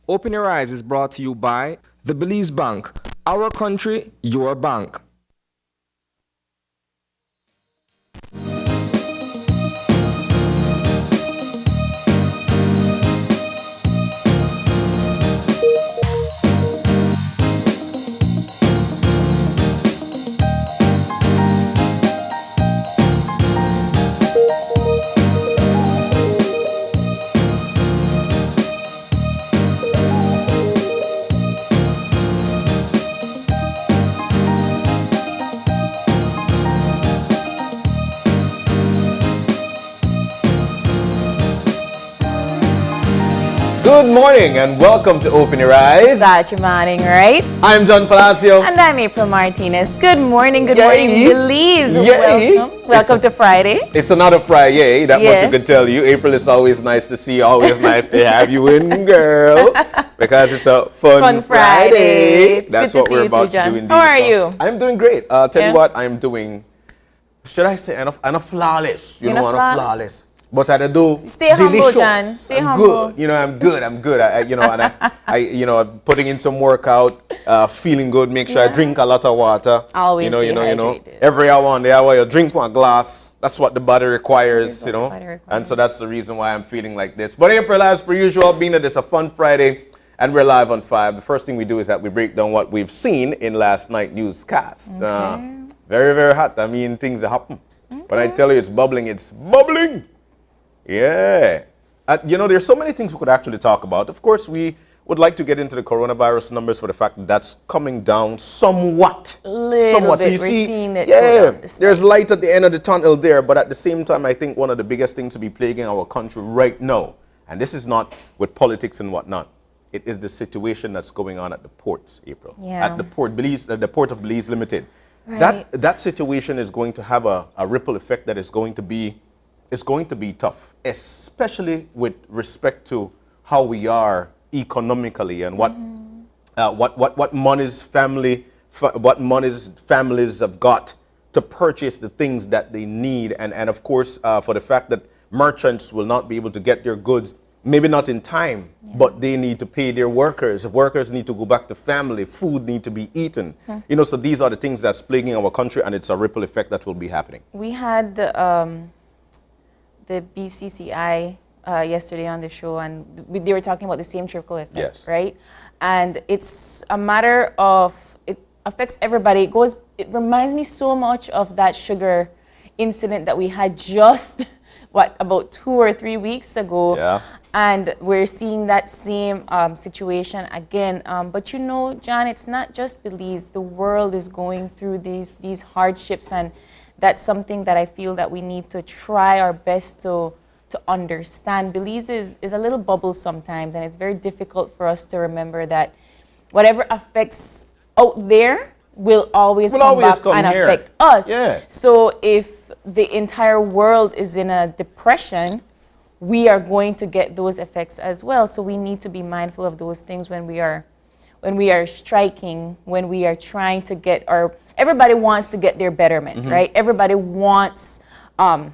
Open Your Eyes is brought to you by the Belize Bank. Our country, your bank. Good morning and welcome to Open Your Eyes. That's your morning, right? I'm John Palacio. And I'm April Martinez. Good morning, Belize. Yay. Welcome to Friday. It's another Friday, that much I can tell you. April, is always nice to see you, always nice to have you in, girl. Because it's a fun Friday. It's That's good what to we're see about you too, John. to do. How are you? I'm doing great. Tell you what, I'm doing, should I say, I'm a flawless. I'm a flawless. But I do stay humble, John. Stay humble. Good. I'm good. I'm putting in some workout, feeling good. Make sure I drink a lot of water. Always hydrated. Every hour on the hour, you drink one glass. That's what the body requires, And so that's the reason why I'm feeling like this. But April, as per usual, being that it's a fun Friday and we're live on 5, the first thing we do is that we break down what we've seen in last night's newscast. Okay. Very, very hot. I mean, things are happening. Okay. When I tell you it's bubbling, it's bubbling. Yeah. There's so many things we could actually talk about. Of course, we would like to get into the coronavirus numbers for the fact that that's coming down somewhat. Little bit. So we're seeing it. Yeah, there's light at the end of the tunnel there, but at the same time, I think one of the biggest things to be plaguing our country right now, and this is not with politics and whatnot, it is the situation that's going on at the ports, April. Yeah. At the port, the port of Belize Limited. Right. That situation is going to have a ripple effect that is going to be tough, especially with respect to how we are economically and what monies families have got to purchase the things that they need, and of course for the fact that merchants will not be able to get their goods, maybe not in time, but they need to pay their workers. Workers need to go back to family. Food need to be eaten. So these are the things that's plaguing our country, and it's a ripple effect that will be happening. We had the BCCI yesterday on the show, and they were talking about the same trickle effect, right? And it's a matter of, it affects everybody. It reminds me so much of that sugar incident that we had just, about 2 or 3 weeks ago. Yeah. And we're seeing that same situation again. But John, it's not just Belize. The world is going through these hardships, and that's something that I feel that we need to try our best to understand. Belize is a little bubble sometimes, and it's very difficult for us to remember that whatever affects out there will always come back and affect us. Yeah. So if the entire world is in a depression, we are going to get those effects as well. So we need to be mindful of those things when we are striking, when we are trying to get everybody wants to get their betterment, right? Everybody wants to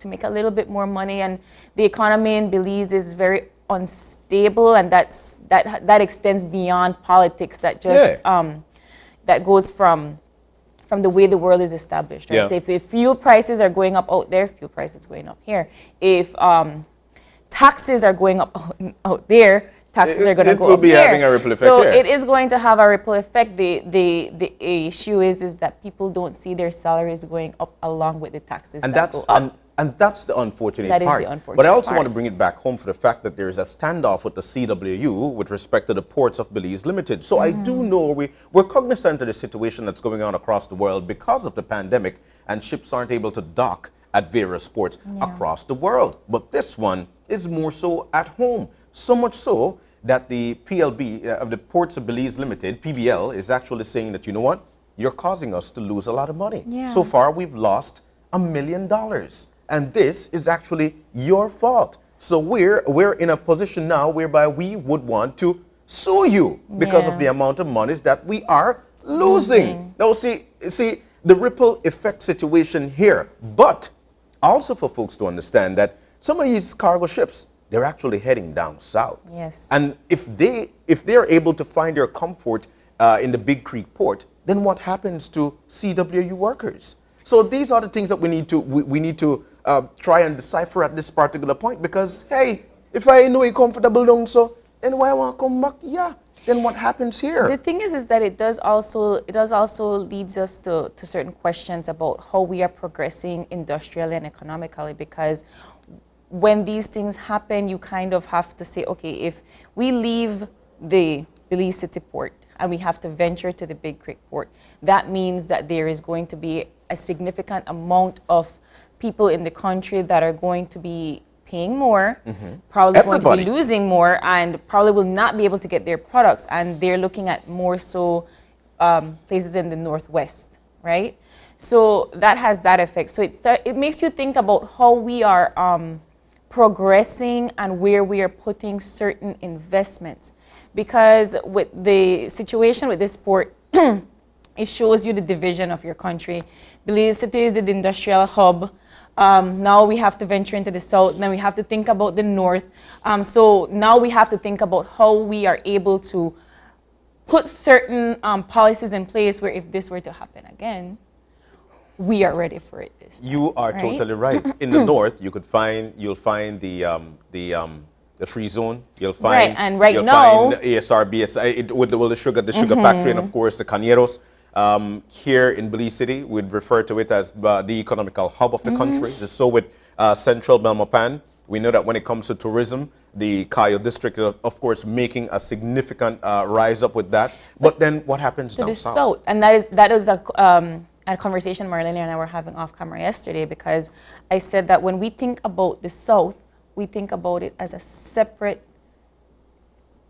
make a little bit more money, and the economy in Belize is very unstable, and that extends beyond politics. That just that goes from the way the world is established, right? Yeah. So if the fuel prices are going up out there, fuel prices going up here. If taxes are going up out there, taxes are going to go up. It will be having a ripple effect. So it is going to have a ripple effect. The issue is that people don't see their salaries going up along with the taxes that go up. And that's the unfortunate part. That is the unfortunate But I also part. want to bring it back home for the fact that there is a standoff with the CWU with respect to the ports of Belize Limited. So I do know we're cognizant of the situation that's going on across the world because of the pandemic, and ships aren't able to dock at various ports across the world. But this one is more so at home. So much so that the PLB of the Ports of Belize Limited, PBL, is actually saying that, you know what, you're causing us to lose a lot of money. Yeah. So far, we've lost $1 million. And this is actually your fault. So we're in a position now whereby we would want to sue you because of the amount of monies that we are losing. Now, see the ripple effect situation here. But also for folks to understand that some of these cargo ships, they're actually heading down south. Yes. And if they're able to find their comfort in the Big Creek port, then what happens to CWU workers? So these are the things that we need to try and decipher at this particular point, because hey, if I know you're comfortable down so, then why I want to come back? Yeah. Then what happens here? The thing is that it does also leads us to certain questions about how we are progressing industrially and economically, because when these things happen, you kind of have to say, okay, if we leave the Belize City port and we have to venture to the Big Creek port, that means that there is going to be a significant amount of people in the country that are going to be paying more, probably going to be losing more, and probably will not be able to get their products. And they're looking at more so places in the Northwest, right? So that has that effect. So it makes you think about how we are progressing and where we are putting certain investments. Because with the situation with this port, it shows you the division of your country. Belize City is the industrial hub. Now we have to venture into the south, then we have to think about the north. So now we have to think about how we are able to put certain policies in place where if this were to happen again, we are ready for it this time. You are totally right. In the north, you'll find the free zone. You'll find and you'll now find ASR, BSI, with the sugar factory, and of course the cañeros. Here in Belize City, we'd refer to it as the economical hub of the country. So with Central Belmopan, we know that when it comes to tourism, the Cayo district, of course, making a significant rise up with that. But then what happens down south? And that is a conversation Marlene and I were having off camera yesterday, because I said that when we think about the south, we think about it as a separate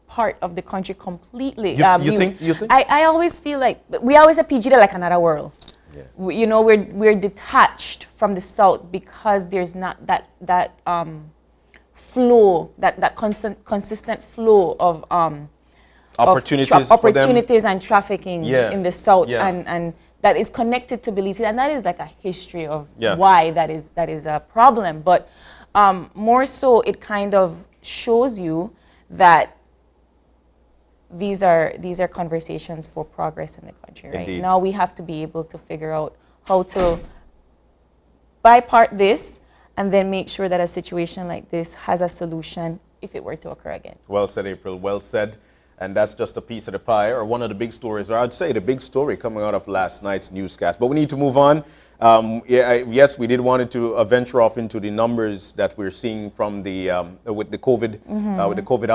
part of the country completely. You think? I always feel like we always have PG like another world. Yeah. We're detached from the south because there's not that flow, that consistent flow of opportunities and trafficking in the south, and that is connected to Belize, and that is like a history of why that is a problem. But more so, it kind of shows you that these are conversations for progress in the country, right? Indeed. Now we have to be able to figure out how to bipart this and then make sure that a situation like this has a solution if it were to occur again. Well said, April. Well said. And that's just a piece of the pie, or one of the big stories, or I'd say the big story coming out of last night's newscast. But we need to move on. Yes, we did wanted to venture off into the numbers that we're seeing from with the COVID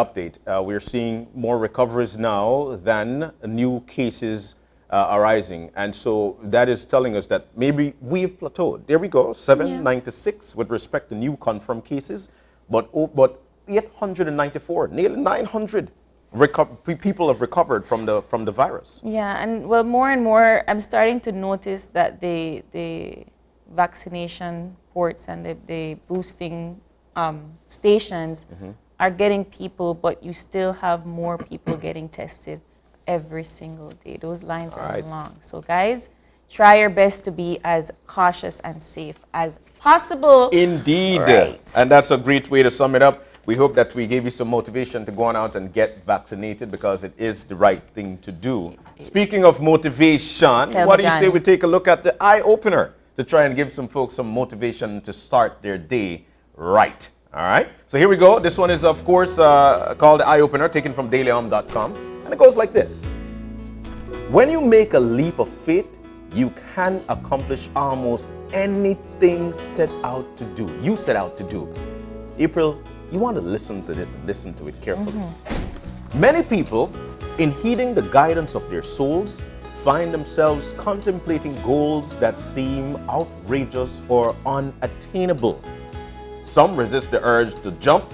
update. We're seeing more recoveries now than new cases arising, and so that is telling us that maybe we've plateaued. There we go, 796 with respect to new confirmed cases, but 894, nearly 900. People have recovered from the virus. Yeah, and well, more and more, I'm starting to notice that the vaccination ports and the boosting stations are getting people, but you still have more people getting tested every single day. Those lines are long. So guys, try your best to be as cautious and safe as possible. Indeed. Right. And that's a great way to sum it up. We hope that we gave you some motivation to go on out and get vaccinated, because it is the right thing to do. Speaking of motivation, what do you say we take a look at the eye opener to try and give some folks some motivation to start their day right? All right. So here we go. This one is, of course, called the eye opener, taken from dailyom.com. And it goes like this. When you make a leap of faith, you can accomplish almost anything you set out to do. April, you want to listen to this and listen to it carefully. Many people, in heeding the guidance of their souls, find themselves contemplating goals that seem outrageous or unattainable. Some resist the urge to jump,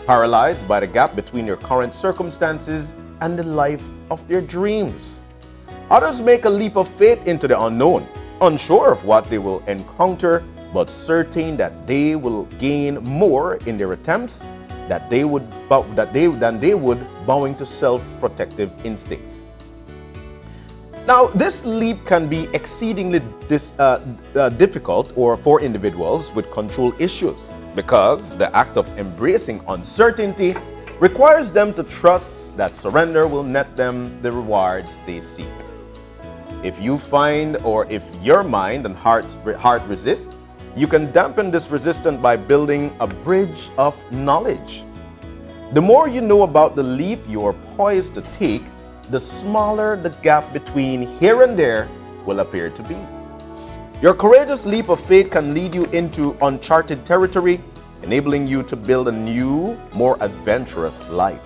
paralyzed by the gap between their current circumstances and the life of their dreams. Others make a leap of faith into the unknown, unsure of what they will encounter, but certain that they will gain more in their attempts than they would bowing to self-protective instincts. Now, this leap can be exceedingly difficult for individuals with control issues, because the act of embracing uncertainty requires them to trust that surrender will net them the rewards they seek. If you find, or if your mind and heart resist, you can dampen this resistance by building a bridge of knowledge. The more you know about the leap you are poised to take, the smaller the gap between here and there will appear to be. Your courageous leap of faith can lead you into uncharted territory, enabling you to build a new, more adventurous life.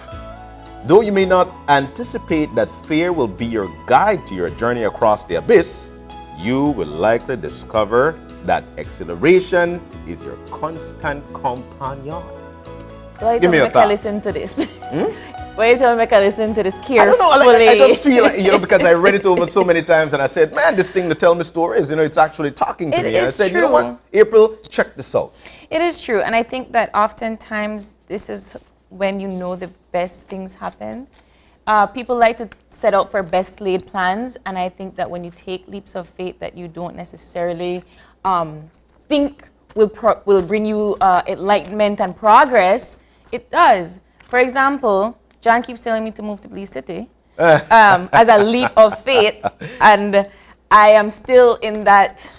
Though you may not anticipate that fear will be your guide to your journey across the abyss, you will likely discover that exhilaration is your constant companion. So why you tell me I listen to this? Why you tell me I listen to this carefully? I don't know, I just feel like, because I read it over so many times and I said, man, this thing to tell me stories, it's actually talking to me. And I said, true. You know what, April, check this out. It is true, and I think that oftentimes this is when you know the best things happen. People like to set out for best laid plans, and I think that when you take leaps of faith that you don't necessarily think will bring you enlightenment and progress, it does. For example, John keeps telling me to move to Belize City as a leap of faith, and I am still in that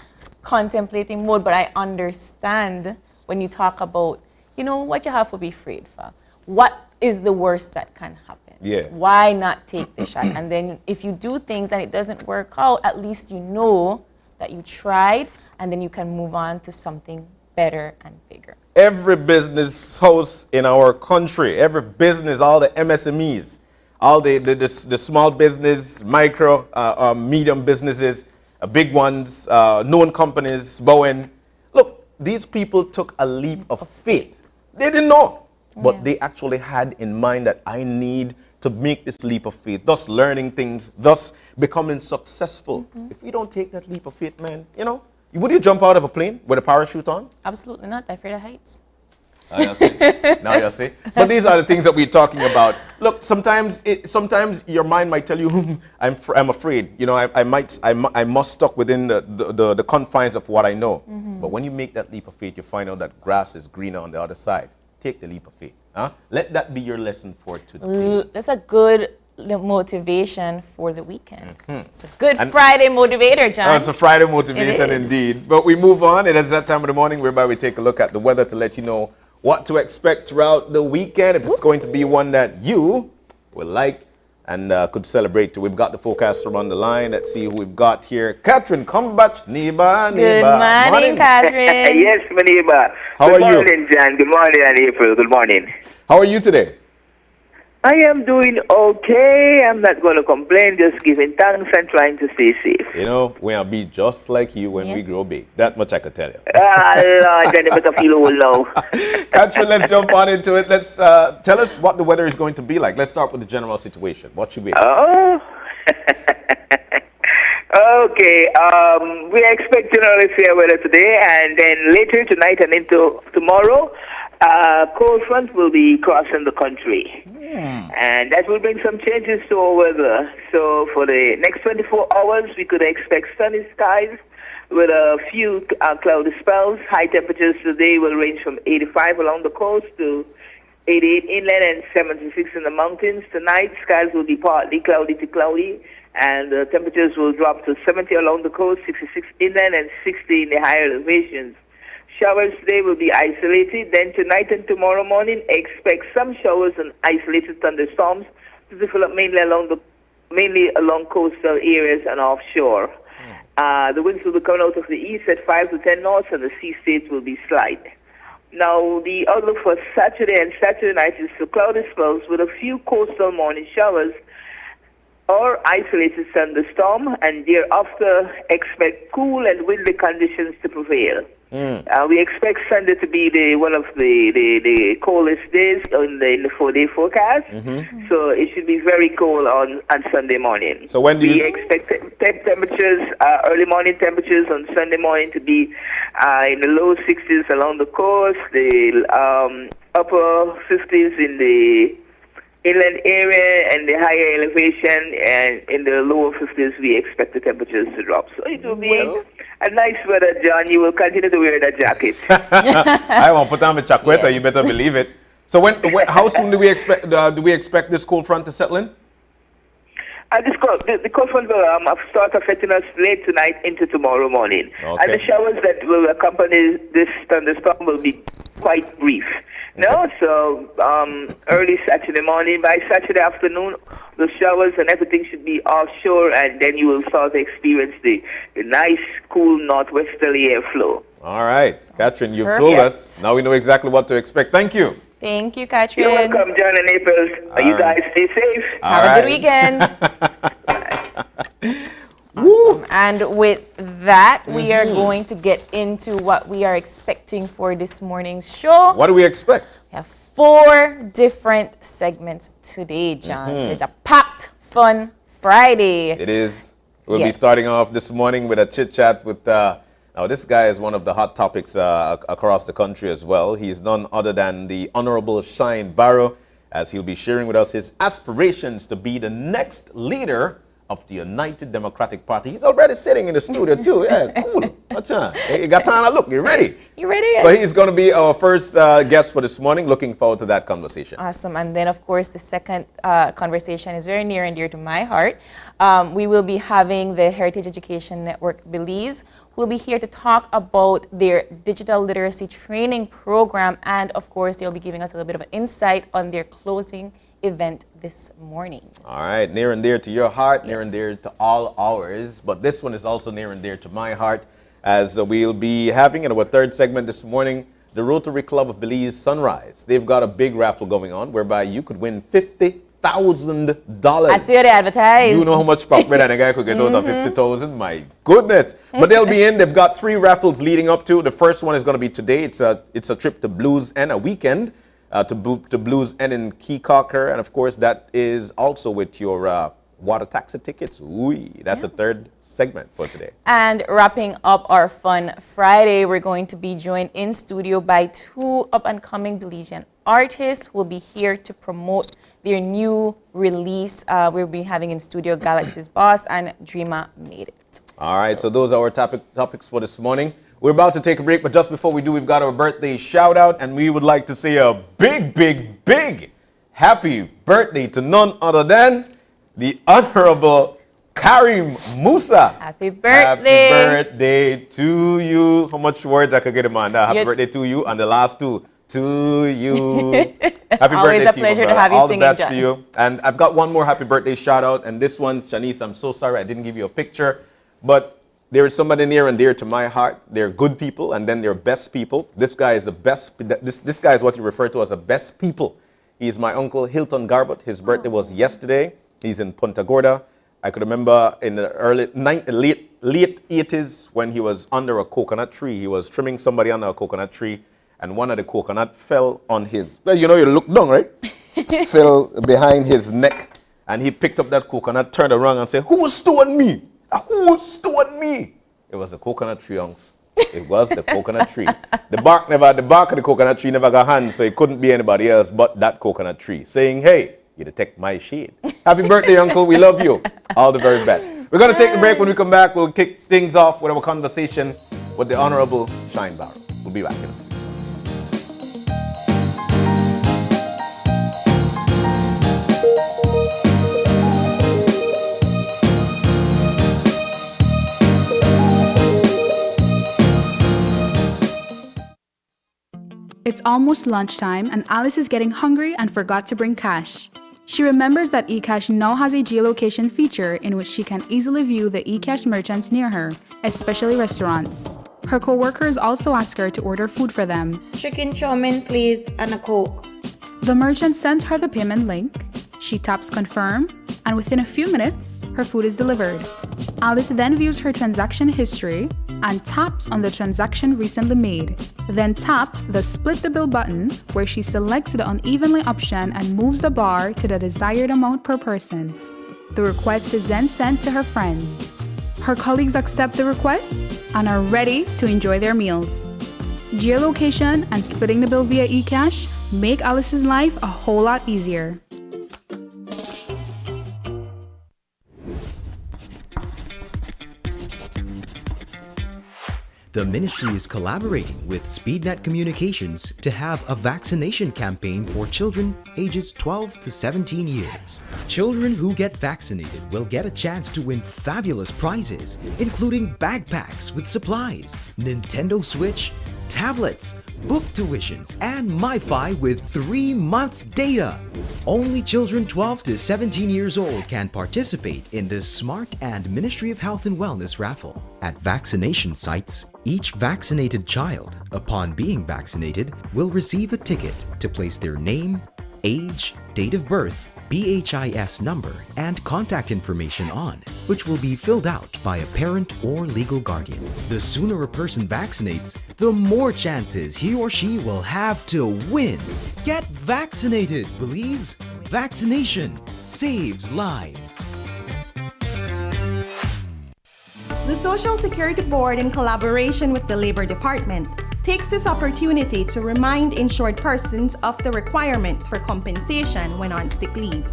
contemplating mode, but I understand when you talk about, what you have to be afraid for. What is the worst that can happen? Yeah. Why not take the shot? And then if you do things and it doesn't work out, at least you know that you tried, and then you can move on to something better and bigger. Every business house in our country, every business, all the MSMEs, all the small business, micro, medium businesses, big ones, known companies, Bowen. Look, these people took a leap of faith. They didn't know. But they actually had in mind that I need to make this leap of faith, thus learning things, thus becoming successful. If you don't take that leap of faith, man, would you jump out of a plane with a parachute on? Absolutely not. I'm afraid of heights. Now you see. But these are the things that we're talking about. Look, sometimes your mind might tell you, I'm afraid. I must stuck within the confines of what I know. But when you make that leap of faith, you find out that grass is greener on the other side. Take the leap of faith. Let that be your lesson for today. That's a good motivation for the weekend. It's a good Friday motivator, John. It's a Friday motivation indeed. But we move on. It is that time of the morning whereby we take a look at the weather to let you know what to expect throughout the weekend, if it's going to be one that you will like and could celebrate too. We've got the forecaster on the line. Let's see who we've got here. Catherine Combach, neighbor. Good morning, Catherine. Yes, my neighbor. How are you? Good morning, John. Good morning, and April. Good morning. How are you today? I am doing okay. I'm not going to complain, just giving thanks and trying to stay safe. We'll be just like you when we grow big. That much I could tell you. Lord, then you better feel old now. Catherine, let's jump on into it. Let's tell us what the weather is going to be like. Let's start with the general situation. What should we expect? Oh. Okay. We're expecting early fair weather today, and then later tonight and into tomorrow, cold front will be crossing the country. And that will bring some changes to our weather. So for the next 24 hours, we could expect sunny skies with a few cloudy spells. High temperatures today will range from 85 along the coast to 88 inland and 76 in the mountains. Tonight, skies will be partly cloudy to cloudy, and temperatures will drop to 70 along the coast, 66 inland, and 60 in the higher elevations. Showers today will be isolated. Then tonight and tomorrow morning, expect some showers and isolated thunderstorms to develop mainly along coastal areas and offshore. The winds will be coming out of the east at 5 to 10 knots, and the sea states will be slight. Now, the outlook for Saturday and Saturday night is for cloudy spells with a few coastal morning showers or isolated thunderstorm, and thereafter expect cool and windy conditions to prevail. We expect Sunday to be one of the coldest days in the 4-day forecast. So it should be very cold on Sunday morning. So when do we expect temperatures, early morning temperatures on Sunday morning to be in the low 60s along the coast, the upper 50s in the inland area and the higher elevation, and in the lower 50s we expect the temperatures to drop. So it will be a nice weather, John, you will continue to wear that jacket. I won't put on my chaqueta. Yes. You better believe it. So how soon do we expect this cold front to settle in? The cold front will start affecting us late tonight into tomorrow morning. Okay. And the showers that will accompany this thunderstorm will be quite brief. No, so early Saturday morning, by Saturday afternoon, the showers and everything should be offshore, and then you will start to experience the nice, cool northwesterly airflow. All right, Catherine, you've told us. Now we know exactly what to expect. Thank you. Thank you, Catherine. You're welcome, John and April. You guys stay safe. Have a good weekend. Awesome. And with that, we are going to get into what we are expecting for this morning's show. What do we expect? We have 4 different segments today, John. So it's a packed, fun Friday. It is. We'll be starting off this morning with a chit-chat with, now this guy is one of the hot topics across the country as well. He's none other than the Honorable Shyne Barrow, as he'll be sharing with us his aspirations to be the next leader of the United Democratic Party. He's already sitting in the studio too. Yeah, cool. What's on? You got time to look. You ready? You ready? So he's going to be our first guest for this morning. Looking forward to that conversation. Awesome. And then, of course, the second conversation is very near and dear to my heart. We will be having the Heritage Education Network Belize, who will be here to talk about their digital literacy training program. And, of course, they'll be giving us a little bit of an insight on their closing event this morning. All right, near and dear to your heart, near and dear to all ours, but this one is also near and dear to my heart, as we'll be having in our third segment this morning, the Rotary Club of Belize Sunrise. They've got a big raffle going on whereby you could win $50,000. I see they advertise. You know how much profit that a guy could get out of 50,000? My goodness. But they'll be in. They've got 3 raffles leading up to. The first one is going to be today. It's a trip to Blues and a weekend. To Blues and in Keycocker, and of course that is also with your water taxi tickets. Ooh, that's the third segment for today. And wrapping up our fun Friday, we're going to be joined in studio by 2 up-and-coming Belizean artists who will be here to promote their new release. We'll be having in studio Galaxy's Boss and Dreama Made It. All right, so those are our topics for this morning. We're about to take a break, but just before we do, we've got our birthday shout out, and we would like to say a big, big, big happy birthday to none other than the Honorable Karim Musa. Happy birthday. Happy birthday to you. How much words I could get him on that? Happy birthday to you, and the last 2 to you. Happy Always birthday a to pleasure you, to have you all singing, the best John. to you. And I've got one more happy birthday shout out, and this one, Shanice, I'm so sorry I didn't give you a picture, but there is somebody near and dear to my heart. They're good people, and then they're best people. This guy is the best. This guy is what you refer to as the best people. He's my uncle Hilton Garbut. His birthday was yesterday. He's in Punta Gorda. I could remember in the late 80s when he was under a coconut tree. He was trimming somebody under a coconut tree, and one of the coconut fell on his. Well, you know, you look down, right? Fell behind his neck, and he picked up that coconut, turned around, and said, "Who stole me? Who stole me?" It was the coconut tree, unks. It was the coconut tree. The bark of the coconut tree never got hands, so it couldn't be anybody else but that coconut tree, saying, "Hey, you detect my shade." Happy birthday, uncle. We love you. All the very best. We're going to take the break. When we come back, we'll kick things off with our conversation with the Honorable Shyne Barrow. We'll be back in a minute. It's almost lunchtime and Alice is getting hungry and forgot to bring cash. She remembers that eCash now has a geolocation feature in which she can easily view the eCash merchants near her, especially restaurants. Her co-workers also ask her to order food for them. Chicken chow mein, please, and a Coke. The merchant sends her the payment link. She taps confirm, and within a few minutes, her food is delivered. Alice then views her transaction history and taps on the transaction recently made. Then taps the split the bill button where she selects the unevenly option and moves the bar to the desired amount per person. The request is then sent to her friends. Her colleagues accept the request and are ready to enjoy their meals. Geolocation and splitting the bill via eCash make Alice's life a whole lot easier. The ministry is collaborating with SpeedNet Communications to have a vaccination campaign for children ages 12 to 17 years. Children who get vaccinated will get a chance to win fabulous prizes, including backpacks with supplies, Nintendo Switch, tablets, book tuitions, and MiFi with 3 months data. Only children 12 to 17 years old can participate in this smart and Ministry of Health and Wellness raffle. At vaccination sites, each vaccinated child, upon being vaccinated, will receive a ticket to place their name, age, date of birth, BHIS number, and contact information on, which will be filled out by a parent or legal guardian. The sooner a person vaccinates, the more chances he or she will have to win. Get vaccinated, Belize! Vaccination saves lives. The Social Security Board, in collaboration with the Labor Department, takes this opportunity to remind insured persons of the requirements for compensation when on sick leave.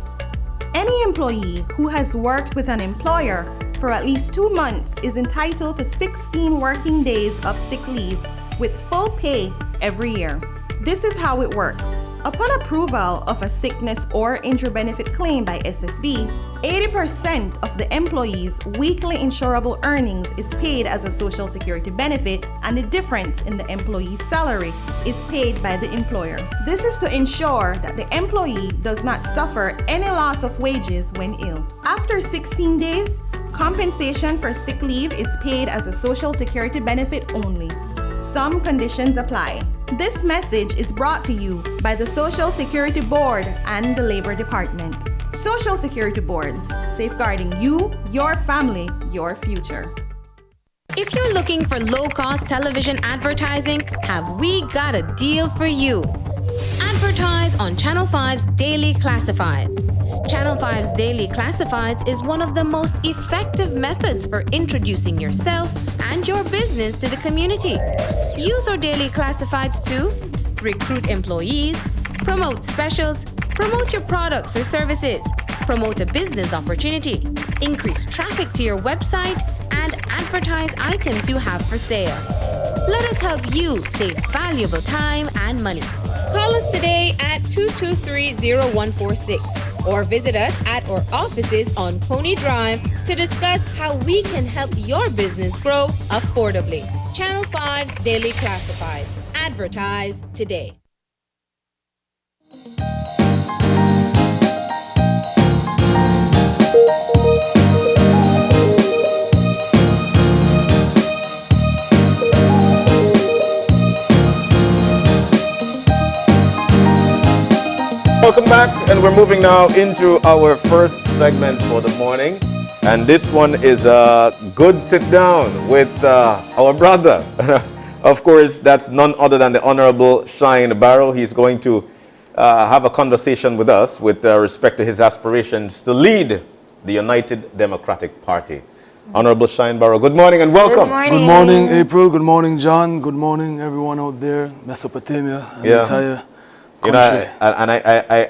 Any employee who has worked with an employer for at least 2 months is entitled to 16 working days of sick leave with full pay every year. This is how it works. Upon approval of a sickness or injury benefit claim by SSD, 80% of the employee's weekly insurable earnings is paid as a Social Security benefit, and the difference in the employee's salary is paid by the employer. This is to ensure that the employee does not suffer any loss of wages when ill. After 16 days, compensation for sick leave is paid as a Social Security benefit only. Some conditions apply. This message is brought to you by the Social Security Board and the Labor Department. Social Security Board, safeguarding you, your family, your future. If you're looking for low-cost television advertising, have we got a deal for you? Advertise on Channel 5's Daily Classifieds. Channel 5's Daily Classifieds is one of the most effective methods for introducing yourself and your business to the community. Use our Daily Classifieds to recruit employees, promote specials, promote your products or services, promote a business opportunity, increase traffic to your website, and advertise items you have for sale. Let us help you save valuable time and money. Call us today at 223-0146 or visit us at our offices on Pony Drive to discuss how we can help your business grow affordably. Channel 5's Daily Classifieds. Advertise today. Welcome back, and we're moving now into our first segment for the morning. And this one is a good sit down with our brother. Of course, that's none other than the Honorable Shyne Barrow. He's going to have a conversation with us with respect to his aspirations to lead the United Democratic Party. Honorable Shyne Barrow, good morning and welcome. Good morning, April. Good morning, John. Good morning, everyone out there, Mesopotamia and the entire country.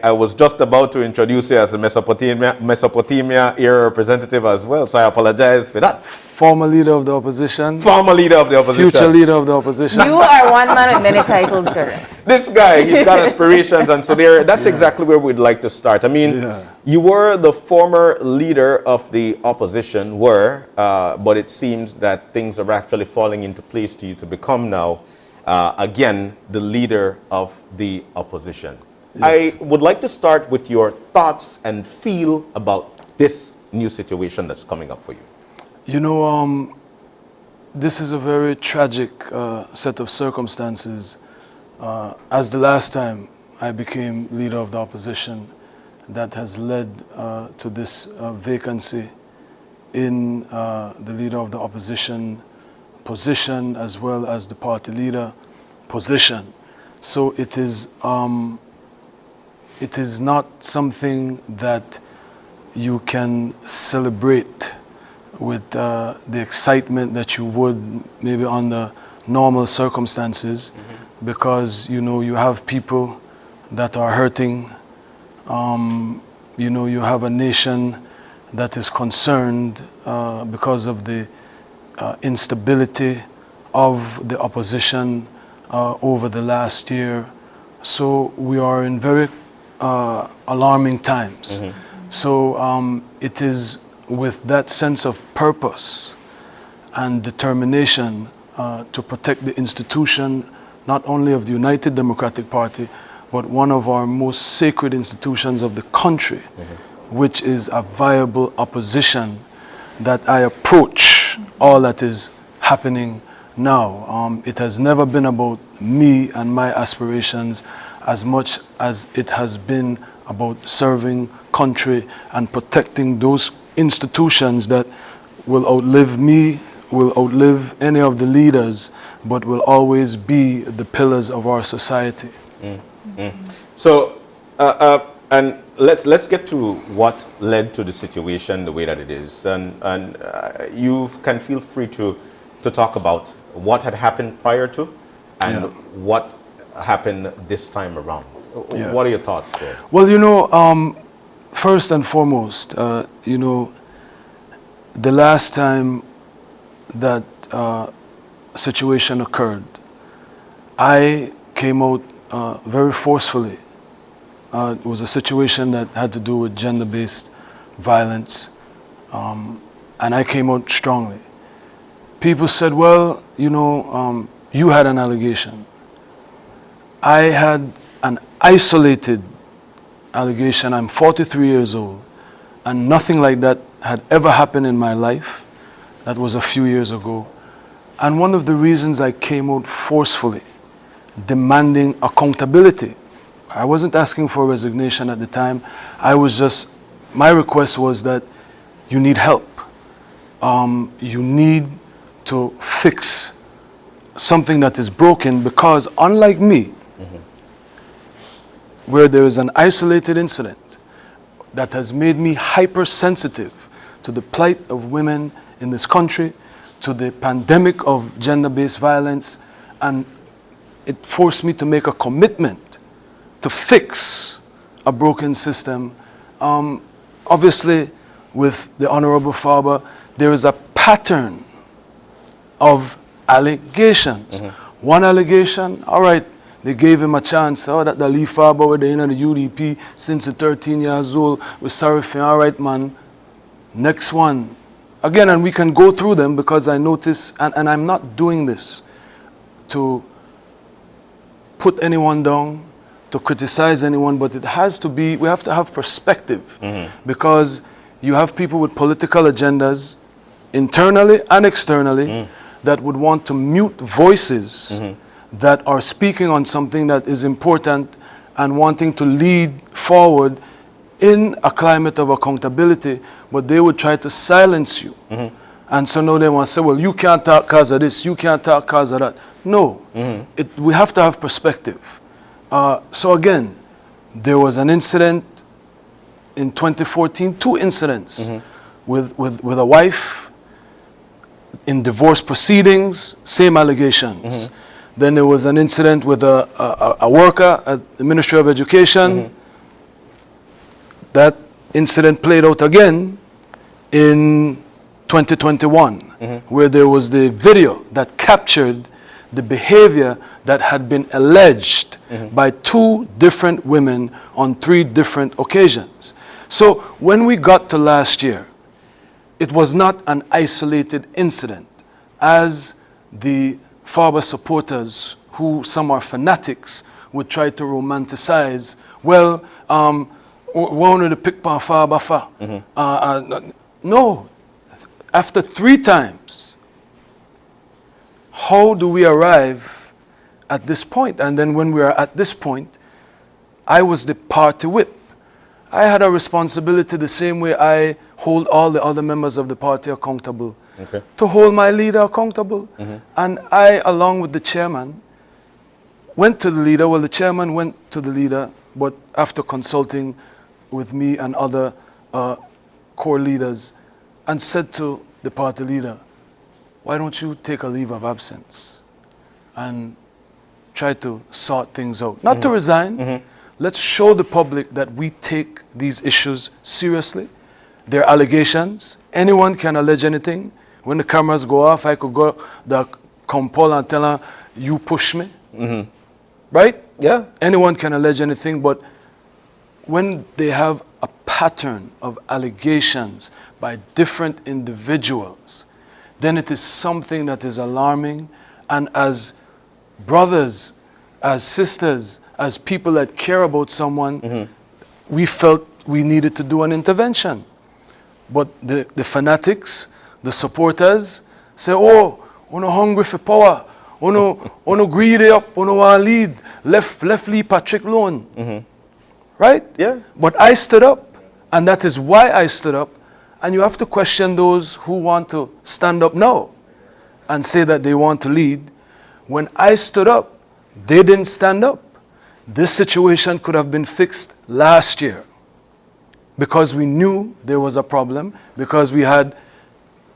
I was just about to introduce you as the Mesopotamia era representative as well, so I apologize for that. Former leader of the opposition. Former leader of the opposition. Future leader of the opposition. You are one man with many titles, girl. This guy, he's got aspirations, and so that's exactly where we'd like to start. I mean, you were the former leader of the opposition, but it seems that things are actually falling into place to you to become now again, the leader of the opposition. Yes. I would like to start with your thoughts and feel about this new situation that's coming up for you. You know, this is a very tragic set of circumstances. As the last time I became leader of the opposition, that has led to this vacancy in the leader of the opposition position as well as the party leader position. So it is not something that you can celebrate with the excitement that you would maybe under normal circumstances, because you know you have people that are hurting. You know, you have a nation that is concerned because of the instability of the opposition over the last year. So we are in very alarming times. So it is with that sense of purpose and determination to protect the institution, not only of the United Democratic Party, but one of our most sacred institutions of the country, which is a viable opposition, that I approach all that is happening now. It has never been about me and my aspirations as much as it has been about serving country and protecting those institutions that will outlive me, will outlive any of the leaders, but will always be the pillars of our society. So, and let's get to what led to the situation the way that it is, and you can feel free to talk about what had happened prior to, and what happened this time around. What are your thoughts there? Well, you know, first and foremost, you know, the last time that situation occurred, I came out very forcefully. It was a situation that had to do with gender-based violence, and I came out strongly. People said, well, you know, you had an allegation. I had an isolated allegation. I'm 43 years old, and nothing like that had ever happened in my life. That was a few years ago. And one of the reasons I came out forcefully, demanding accountability. I wasn't asking for resignation at the time. I was just, my request was that you need help. You need to fix something that is broken, because unlike me, where there is an isolated incident that has made me hypersensitive to the plight of women in this country, to the pandemic of gender-based violence, and it forced me to make a commitment to fix a broken system. Obviously, with the Honorable Faber, there is a pattern of allegations. One allegation, all right, they gave him a chance. Oh, that the Lee Faber were in the UDP since he's 13 years old. We're sorry for him. All right, man. Next one. Again, and we can go through them, because I notice, and I'm not doing this to put anyone down, to criticize anyone, but it has to be, we have to have perspective, because you have people with political agendas, internally and externally, that would want to mute voices that are speaking on something that is important and wanting to lead forward in a climate of accountability, but they would try to silence you. And so now they want to say, well, you can't talk because of this, you can't talk because of that. No, we have to have perspective. So again, there was an incident in 2014, two incidents with a wife in divorce proceedings, same allegations. Then there was an incident with a worker at the Ministry of Education. That incident played out again in 2021, where there was the video that captured the behavior that had been alleged by two different women on three different occasions. So when we got to last year, it was not an isolated incident, as the Faber supporters, who some are fanatics, would try to romanticize. Well, one of the pick pa Faber fa. No, after 3 times, how do we arrive at this point? And then when we are at this point, I was the party whip. I had a responsibility the same way I hold all the other members of the party accountable, to hold my leader accountable. And I, along with the chairman, went to the leader. Well, the chairman went to the leader, but after consulting with me and other core leaders, and said to the party leader, why don't you take a leave of absence and try to sort things out? Not to resign. Let's show the public that we take these issues seriously. They're allegations. Anyone can allege anything. When the cameras go off, I could go, the come Paul and tell her, you push me. Right? Yeah. Anyone can allege anything, but when they have a pattern of allegations by different individuals, then it is something that is alarming. And as brothers, as sisters, as people that care about someone, we felt we needed to do an intervention. But the fanatics, the supporters, say, oh, we're not hungry for power. We're not greedy up. We don't want to lead. Left lead Patrick Loan. Right? Yeah. But I stood up, and that is why I stood up. And you have to question those who want to stand up now and say that they want to lead. When I stood up, they didn't stand up. This situation could have been fixed last year because we knew there was a problem, because we had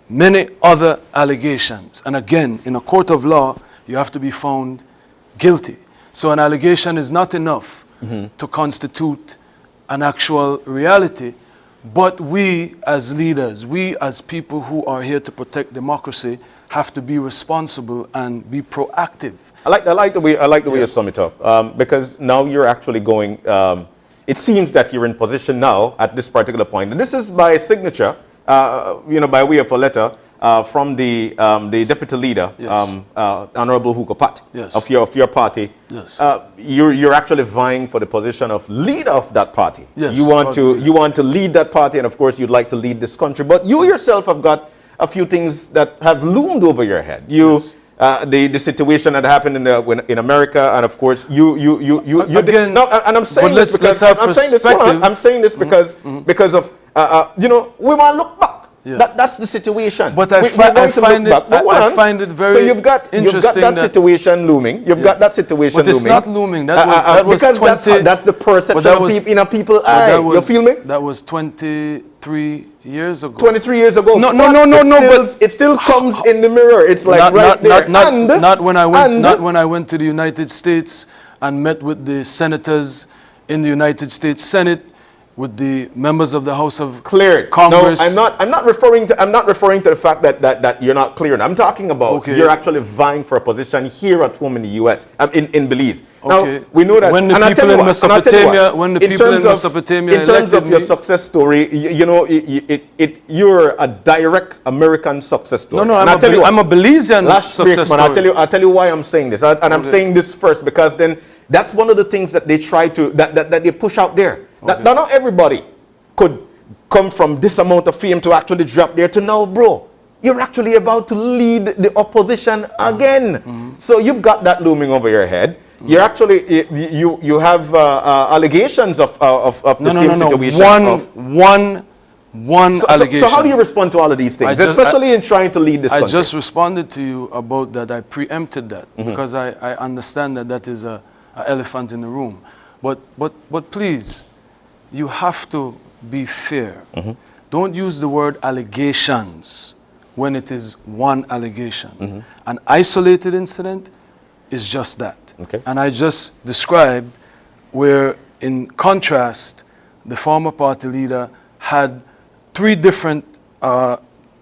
many other allegations. And again, in a court of law, you have to be found guilty. So an allegation is not enough to constitute an actual reality. But we as leaders, we as people who are here to protect democracy, have to be responsible and be proactive. I like the way you sum it up, because now you're actually going. It seems that you're in position now at this particular point, and this is by signature, by way of a letter from the deputy leader, Honorable Hugo Pat, of your party. Yes. You're actually vying for the position of leader of that party. Yes, you want to lead that party, and of course you'd like to lead this country. But you yourself have got a few things that have loomed over your head. The situation that happened in America, and of course you again. No, and I'm saying this because I'm saying this because of we want to look back. Yeah. That's the situation. But I find it very so you've got interesting that situation looming. You've got that situation looming. But it's not looming. That was because 20. That's the perception of people's eye. You feel me? That was 23 years ago. 23 years ago. No. But it still comes in the mirror. It's like there. Not when I went to the United States and met with the senators in the United States Senate, with the members of the House of Congress. No, I'm not referring to the fact that you're not clear. I'm talking about you're actually vying for a position here at home in the U.S. in Belize. Okay. Now we know that when the people in Mesopotamia, in terms of your success story, you're a direct American success story. No, I'm a Belizean success story. I'll tell you why I'm saying this, and I'm saying this first because then that's one of the things that they try to that they push out there. Okay. Not everybody could come from this amount of fame to actually drop there to now, bro. You're actually about to lead the opposition again. So you've got that looming over your head. You're actually you have allegations of the same situation. One allegation. So how do you respond to all of these things, especially in trying to lead this country? I just responded to you about that. I preempted that because I understand that is an elephant in the room. But please, you have to be fair. Don't use the word allegations when it is one allegation. An isolated incident is just that. Okay. And I just described where, in contrast, the former party leader had 3 different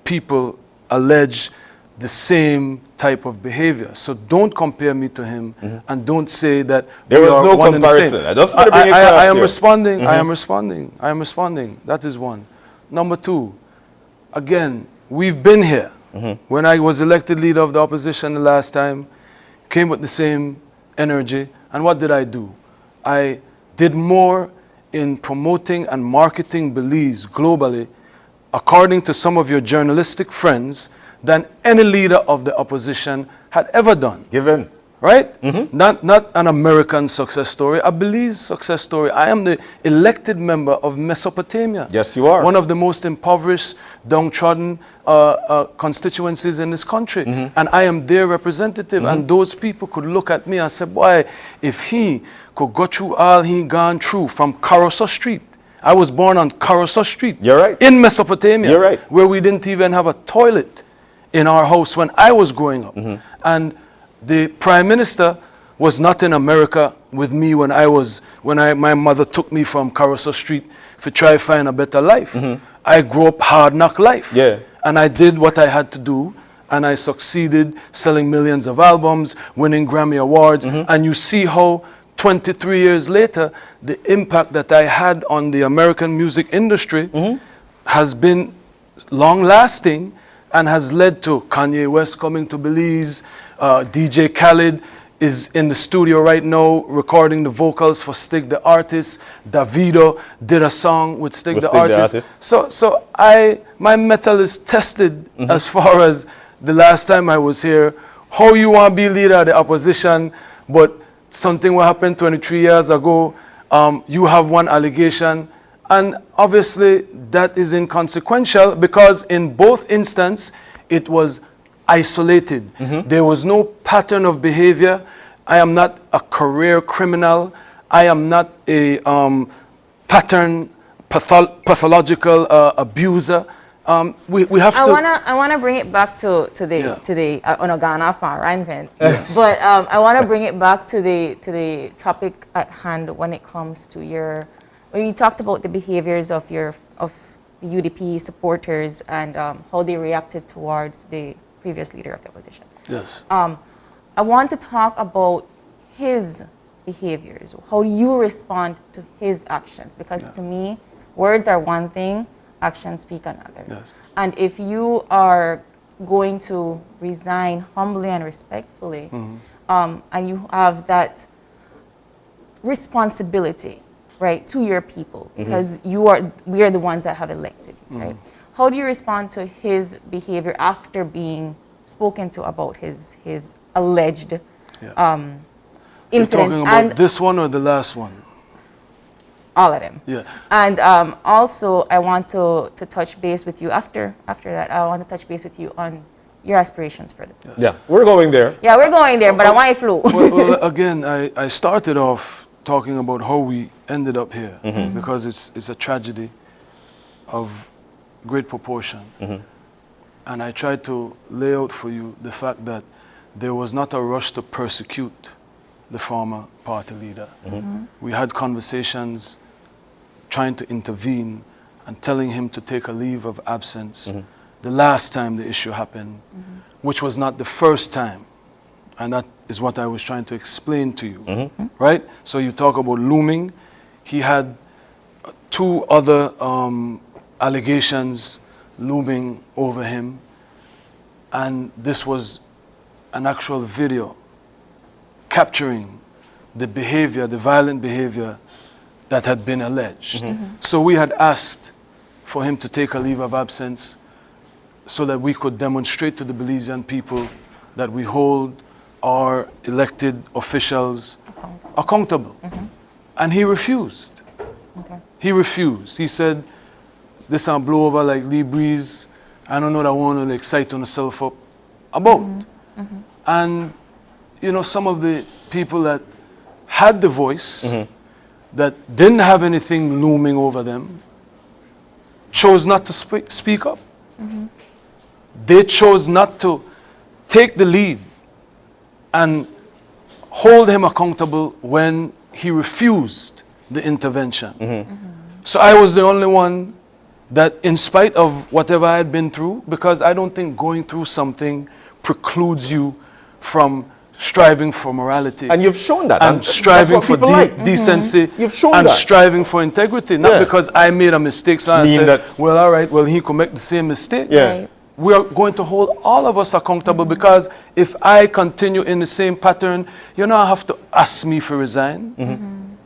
people allege the same type of behavior. So don't compare me to him, and don't say that there was no one comparison. I am responding. I am responding. That is one. Number 2, again, we've been here. When I was elected leader of the opposition the last time, came with the same energy. And what did I do? I did more in promoting and marketing Belize globally, according to some of your journalistic friends, than any leader of the opposition had ever done. Given. Right? Not an American success story, a Belize success story. I am the elected member of Mesopotamia. Yes, you are. One of the most impoverished, downtrodden constituencies in this country. And I am their representative. And those people could look at me and say, boy, if he could go through all he gone through from Carousel Street. I was born on Carousel Street. You're right. In Mesopotamia. You're right. Where we didn't even have a toilet in our house when I was growing up. And the Prime Minister was not in America with me when my mother took me from Carousel Street to try to find a better life. I grew up hard knock life. Yeah. And I did what I had to do, and I succeeded selling millions of albums, winning Grammy Awards, and you see how 23 years later, the impact that I had on the American music industry has been long-lasting and has led to Kanye West coming to Belize. DJ Khaled is in the studio right now recording the vocals for Stig the Artist. Davido did a song with Stig the Artist. So my metal is tested as far as the last time I was here. How you want to be leader of the opposition, but something what happened 23 years ago, you have one allegation, and obviously that is inconsequential because in both instances it was isolated. There was no pattern of behavior. I am not a career criminal. I am not a pathological abuser. We have to. I wanna bring it back to the Onogana Ranvent, but I wanna bring it back to the topic at hand when it comes to when you talked about the behaviors of the UDP supporters and how they reacted towards the previous leader of the opposition. Yes. I want to talk about his behaviors. How do you respond to his actions? Because to me, words are one thing, actions speak another. Yes. And if you are going to resign humbly and respectfully, and you have that responsibility, right, to your people, because we are the ones that have elected you, right? How do you respond to his behavior after being spoken to about his alleged incidents? You're talking about this one or the last one? All of them. Yeah. And also, I want to touch base with you after that. I want to touch base with you on your aspirations for the future. Yeah, we're going there. Yeah, we're going there, but I want you flew. well, again, I started off talking about how we ended up here because it's a tragedy of great proportion. And I tried to lay out for you the fact that there was not a rush to persecute the former party leader. We had conversations trying to intervene and telling him to take a leave of absence the last time the issue happened, which was not the first time. And that is what I was trying to explain to you, right? So you talk about looming. He had two other allegations looming over him, and this was an actual video capturing the behavior, the violent behavior that had been alleged. So we had asked for him to take a leave of absence so that we could demonstrate to the Belizean people that we hold our elected officials accountable. And he refused. He refused. He said, this will blow over like Lee Breeze. I don't know that I want to excite yourself up about. And, you know, some of the people that had the voice, that didn't have anything looming over them, chose not to speak up. They chose not to take the lead and hold him accountable when he refused the intervention. So I was the only one that, in spite of whatever I had been through, because I don't think going through something precludes you from striving for morality. And you've shown that. And striving for decency. You've shown and that. striving for integrity. Not because I made a mistake, so I said, that, well, all right, well, he could make the same mistake. Right. We are going to hold all of us accountable because if I continue in the same pattern, you know, I have to ask me for resign.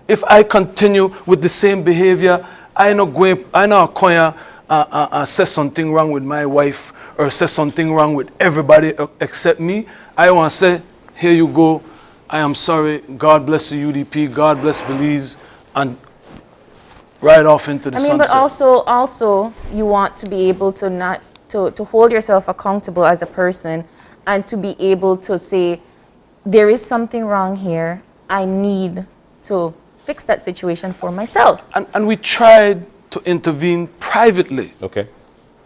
If I continue with the same behavior, I know say something wrong with my wife or say something wrong with everybody except me. I want to say, here you go. I am sorry. God bless the UDP. God bless Belize. And right off into the sunset. But also you want to be able to not to hold yourself accountable as a person and to be able to say, there is something wrong here. I need to fix that situation for myself. And we tried to intervene privately. Okay.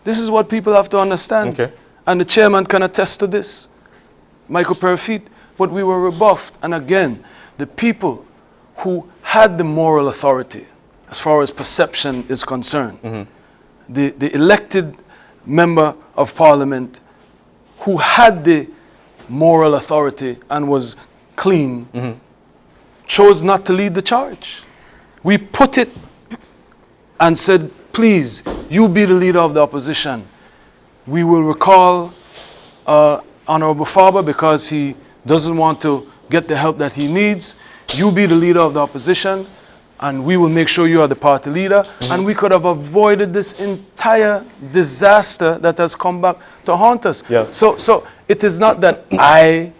This is what people have to understand. Okay. And the chairman can attest to this, Michael Perfit. But we were rebuffed. And again, the people who had the moral authority, as far as perception is concerned, the elected member of parliament who had the moral authority and was clean, chose not to lead the charge. We put it and said, please, you be the leader of the opposition. We will recall Honorable Farber because he doesn't want to get the help that he needs. You be the leader of the opposition, and we will make sure you are the party leader. And we could have avoided this entire disaster that has come back to haunt us. Yeah. So it is not that I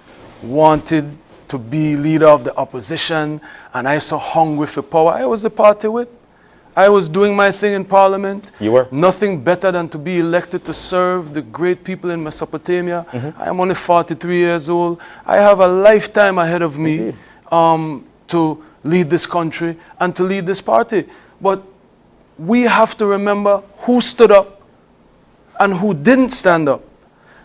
wanted to be leader of the opposition and I so hungry for power. I was the party whip. I was doing my thing in Parliament. You were. Nothing better than to be elected to serve the great people in Mesopotamia. I am only 43 years old. I have a lifetime ahead of me to lead this country and to lead this party. But we have to remember who stood up and who didn't stand up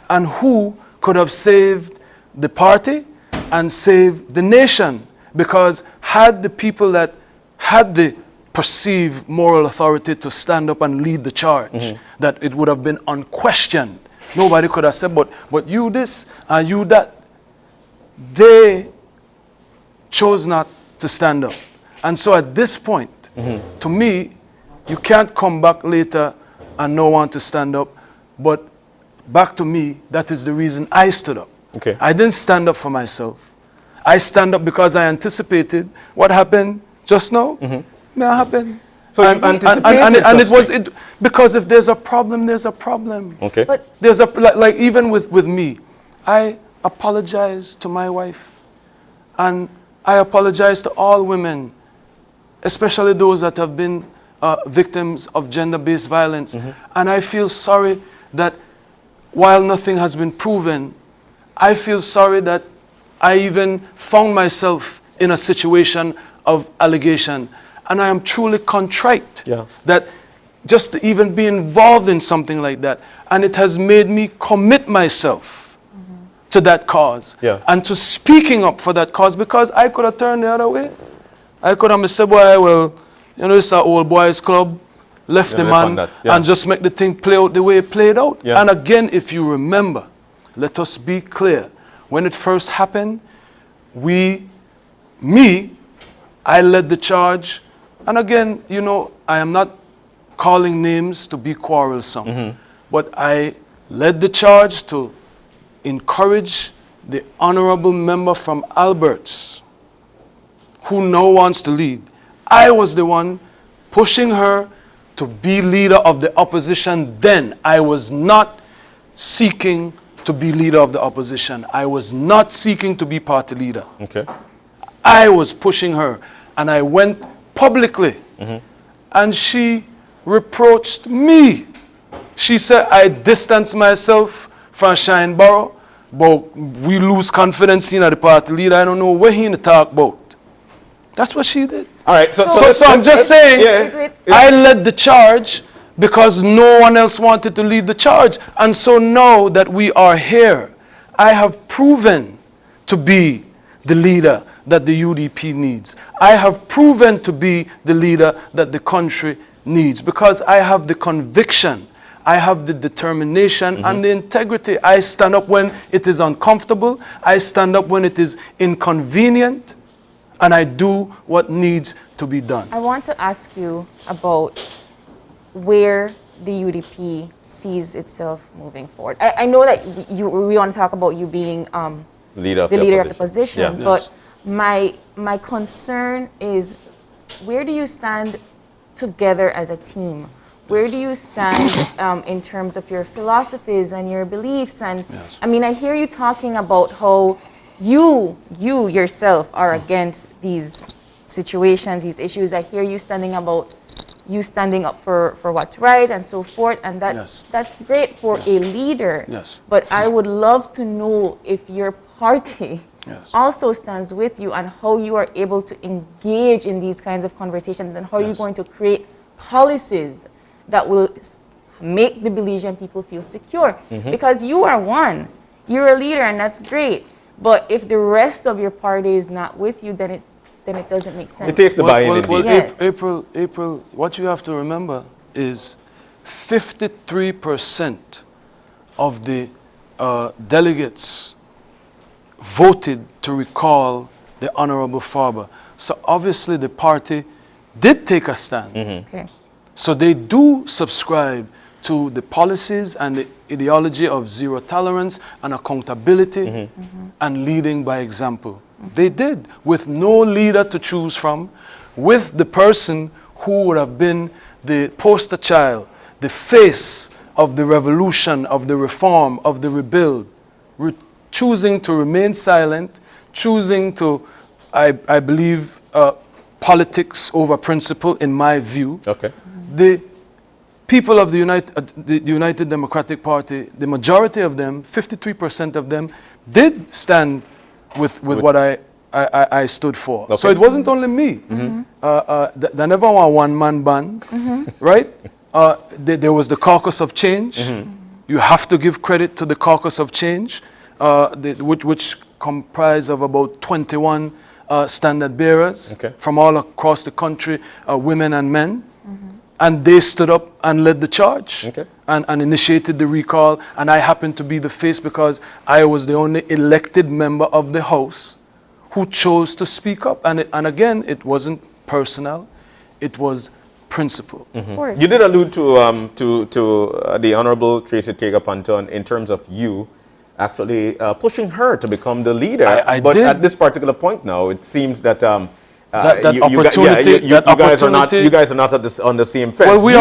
and who could have saved the party and saved the nation. Because had the people that had the perceived moral authority to stand up and lead the charge, that it would have been unquestioned. Nobody could have said, but you this and you that. They chose not to stand up. And so at this point, to me, you can't come back later and no one to stand up. But back to me, that is the reason I stood up. Okay. I didn't stand up for myself. I stand up because I anticipated what happened just now. May happen. So you anticipated and it was it because if there's a problem, there's a problem. Okay. But There's a like even with me, I apologize to my wife, and I apologize to all women, especially those that have been victims of gender-based violence. And I feel sorry that while nothing has been proven, I feel sorry that I even found myself in a situation of allegation. And I am truly contrite that just to even be involved in something like that. And it has made me commit myself to that cause and to speaking up for that cause, because I could have turned the other way. I could have said, boy, well, you know, it's an old boys club, left the man and just make the thing play out the way it played out. And again, if you remember, let us be clear. When it first happened, I led the charge. And again, you know, I am not calling names to be quarrelsome, but I led the charge to encourage the honorable member from Alberts, who now wants to lead. I was the one pushing her to be leader of the opposition then. I was not seeking to be leader of the opposition. I was not seeking to be party leader. Okay. I was pushing her, and I went publicly, and she reproached me. She said I distanced myself from Shyne Barrow, but we lose confidence in the party leader. I don't know what he talk about. That's what she did. All right. So I'm just saying, I led the charge because no one else wanted to lead the charge. And so now that we are here, I have proven to be the leader that the UDP needs. I have proven to be the leader that the country needs, because I have the conviction, I have the determination and the integrity. I stand up when it is uncomfortable. I stand up when it is inconvenient, and I do what needs to be done. I want to ask you about where the UDP sees itself moving forward. I know that we want to talk about you being leader of the position, but Yes. my concern is, where do you stand together as a team? Where do you stand in terms of your philosophies and your beliefs? And I mean, I hear you talking about how you yourself are against these situations, these issues. I hear you standing up for what's right and so forth, and that's great for a leader. Yes. But I would love to know if your party also stands with you, and how you are able to engage in these kinds of conversations, and how you're going to create policies that will make the Belizean people feel secure. Because you are one, you're a leader, and that's great. But if the rest of your party is not with you, then it doesn't make sense. It takes the buy-in. Well, April, what you have to remember is 53% of the delegates voted to recall the Honorable Farber. So obviously the party did take a stand. Okay. So they do subscribe to the policies and the ideology of zero tolerance and accountability and leading by example. They did, with no leader to choose from, with the person who would have been the poster child, the face of the revolution, of the reform, of the rebuild, choosing to remain silent, choosing to, I believe, politics over principle, in my view. Okay. The people of the United Democratic Party, the majority of them, 53% of them, did stand with what I stood for. Okay. So it wasn't only me. They never were a one-man band, right? There was the Caucus of Change. You have to give credit to the Caucus of Change, which comprise of about 21 standard bearers from all across the country, women and men. And they stood up and led the charge and initiated the recall. And I happened to be the face because I was the only elected member of the House who chose to speak up. And again, it wasn't personal, it was principle. Of course. You did allude to the Honorable Tracy Tega-Panton in terms of you actually pushing her to become the leader. I but did. at this particular point now, it seems that you guys are not on the same fence. Well, we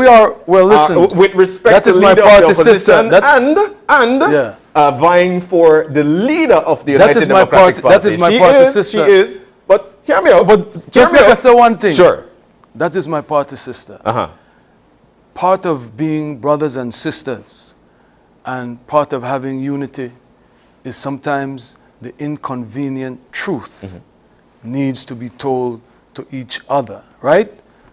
are. Well, listen. With respect to that is the my leader of the party opposition sister. vying for the leader of the United Democratic Party. That is my party sister. She is. But hear me out. But just make us say one thing. Sure. That is my party sister. Part of being brothers and sisters, and part of having unity, is sometimes the inconvenient truth needs to be told to each other, right?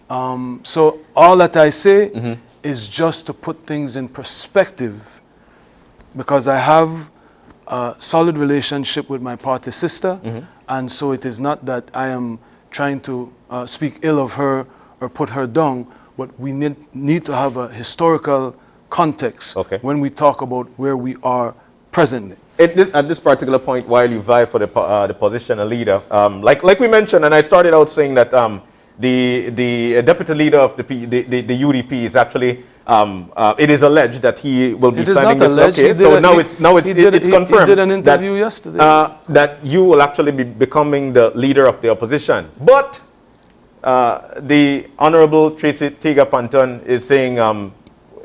So all that I say is just to put things in perspective, because I have a solid relationship with my party sister, and so it is not that I am trying to speak ill of her or put her down, but we need to have a historical context when we talk about where we are presently. At this particular point, while you vie for the position of leader, like we mentioned, and I started out saying that the deputy leader of the UDP is actually it is alleged that he will be signing this. Okay, so now it's confirmed. He did an interview yesterday that you will actually be becoming the leader of the opposition. But the Honorable Tracy Tega-Panton is saying,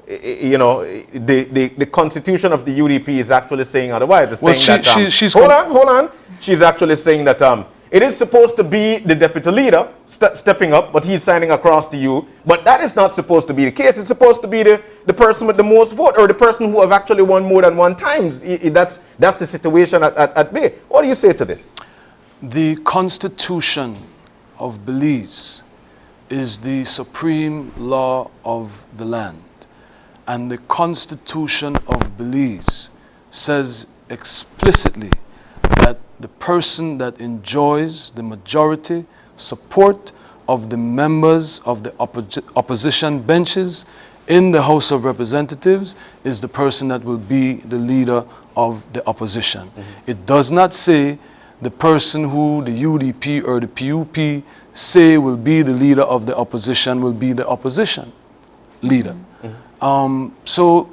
the constitution of the UDP is actually saying otherwise. It's saying hold on. She's actually saying that it is supposed to be the deputy leader stepping up, but he's signing across to you. But that is not supposed to be the case. It's supposed to be the person with the most vote, or the person who have actually won more than one times. That's the situation at bay. What do you say to this? The Constitution of Belize is the supreme law of the land. And the Constitution of Belize says explicitly that the person that enjoys the majority support of the members of the opposition benches in the House of Representatives is the person that will be the leader of the opposition. It does not say the person who the UDP or the PUP say will be the leader of the opposition will be the opposition leader. So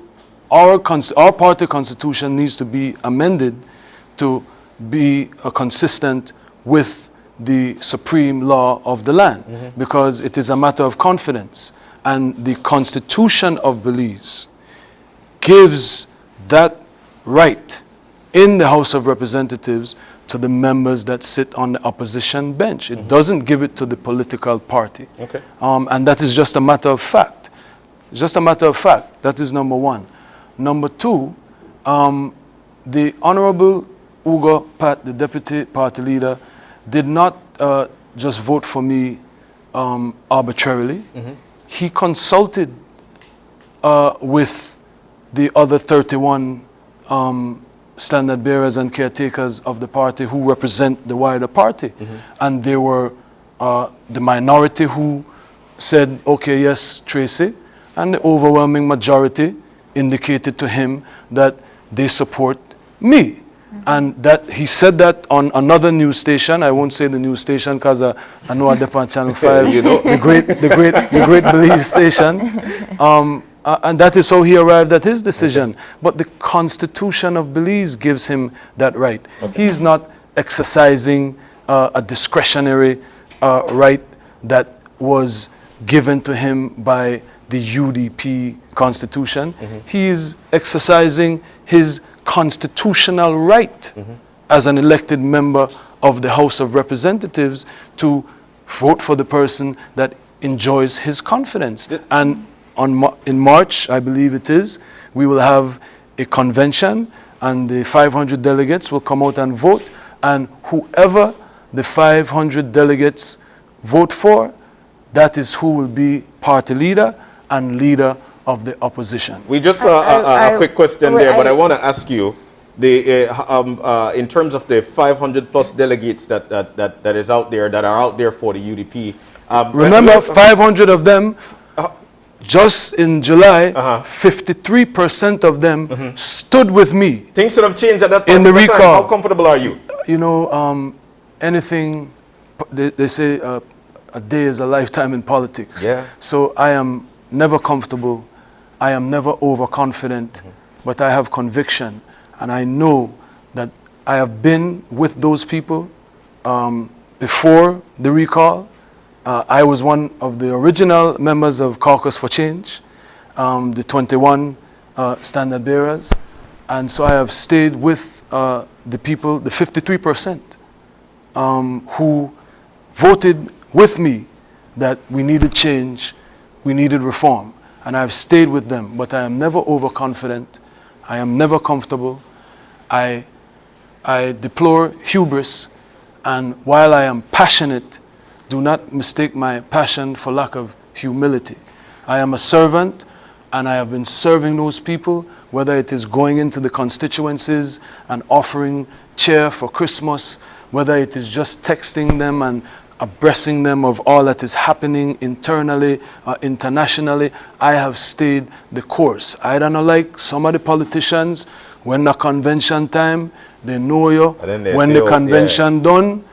our party constitution needs to be amended to be consistent with the supreme law of the land, because it is a matter of confidence. And the Constitution of Belize gives that right in the House of Representatives to the members that sit on the opposition bench. It doesn't give it to the political party. And that is just a matter of fact. It's just a matter of fact. That is number one. Number two, the Honorable Ugo Pat, the deputy party leader, did not just vote for me arbitrarily. He consulted with the other 31 standard bearers and caretakers of the party who represent the wider party. And they were the minority who said, okay, yes, Tracy, and the overwhelming majority indicated to him that they support me. And that he said that on another news station. I won't say the news station because I know I depend on Channel 5, You know. the great Belize station. And that is how he arrived at his decision. But the Constitution of Belize gives him that right. He's not exercising a discretionary right that was given to him by the UDP Constitution. He is exercising his constitutional right as an elected member of the House of Representatives to vote for the person that enjoys his confidence. And in March, I believe it is, we will have a convention and the 500 delegates will come out and vote, and whoever the 500 delegates vote for, that is who will be party leader and leader of the opposition. We just a quick question there, but I want to ask you, in terms of the 500 plus delegates that is out there, that are out there for the UDP. Remember, 500 of them, just in July, 53% of them stood with me. Things should have changed at that in the time. recall. How comfortable are you? You know, anything, they say a day is a lifetime in politics. Yeah. So I am never comfortable. I am never overconfident, but I have conviction, and I know that I have been with those people before the recall. I was one of the original members of Caucus for Change, the 21 standard bearers, and so I have stayed with the people, the 53%, who voted with me that we needed change, we needed reform. And I've stayed with them, but I am never overconfident. I am never comfortable. I deplore hubris, and while I am passionate, do not mistake my passion for lack of humility. I am a servant, and I have been serving those people, whether it is going into the constituencies and offering cheer for Christmas, whether it is just texting them and abreasting them of all that is happening internally, internationally. I have stayed the course. I don't know, like some of the politicians, when the convention time, they know you. When the convention done,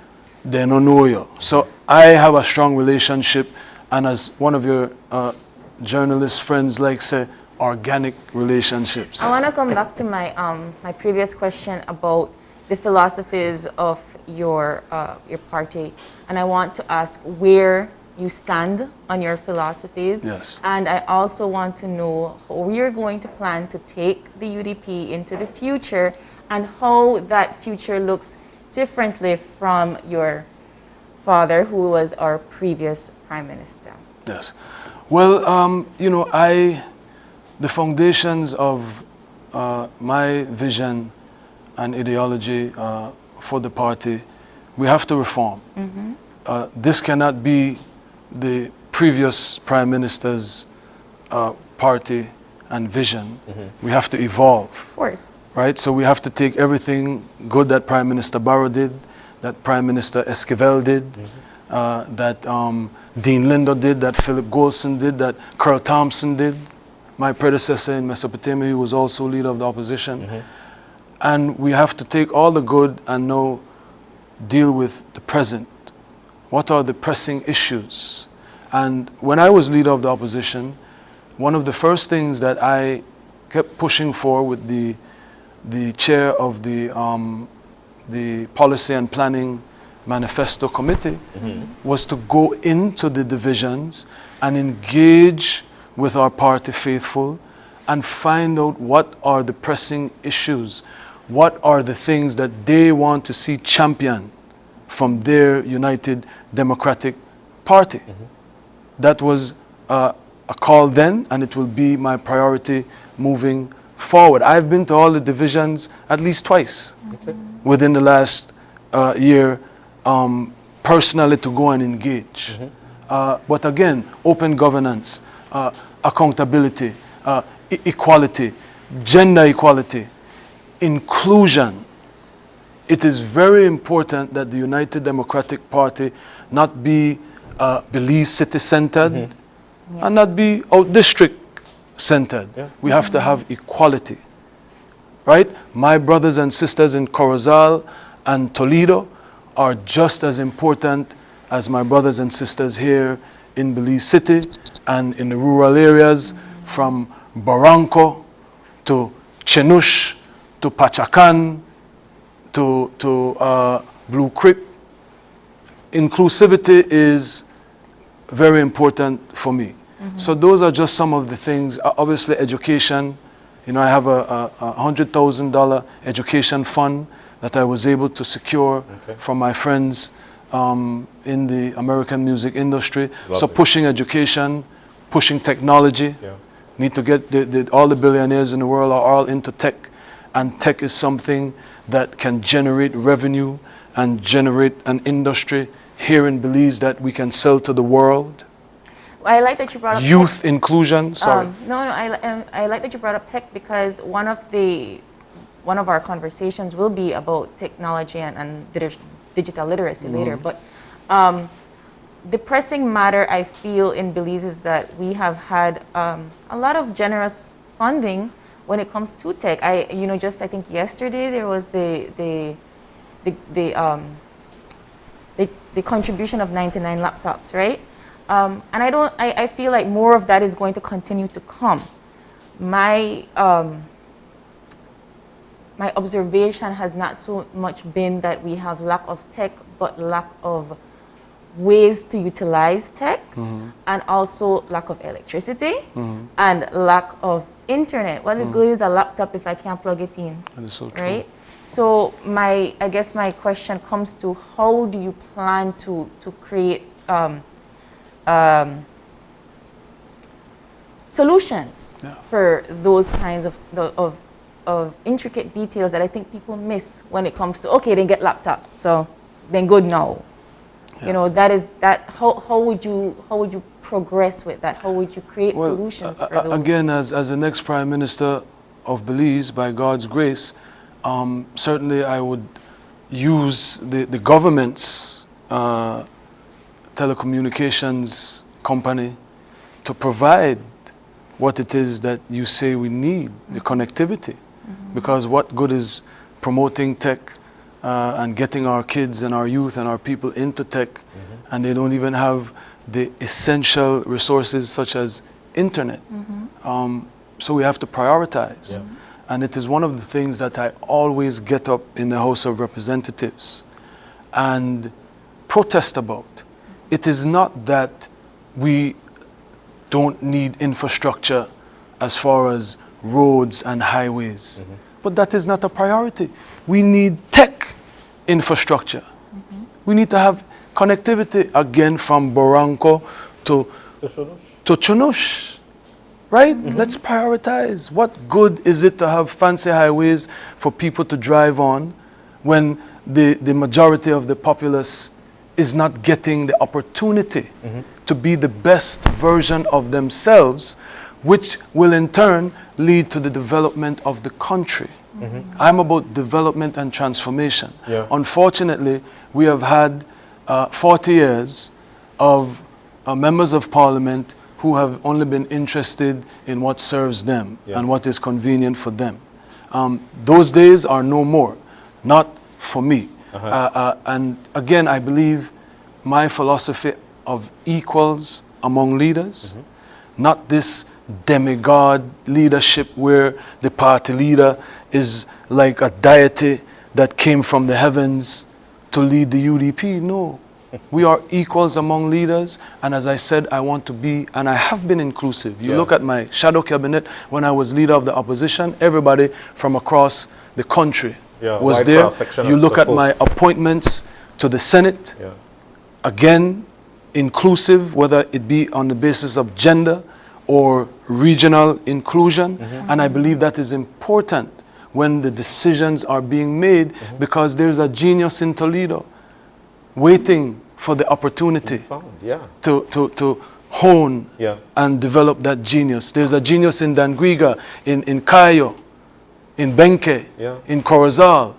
they don't know you. So I have a strong relationship, and as one of your journalist friends like say, organic relationships. I want to come back to my my previous question about the philosophies of your party, and I want to ask where you stand on your philosophies. Yes. And I also want to know how you're going to plan to take the UDP into the future, and how that future looks differently from your father, who was our previous Prime Minister. Yes. Well, you know, the foundations of my vision and ideology for the party, we have to reform. This cannot be the previous Prime Minister's party and vision. We have to evolve. Of course. Right? So we have to take everything good that Prime Minister Barrow did, that Prime Minister Esquivel did, that Dean Lindo did, that Philip Golson did, that Curl Thompson did, my predecessor in Mesopotamia, who was also leader of the opposition. And we have to take all the good and now deal with the present. What are the pressing issues? And when I was leader of the opposition, one of the first things that I kept pushing for with the chair of the Policy and Planning Manifesto Committee was to go into the divisions and engage with our party faithful and find out what are the pressing issues, what are the things that they want to see championed from their United Democratic Party. That was a call then, and it will be my priority moving forward. I've been to all the divisions at least twice within the last year, personally, to go and engage. But again, open governance, accountability, equality, gender equality, inclusion. It is very important that the United Democratic Party not be Belize city-centered and not be out-district centered. We have to have equality. right? My brothers and sisters in Corozal and Toledo are just as important as my brothers and sisters here in Belize City and in the rural areas from Barranco to Chenush to Pachacan to Blue Creek. Inclusivity is very important for me. So those are just some of the things. Obviously, education. You know, I have a $100,000 education fund that I was able to secure from my friends in the American music industry. Lovely. So pushing education, pushing technology. Yeah. Need to get all the billionaires in the world are all into tech, and tech is something that can generate revenue and generate an industry here in Belize that we can sell to the world. I like that you brought up Youth inclusion. Sorry. I like that you brought up tech, because one of our conversations will be about technology and digital literacy later. But the pressing matter I feel in Belize is that we have had a lot of generous funding when it comes to tech. I think yesterday there was the contribution of 99 laptops, right? And I feel like more of that is going to continue to come. My observation has not so much been that we have lack of tech, but lack of ways to utilize tech, and also lack of electricity, and lack of internet. What good is a laptop if I can't plug it in? That is so true. Right? So I guess my question comes to, how do you plan to create solutions for those kinds of intricate details that I think people miss when it comes to, okay, they get laptop, so then good now. You know, how would you progress with that? How would you create solutions for those? Again, as the next Prime Minister of Belize, by God's grace, certainly I would use the government's telecommunications company to provide what it is that you say we need, the connectivity. Because what good is promoting tech and getting our kids and our youth and our people into tech, and they don't even have the essential resources such as internet. So we have to prioritize. And it is one of the things that I always get up in the House of Representatives and protest about. It is not that we don't need infrastructure as far as roads and highways, but that is not a priority. We need tech infrastructure. We need to have connectivity, again, from Barranco to Chenush, right? Let's prioritize. What good is it to have fancy highways for people to drive on when the majority of the populace is not getting the opportunity to be the best version of themselves, which will in turn lead to the development of the country. I'm about development and transformation. Unfortunately, we have had 40 years of members of parliament who have only been interested in what serves them and what is convenient for them. Those days are no more, not for me. And again, I believe my philosophy of equals among leaders, not this demigod leadership where the party leader is like a deity that came from the heavens to lead the UDP. No, we are equals among leaders, and as I said, I want to be, and I have been inclusive. You look at my shadow cabinet when I was leader of the opposition, everybody from across the country was there. You look at my appointments to the Senate, again, inclusive, whether it be on the basis of gender or regional inclusion, and I believe that is important when the decisions are being made, because there's a genius in Toledo waiting for the opportunity to hone and develop that genius. There's a genius in Danguiga, in Cayo, in Benque, in Corozal,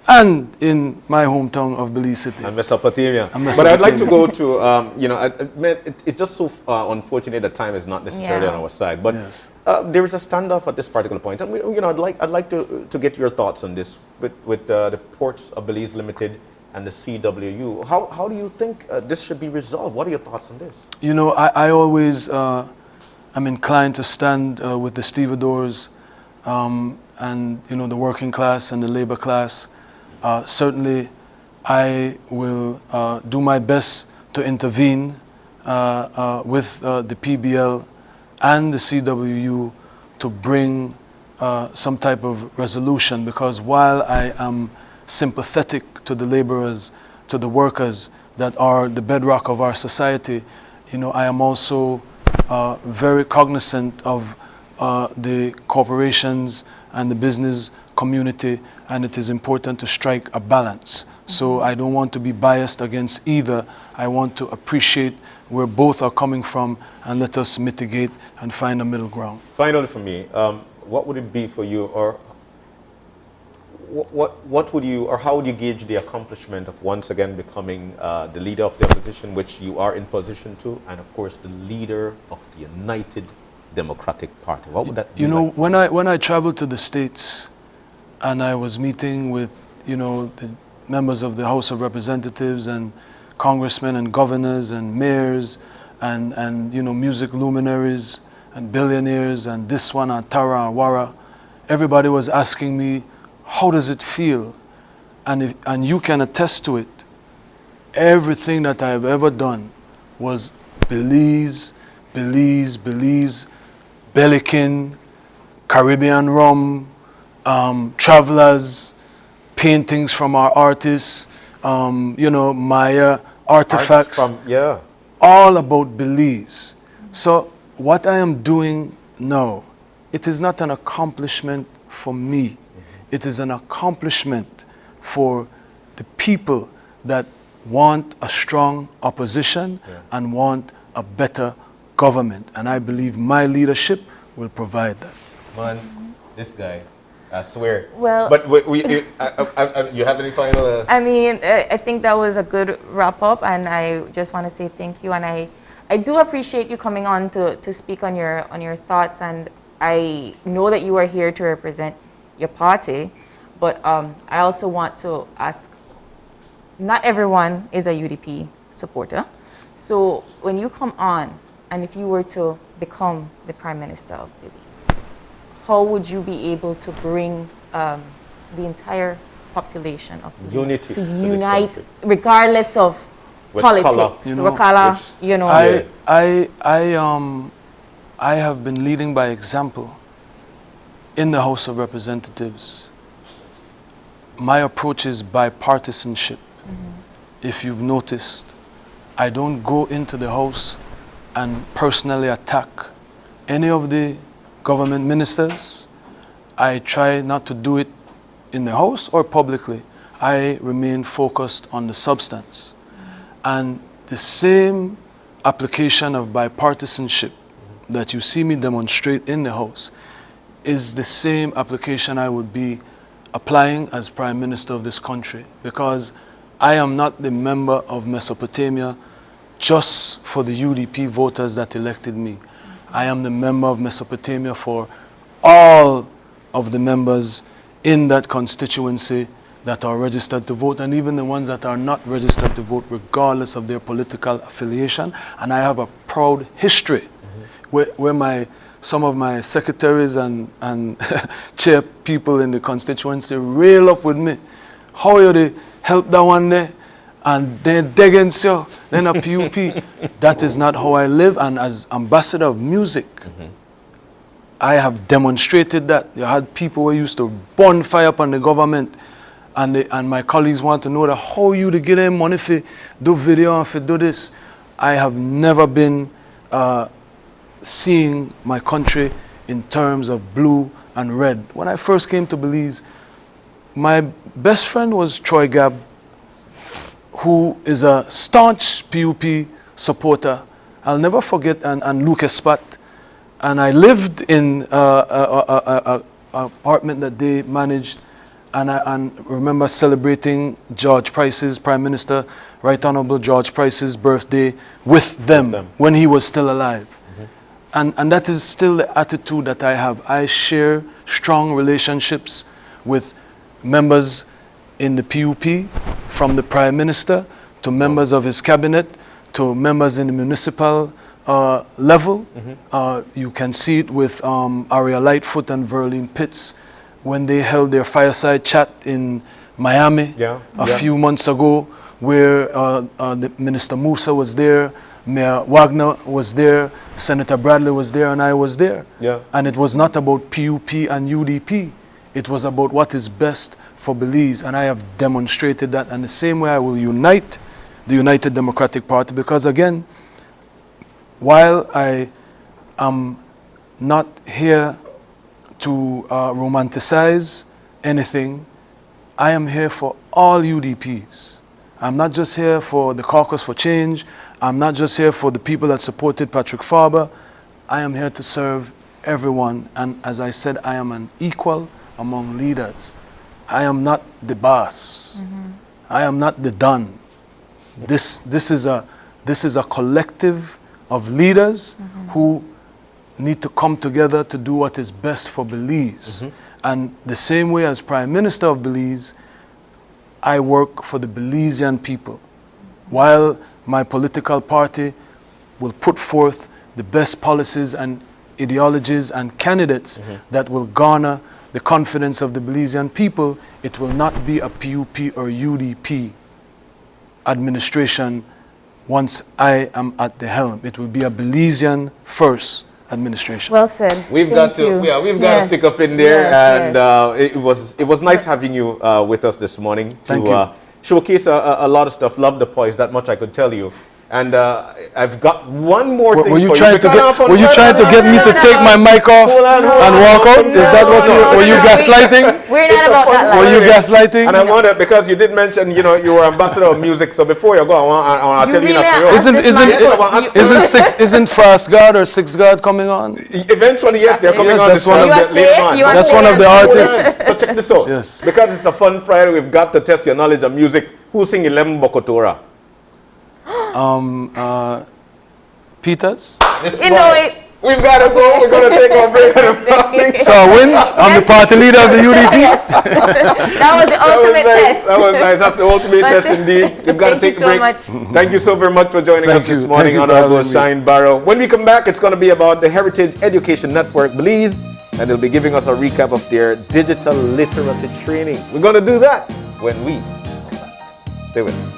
and in my hometown of Belize City. And Mesopotamia. And But I'd like to go to, you know, it's just so unfortunate that time is not necessarily on our side. But Yes. there is a standoff at this particular point. And, you know, I'd like to get your thoughts on this with the Ports of Belize Limited and the CWU. How do you think this should be resolved? What are your thoughts on this? You know, I always am inclined to stand with the stevedores and, you know, the working class and the labor class. Certainly, I will do my best to intervene with the PBL and the CWU to bring some type of resolution, because while I am sympathetic to the laborers, to the workers that are the bedrock of our society, you know, I am also very cognizant of the corporations and the business community, and it is important to strike a balance. So I don't want to be biased against either. I want to appreciate where both are coming from, and let us mitigate and find a middle ground. Finally for me, what would it be for you, or what would you, or how would you gauge the accomplishment of once again becoming the leader of the opposition, which you are in position to, and of course the leader of the United Democratic Party? What would that be? You know, like? when I traveled to the States and I was meeting with, you know, the members of the House of Representatives and congressmen and governors and mayors and you know, music luminaries and billionaires and this one and Tara and Wara, everybody was asking me, how does it feel? And you can attest to it. Everything that I've ever done was Belize, Belikin, Caribbean rum, travelers, paintings from our artists, you know, Maya, artifacts, all about Belize. So what I am doing now, it is not an accomplishment for me. It is an accomplishment for the people that want a strong opposition and want a better government. And I believe my leadership will provide that. Man, this guy, I swear. Well, but you have any final? I mean, I think that was a good wrap up, and I just want to say thank you. And I do appreciate you coming on to speak on your thoughts. And I know that you are here to represent your party, but I also want to ask, not everyone is a UDP supporter. So when you come on, and if you were to become the Prime Minister of Belize, how would you be able to bring the entire population of Belize to unite, regardless of politics, you know, color, you know? I have been leading by example in the House of Representatives. My approach is bipartisanship. If you've noticed, I don't go into the House and personally attack any of the government ministers. I try not to do it in the House or publicly. I remain focused on the substance. And the same application of bipartisanship that you see me demonstrate in the House is the same application I would be applying as Prime Minister of this country, because I am not the member of Mesopotamia just for the UDP voters that elected me. I am the member of Mesopotamia for all of the members in that constituency that are registered to vote, and even the ones that are not registered to vote, regardless of their political affiliation. And I have a proud history where some of my secretaries and chair people in the constituency rail up with me. How you they help that one there? And they're against you, then a PUP. That is not how I live. And as ambassador of music, I have demonstrated that. You had people who used to burn fire upon the government, and my colleagues want to know that how you to get them money for do video and for do this. I have never been seeing my country in terms of blue and red. When I first came to Belize, my best friend was Troy Gabb, who is a staunch PUP supporter. I'll never forget, and Lucas Spat. And I lived in an apartment that they managed, and remember celebrating George Price's, Prime Minister, Right Honorable George Price's birthday with them when he was still alive. And that is still the attitude that I have. I share strong relationships with members in the PUP, from the Prime Minister to members of his cabinet to members in the municipal level. You can see it with Aria Lightfoot and Verlene Pitts when they held their fireside chat in Miami a few months ago, where the Minister Musa was there, Mayor Wagner was there, Senator Bradley was there, and I was there. And it was not about PUP and UDP. It was about what is best for Belize, and I have demonstrated that. And the same way I will unite the United Democratic Party, because again, while I am not here to romanticize anything, I am here for all UDPs. I'm not just here for the Caucus for Change. I'm not just here for the people that supported Patrick Farber. I am here to serve everyone. And as I said, I am an equal among leaders. I am not the boss. I am not the Don. This is a collective of leaders who need to come together to do what is best for Belize. And the same way as Prime Minister of Belize, I work for the Belizean people, while my political party will put forth the best policies and ideologies and candidates that will garner the confidence of the Belizean people. It will not be a PUP or UDP administration once I am at the helm. It will be a Belizean first administration. Well said. We've got to stick up in there, and it was nice having you with us this morning to showcase a lot of stuff. Love the poise, that much I could tell you. And I've got one more thing. Were you trying to get me to take my mic off and walk out? Is that what were you gaslighting? We're not about that. Were you gaslighting? And I wanted, because you did mention, you were ambassador of music. So before you go, I want to tell you not. Isn't Fast Guard or Six Guard coming on? Eventually, yes, they're coming on. That's one of the artists. So check this out. Yes. Because it's a fun Friday, we've got to test your knowledge of music. Who sing 11 Bokotora? Peters? We've got to go. We're going to take our break. So I win? I'm the party leader of the UDP? Yes. That was the ultimate test. That was nice. That's the ultimate test indeed. We've got to take a break. Thank you so very much for joining us this morning, Honorable Shyne Barrow. When we come back, it's going to be about the Heritage Education Network Belize, and they'll be giving us a recap of their digital literacy training. We're going to do that when we come back. Stay with us.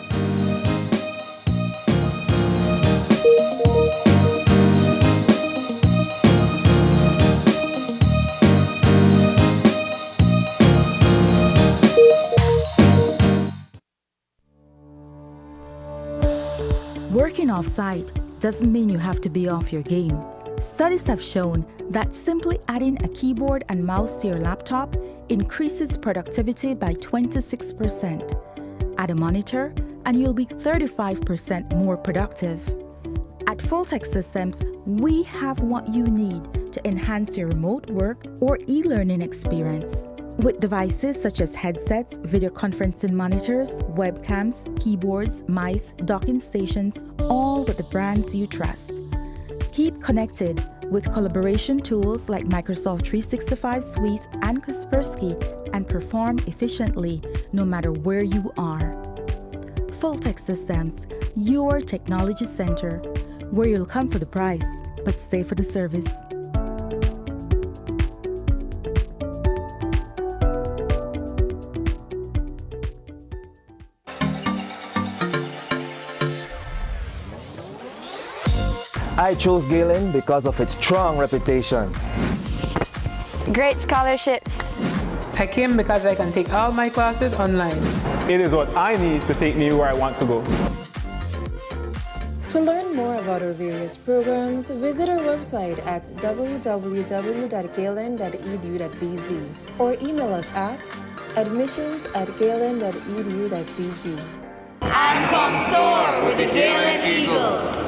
Working off-site doesn't mean you have to be off your game. Studies have shown that simply adding a keyboard and mouse to your laptop increases productivity by 26%. Add a monitor and you'll be 35% more productive. At Fulltech Systems, we have what you need to enhance your remote work or e-learning experience. With devices such as headsets, video conferencing monitors, webcams, keyboards, mice, docking stations, all with the brands you trust. Keep connected with collaboration tools like Microsoft 365 Suite and Kaspersky and perform efficiently no matter where you are. Fulltech Systems, your technology center, where you'll come for the price, but stay for the service. I chose Galen because of its strong reputation. Great scholarships. I came because I can take all my classes online. It is what I need to take me where I want to go. To learn more about our various programs, visit our website at www.galen.edu.bz or email us at admissions@galen.edu.bz. And come soar with the Galen Eagles.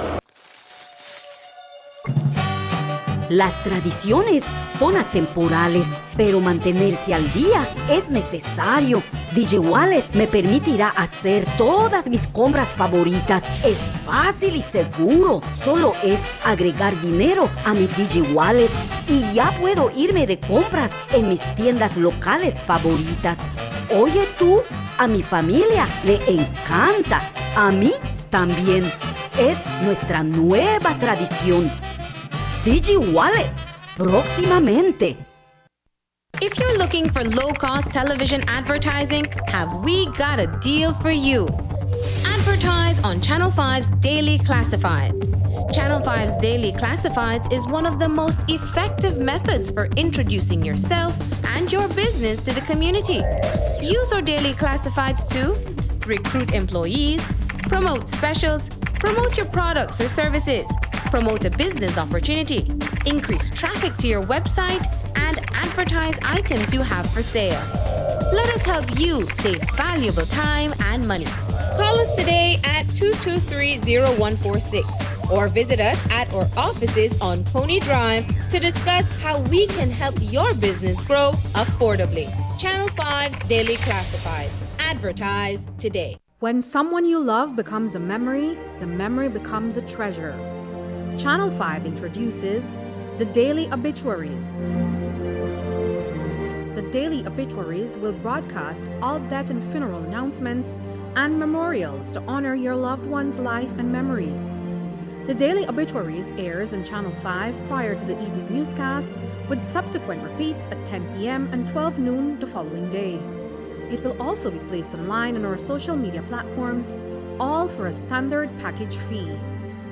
Las tradiciones son atemporales, pero mantenerse al día es necesario. DigiWallet me permitirá hacer todas mis compras favoritas. Es fácil y seguro. Solo es agregar dinero a mi DigiWallet y ya puedo irme de compras en mis tiendas locales favoritas. Oye tú, a mi familia le encanta. A mí también. Es nuestra nueva tradición. DigiWallet, próximamente. If you're looking for low-cost television advertising, have we got a deal for you? Advertise on Channel 5's Daily Classifieds. Channel 5's Daily Classifieds is one of the most effective methods for introducing yourself and your business to the community. Use our Daily Classifieds to recruit employees, promote specials, promote your products or services, promote a business opportunity, increase traffic to your website, and advertise items you have for sale. Let us help you save valuable time and money. Call us today at 223-0146 or visit us at our offices on Pony Drive to discuss how we can help your business grow affordably. Channel 5's Daily Classifieds. Advertise today. When someone you love becomes a memory, the memory becomes a treasure. Channel 5 introduces the Daily Obituaries. The Daily Obituaries will broadcast all death and funeral announcements and memorials to honor your loved one's life and memories. The Daily Obituaries airs on Channel 5 prior to the evening newscast, with subsequent repeats at 10 p.m. and 12 noon the following day. It will also be placed online on our social media platforms, all for a standard package fee.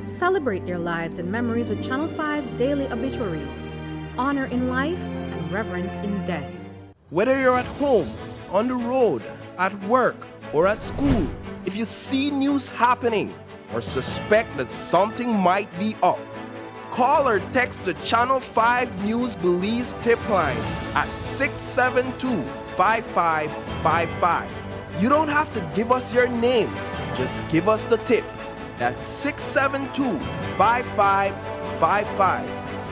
Celebrate their lives and memories with Channel 5's Daily Obituaries. Honor in life and reverence in death. Whether you're at home, on the road, at work, or at school, if you see news happening or suspect that something might be up, call or text the Channel 5 News Belize tip line at 672-5555. You don't have to give us your name, just give us the tip. That's 672-5555.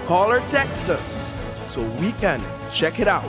Call or text us so we can check it out.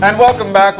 And welcome back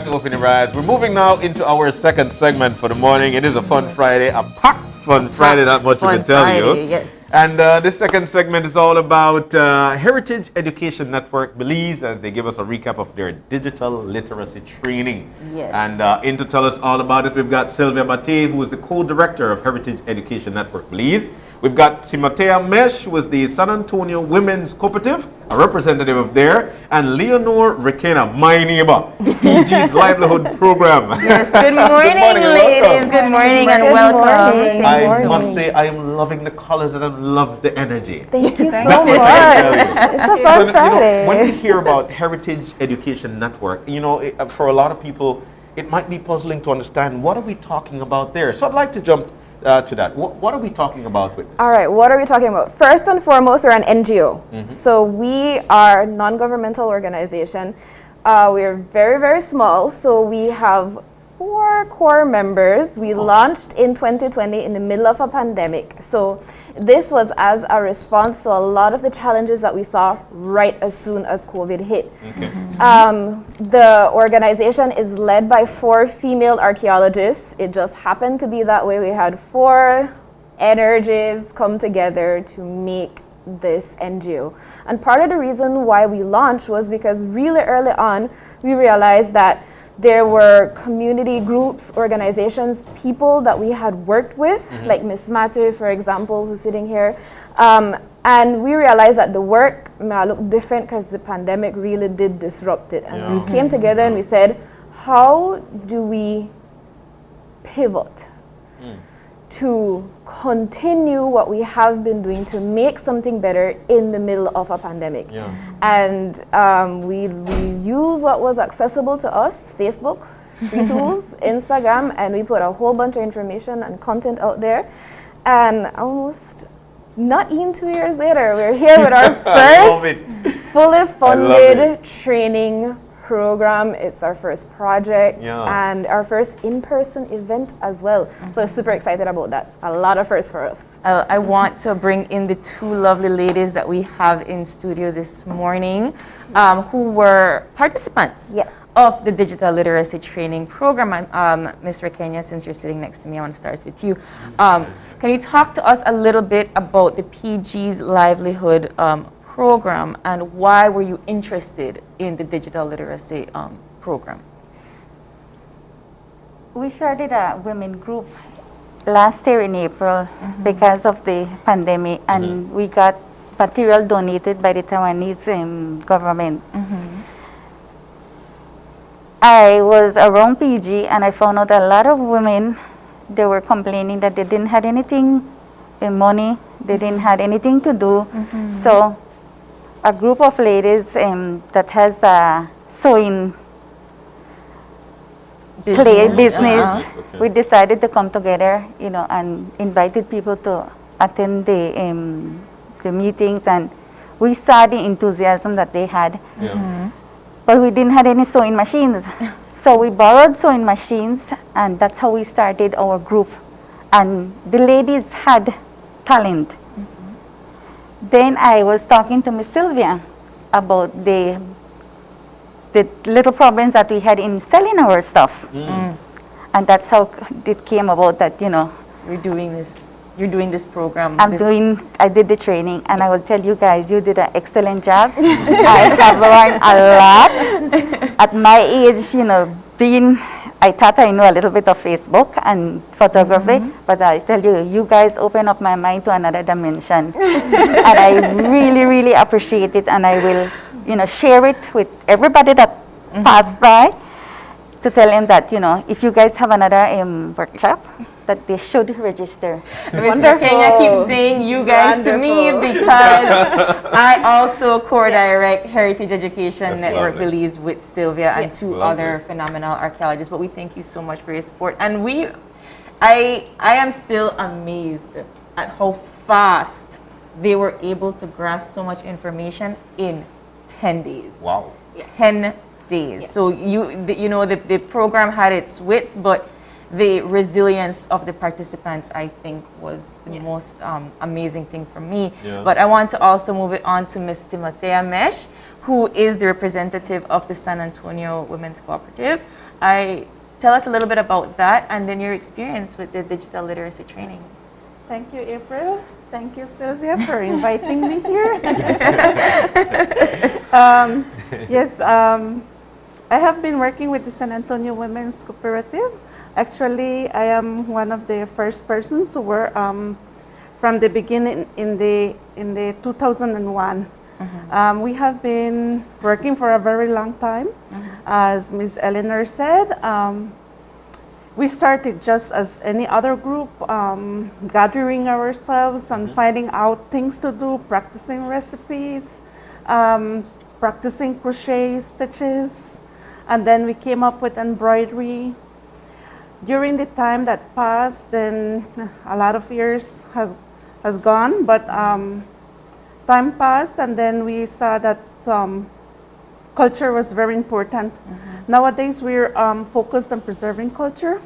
to Opening Rides. We're moving now into our second segment for the morning. It is a fun Friday, a packed Fun Friday, that much Fun we can tell Friday, you. yes. And this second segment is all about Heritage Education Network Belize, as they give us a recap of their digital literacy training. Yes. And in to tell us all about it, we've got Sylvia Bate, who is the co-director of Heritage Education Network Belize. We've got Timothea Mesh, who is the San Antonio Women's Cooperative, a representative of there, and Leonore Requena, my neighbor, PG's Livelihood Program. Yes, good morning, ladies. Good morning and welcome. I must say, I am loving the colors and I love the energy. Thank you so That much. much I can tell you. It's a fun So, Friday. when we hear about Heritage Education Network, for a lot of people, it might be puzzling to understand what are we talking about there. So I'd like to jump to that. What are we talking about with this? All right, what are we talking about? First and foremost, we're an NGO. So we are a non-governmental organization. We're very, very small. So we have 4 core members. We launched in 2020 in the middle of a pandemic. So this was as a response to a lot of the challenges that we saw right as soon as COVID hit. Okay. The organization is led by 4 female archaeologists. It just happened to be that way. We had 4 energies come together to make this NGO. And part of the reason why we launched was because really early on, we realized that there were community groups, organizations, people that we had worked with, like Miss Mate, for example, who's sitting here. And we realized that the work may look different because the pandemic really did disrupt it. And we came together and we said, how do we pivot to continue what we have been doing to make something better in the middle of a pandemic? And we use what was accessible to us, Facebook, free tools, Instagram, and we put a whole bunch of information and content out there. And almost not even 2 years later, we're here with our first fully funded training program. It's our first project and our first in-person event as well. So I'm super excited about that. A lot of firsts for us. I want to bring in the 2 lovely ladies that we have in studio this morning, who were participants of the digital literacy training program. Ms. Requena, since you're sitting next to me, I want to start with you. Can you talk to us a little bit about the PG's livelihood program and why were you interested in the digital literacy program? We started a women group last year in April because of the pandemic, and we got material donated by the Taiwanese government. I was around PG and I found out a lot of women, they were complaining that they didn't have anything in money, they didn't have anything to do. So a group of ladies that has a sewing business, we decided to come together, and invited people to attend the meetings, and we saw the enthusiasm that they had. But we didn't have any sewing machines. So we borrowed sewing machines, and that's how we started our group. And the ladies had talent. Then I was talking to Miss Sylvia about the little problems that we had in selling our stuff. And that's how it came about that, You're doing this program. I did the training, and I will tell you guys, you did an excellent job. I have learned a lot. At my age, I thought I knew a little bit of Facebook and photography, but I tell you, you guys open up my mind to another dimension. And I really, really appreciate it, and I will, share it with everybody that passed by to tell them that, if you guys have another workshop, that they should register. Mr. Kenya keeps saying you guys to me because I also co-direct Heritage Education Network Belize with Sylvia and 2 other phenomenal archaeologists. But we thank you so much for your support. And I am still amazed at how fast they were able to grasp so much information in 10 days. Wow. 10 days. So the program had its wits, but the resilience of the participants, I think, was the most amazing thing for me. But I want to also move it on to Ms. Timothea Mesh, who is the representative of the San Antonio Women's Cooperative. Tell us a little bit about that and then your experience with the digital literacy training. Thank you, April. Thank you, Sylvia, for inviting me here. Yes, I have been working with the San Antonio Women's Cooperative. Actually, I am one of the first persons who were from the beginning in the 2001. We have been working for a very long time. As Ms. Eleanor said, we started just as any other group, gathering ourselves and finding out things to do, practicing recipes, practicing crochet stitches, and then we came up with embroidery. During the time that passed, then a lot of years has gone, but time passed, and then we saw that culture was very important. Nowadays, we're focused on preserving culture.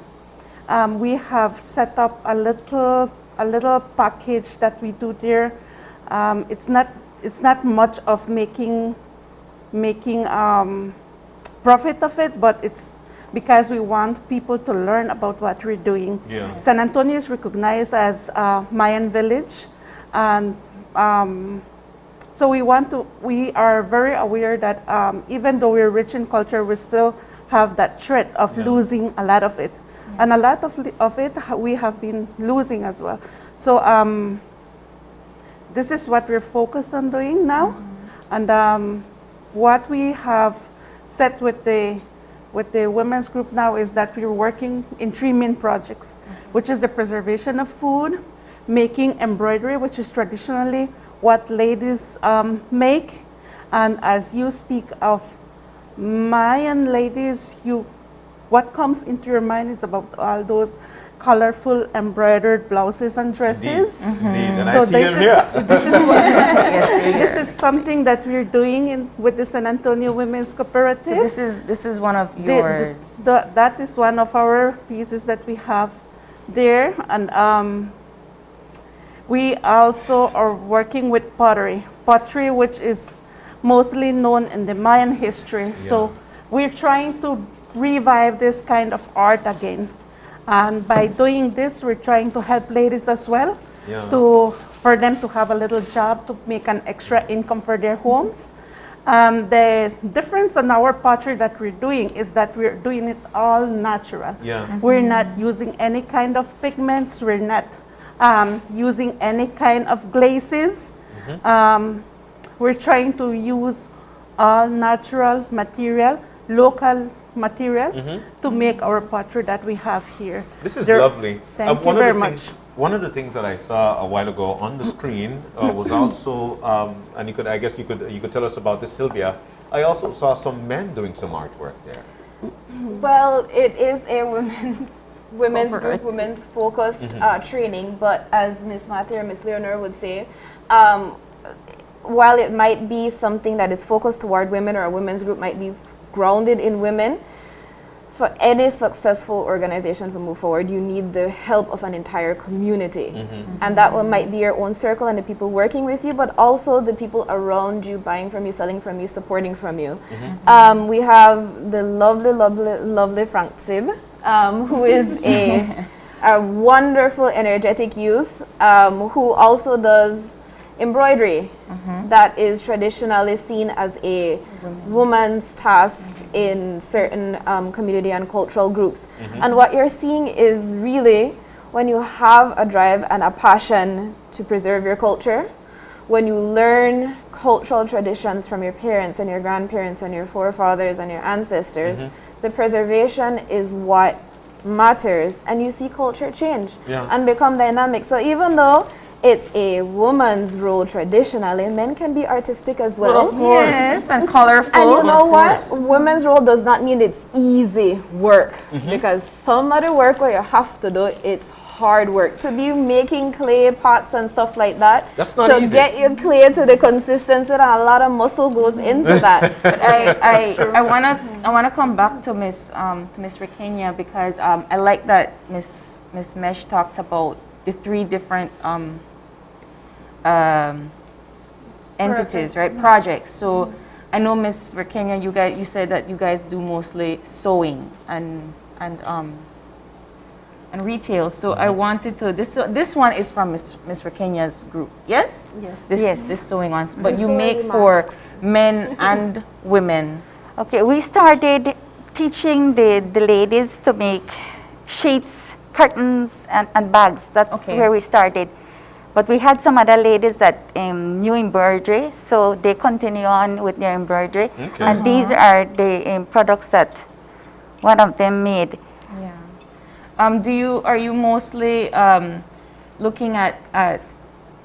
We have set up a little package that we do there. It's not much of making profit of it, but it's because we want people to learn about what we're doing. Yeah. San Antonio is recognized as a Mayan village, and so we are very aware that even though we're rich in culture, we still have that threat of losing a lot of it. And a lot of it we have been losing as well. So this is what we're focused on doing now. And what we have set with the women's group now is that we're working in 3 main projects, which is the preservation of food, making embroidery, which is traditionally what ladies make. And as you speak of Mayan ladies, what comes into your mind is about all those colorful embroidered blouses and dresses. Indeed. And so I see them here. This is something that we're doing with the San Antonio Women's Cooperative. So this is one of yours. That is one of our pieces that we have there. And we also are working with pottery, which is mostly known in the Mayan history. So we're trying to revive this kind of art again. And by doing this, we're trying to help ladies as well, for them to have a little job to make an extra income for their homes. The difference on our pottery that we're doing is that we're doing it all natural. We're not using any kind of pigments. We're not using any kind of glazes. We're trying to use all natural material, local material, to make our pottery that we have here. This is lovely. Thank you very much. One of the things that I saw a while ago on the screen was also, and I guess you could tell us about this, Sylvia. I also saw some men doing some artwork there. Well, it is a women's group, women's focused training, but as Ms. Mate or Ms. Leonor would say, while it might be something that is focused toward women, or a women's group might be grounded in women, for any successful organization to move forward, you need the help of an entire community. And that one might be your own circle and the people working with you, but also the people around you, buying from you, selling from you, supporting from you. We have the lovely Frank Sib, who is a wonderful, energetic youth, who also does embroidery. That is traditionally seen as a woman's task in certain community and cultural groups. And what you're seeing is really when you have a drive and a passion to preserve your culture, when you learn cultural traditions from your parents and your grandparents and your forefathers and your ancestors, the preservation is what matters, and you see culture change and become dynamic. So even though it's a woman's role traditionally, men can be artistic as well. Well, of course. Yes, and colorful. And you know what? Women's role does not mean it's easy work, because some of the work where you have to do, it's hard work. To be making clay pots and stuff like that, that's not easy. To get your clay to the consistency, and a lot of muscle goes into that. But I wanna come back to Miss Rikenya, because I like that Miss Mesh talked about the 3 different entities, right? Projects. So I know Miss Rikenya, you said that you guys do mostly sewing and and retail. So I wanted to, this one is from Miss Rakenya's group, yes? Yes. This sewing on, but you sewing make masks. for men and women. Okay, we started teaching the ladies to make sheets, curtains, and bags. That's where we started. But we had some other ladies that knew embroidery, so they continue on with their embroidery. Okay. And these are the products that one of them made. Yeah. Are you mostly looking at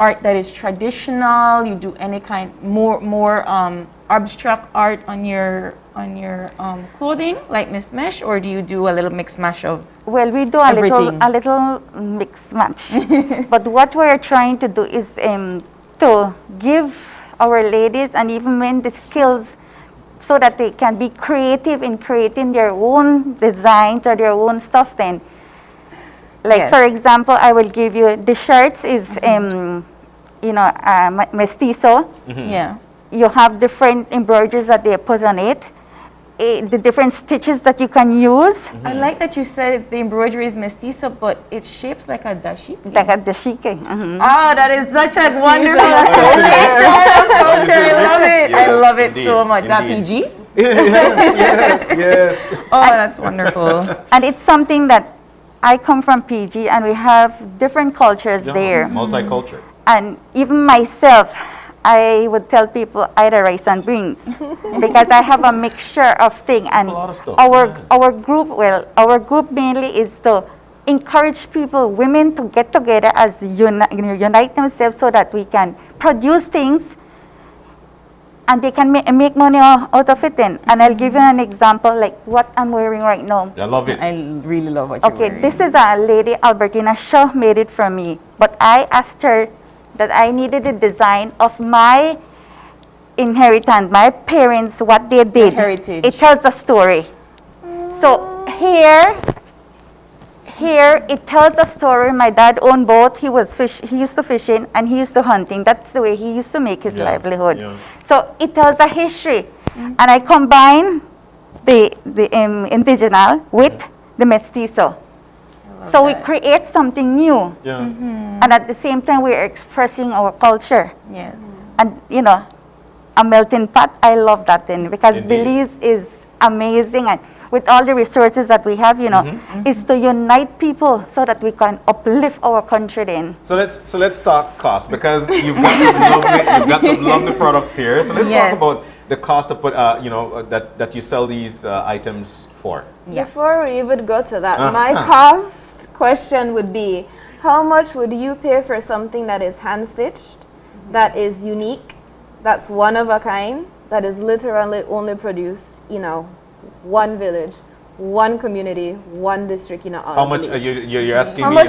art that is traditional? You do any kind more abstract art on your clothing, like Miss Mesh, or do you do a little mix mash of? Well, we do everything? a little mix match. But what we're trying to do is to give our ladies and even men the skills so that they can be creative in creating their own designs or their own stuff then. Like for example, I will give you the shirts is mestizo. Yeah. You have different embroideries that they put on it. The different stitches that you can use. I like that you said the embroidery is mestizo, but it shapes like a dashiki. Like a dashiki. Oh, that is such a wonderful association of culture. I love it. I love it so much. Is that PG? Yes. Oh, that's wonderful. And it's something that I come from PG, and we have different cultures there. Multicultural. And even myself, I would tell people either rice and beans because I have a mixture of things. And our group mainly is to encourage people, women, to get together as unite themselves so that we can produce things and they can make money out of it then. And I'll give you an example like what I'm wearing right now. I love it. I really love what you're wearing. Okay, this is a lady, Albertina Shaw made it for me. But I asked her that I needed a design of my inheritance, my parents, what they did. Heritage. It tells a story. So here it tells a story. My dad owned boat. He used to fishing and he used to hunting. That's the way he used to make his livelihood. Yeah. So it tells a history. And I combine the indigenous with the mestizo. So we create something new. Yeah. And at the same time, we're expressing our culture. Yes. And, a melting pot, I love that thing because Belize is amazing. And with all the resources that we have, is to unite people so that we can uplift our country then. So let's talk cost because you've got some lovely products here. So let's talk about the cost of that you sell these items for. Yeah. Before we even go to that, my cost question would be, how much would you pay for something that is hand-stitched, that is unique, that's one of a kind, that is literally only produced, one village, one community, one district, How much you're asking how me? Much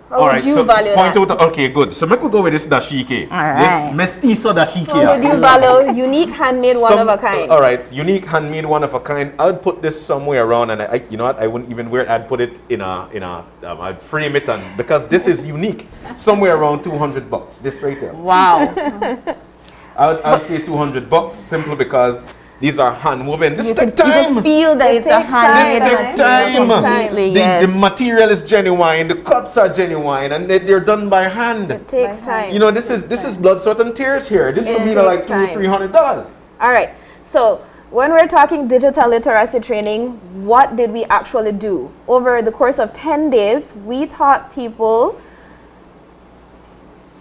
how would you value point that? out, okay, good. So make we go with this dashiki. Right. This mestizo dashiki. How would you value unique handmade one of a kind? All right, unique handmade one of a kind. I'd put this somewhere around, and I wouldn't even wear it. I'd put it I'd frame it, and because this is unique, somewhere around $200. This right there. Wow. I'd say $200 simply because these are hand woven. This takes time. You can feel that it's a handmade. This takes time. The material is genuine. The cuts are genuine, and they're done by hand. It takes time. This is blood, sweat, and tears here. This for me are like $200-300. All right. So when we're talking digital literacy training, what did we actually do? Over the course of 10 days, we taught people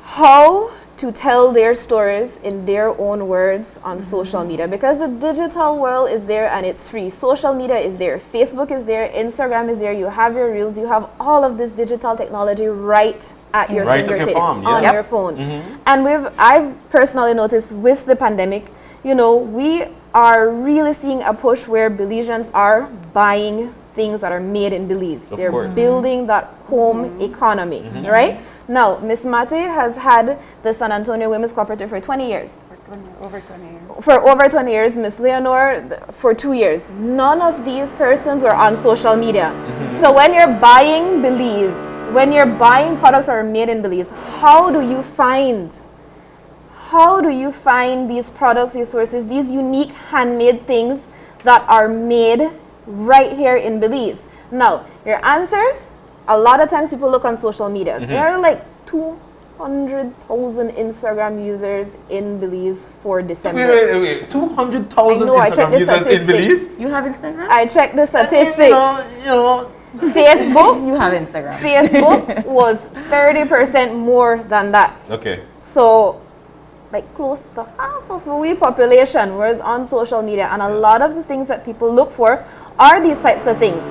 how to tell their stories in their own words on social media, because the digital world is there and it's free. Social media is there, Facebook is there, Instagram is there, you have your reels, you have all of this digital technology right at your fingertips, on your phone. And I've personally noticed with the pandemic, we are really seeing a push where Belizeans are buying things that are made in Belize. They're building that home economy, right? Now, Miss Mate has had the San Antonio Women's Cooperative for 20 years. Over 20 years. For over 20 years, Miss Leonore for 2 years. None of these persons were on social media. So when you're buying Belize, when you're buying products that are made in Belize, how do you find these products, these sources, these unique handmade things that are made right here in Belize? Now, your answers a lot of times people look on social media. There are like 200,000 Instagram users in Belize for December. Wait. 200,000 Instagram users in Belize? You have Instagram? I checked the statistics. You know. Facebook. You have Instagram. Facebook was 30% more than that. Okay. So, like close to half of the population was on social media, and a lot of the things that people look for are these types of things.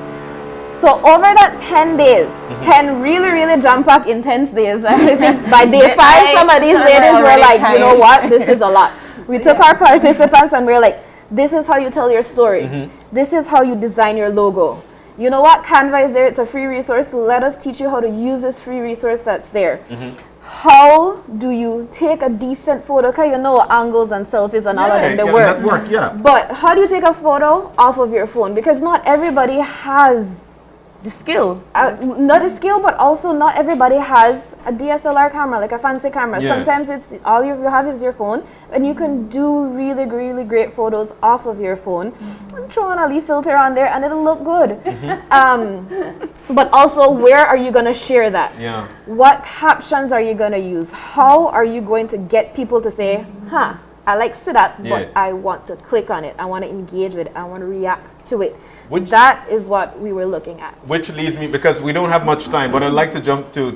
So over that 10 days, 10 really, really jam-packed intense days, I think by day 5, some of these ladies were like, you know what, this is a lot. We took our participants and we were like, this is how you tell your story. This is how you design your logo. You know what, Canva is there, it's a free resource. Let us teach you how to use this free resource that's there. How do you take a decent photo? Because you know angles and selfies and all of them, they work. But how do you take a photo off of your phone? Because not everybody has the skill. Not a skill, but also not everybody has a DSLR camera, like a fancy camera. Sometimes it's all you have is your phone, and you can do really, really great photos off of your phone. And throw an leaf filter on there, and it'll look good. But also, where are you going to share that? What captions are you going to use? How are you going to get people to say, huh, I like that, but I want to click on it. I want to engage with it. I want to react to it. That is what we were looking at. Which leads me, because we don't have much time, but I'd like to jump to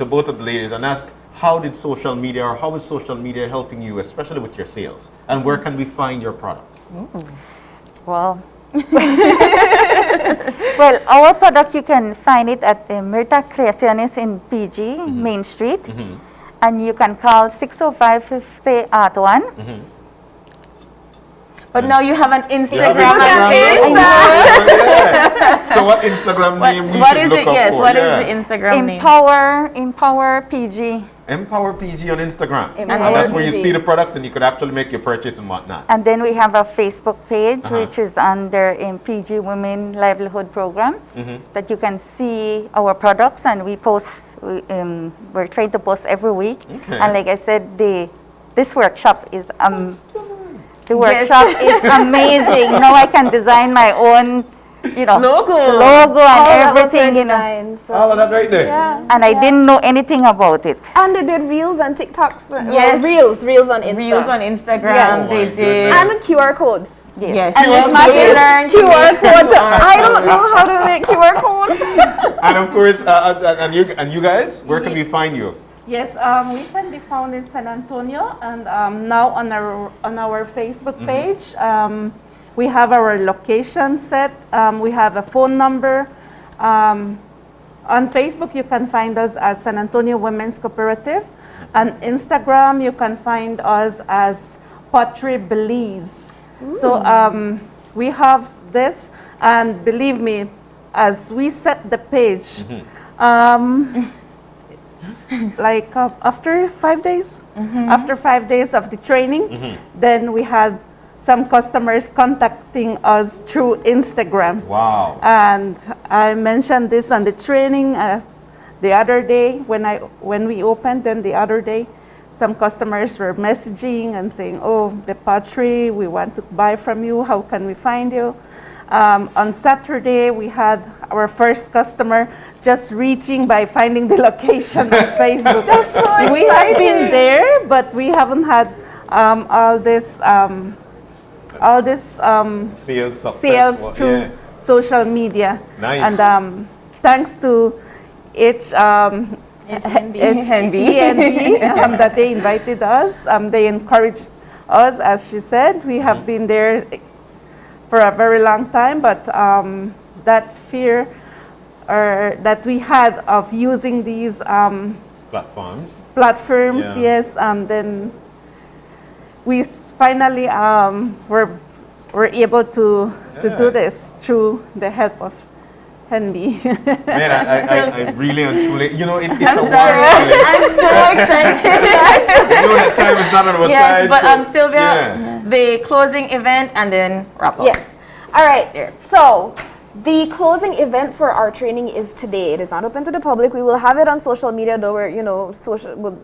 both of the ladies and ask, how did social media, or how is social media helping you, especially with your sales? And where can we find your product? Well, well, our product, you can find it at the Mirta Creaciones in PG, Main Street. And you can call 605-50-1. But now you have an Instagram. So what Instagram name we what should is look it? up Yes, for? what is the Instagram name? Empower PG. Empower PG on Instagram. And that's where you PG. see the products and you could actually make your purchase and whatnot. And then we have a Facebook page, which is under PG Women Livelihood Program, that you can see our products, and we post, we're trying to post every week. And like I said, this workshop is the workshop is amazing. Now I can design my own, logo and everything, All of that right there. And I didn't know anything about it. And they did reels and TikToks. Reels on Instagram. Reels on Instagram. They did. And QR codes. Yes. And it's not QR codes. I don't know how to make QR codes. And of course, and you guys, where can we find you? Yes, we can be found in San Antonio, and now on our Facebook page, we have our location set. We have a phone number. On Facebook, you can find us as San Antonio Women's Cooperative. On Instagram, you can find us as Pottery Belize. So we have this, and believe me, as we set the page, like after 5 days, after 5 days of the training, then we had some customers contacting us through Instagram. Wow. And I mentioned this on the training as the other day when we opened. Then the other day, some customers were messaging and saying, "Oh, the pottery, we want to buy from you. How can we find you?" On Saturday, we had our first customer just reaching by finding the location on Facebook. We have been there, but we haven't had all this sales through social media. Nice. And thanks to HNB that they invited us. They encouraged us, as she said. We have been there for a very long time, but that fear that we had of using these platforms, yes, then we finally were able to do this through the help of Hendy. Man, I really and truly, it's a I'm so excited. that time is not on our side. Yes, but Sylvia, the closing event and then wrap up. Yes. All right. So the closing event for our training is today. It is not open to the public. We will have it on social media, though we'll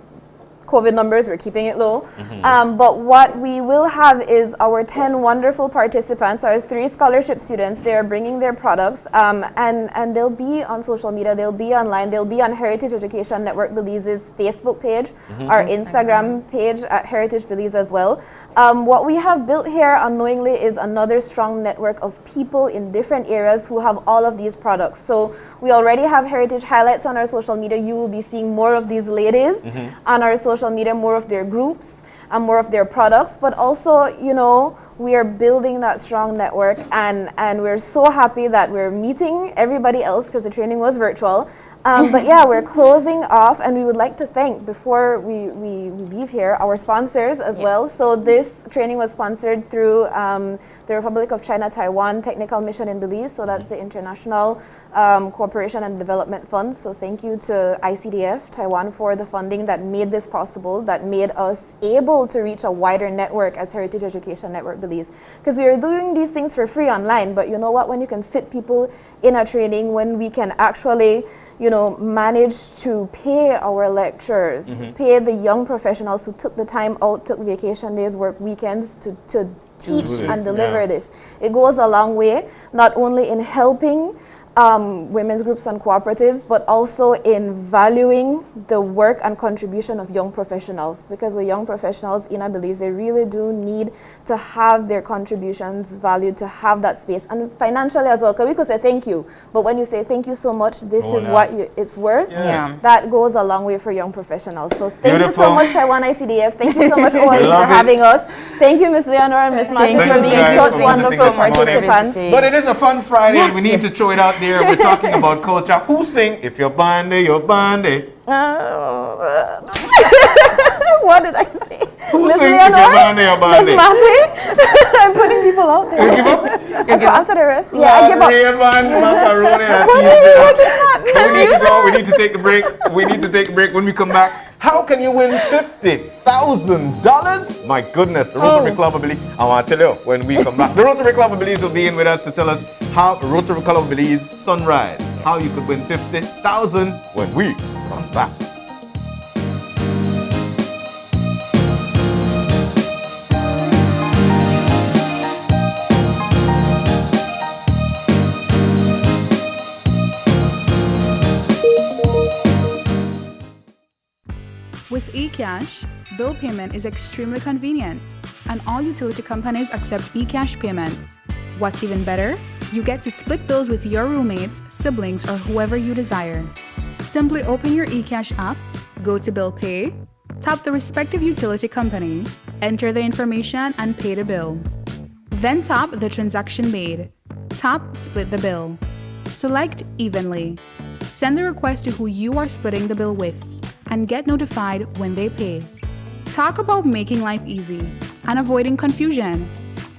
COVID numbers, we're keeping it low. But what we will have is our 10 wonderful participants, our 3 scholarship students. They are bringing their products and they'll be on social media, they'll be online, they'll be on Heritage Education Network Belize's Facebook page, our Instagram page at Heritage Belize as well. What we have built here unknowingly is another strong network of people in different areas who have all of these products. So we already have Heritage highlights on our social media. You will be seeing more of these ladies on our social media, more of their groups and more of their products, but also, you know, we are building that strong network, and we're so happy that we're meeting everybody else because the training was virtual. But yeah, we're closing off, and we would like to thank, before we leave here, our sponsors as well. So this training was sponsored through the Republic of China Taiwan Technical Mission in Belize. So that's the International Cooperation and Development Fund. So thank you to ICDF Taiwan for the funding that made this possible, that made us able to reach a wider network as Heritage Education Network Belize. Because we are doing these things for free online, but you know what, when you can sit people in a training, when we can actually, you know, manage to pay our lecturers, pay the young professionals who took the time out, took vacation days, work weekends to teach and deliver this. It goes a long way, not only in helping women's groups and cooperatives, but also in valuing the work and contribution of young professionals. Because with young professionals in Belize, they really do need to have their contributions valued, to have that space, and financially as well. Because we could say thank you, but when you say thank you so much, this is what it's worth, that goes a long way for young professionals. So thank you so much, Taiwan ICDF. Thank you so much, OIE, for having us. Thank you, Ms. Leonora and Ms. Martin, for being such wonderful participants. But it is a fun Friday. We need to throw it out there. We're talking about culture. Who sing "If You're Bandy, You're Bandy"? What did I say? Who sing "If You're Bandy, You're Bandy"? I'm putting people out there. You give up? I can answer the rest. Yeah, I give up. Macaroni and we need to take the break. We need to take a break. When we come back, how can you win $50,000? My goodness, the Rotary Club of Belize. I want to tell you when we come back. The Rotary Club of Belize will be in with us to tell us how Rotary Club of Belize Sunrise, how you could win $50,000 when we come back. With eCash, bill payment is extremely convenient, and all utility companies accept eCash payments. What's even better? You get to split bills with your roommates, siblings, or whoever you desire. Simply open your eCash app, go to Bill Pay, tap the respective utility company, enter the information, and pay the bill. Then tap the transaction made. Tap Split the bill. Select Evenly. Send the request to who you are splitting the bill with, and get notified when they pay. Talk about making life easy and avoiding confusion.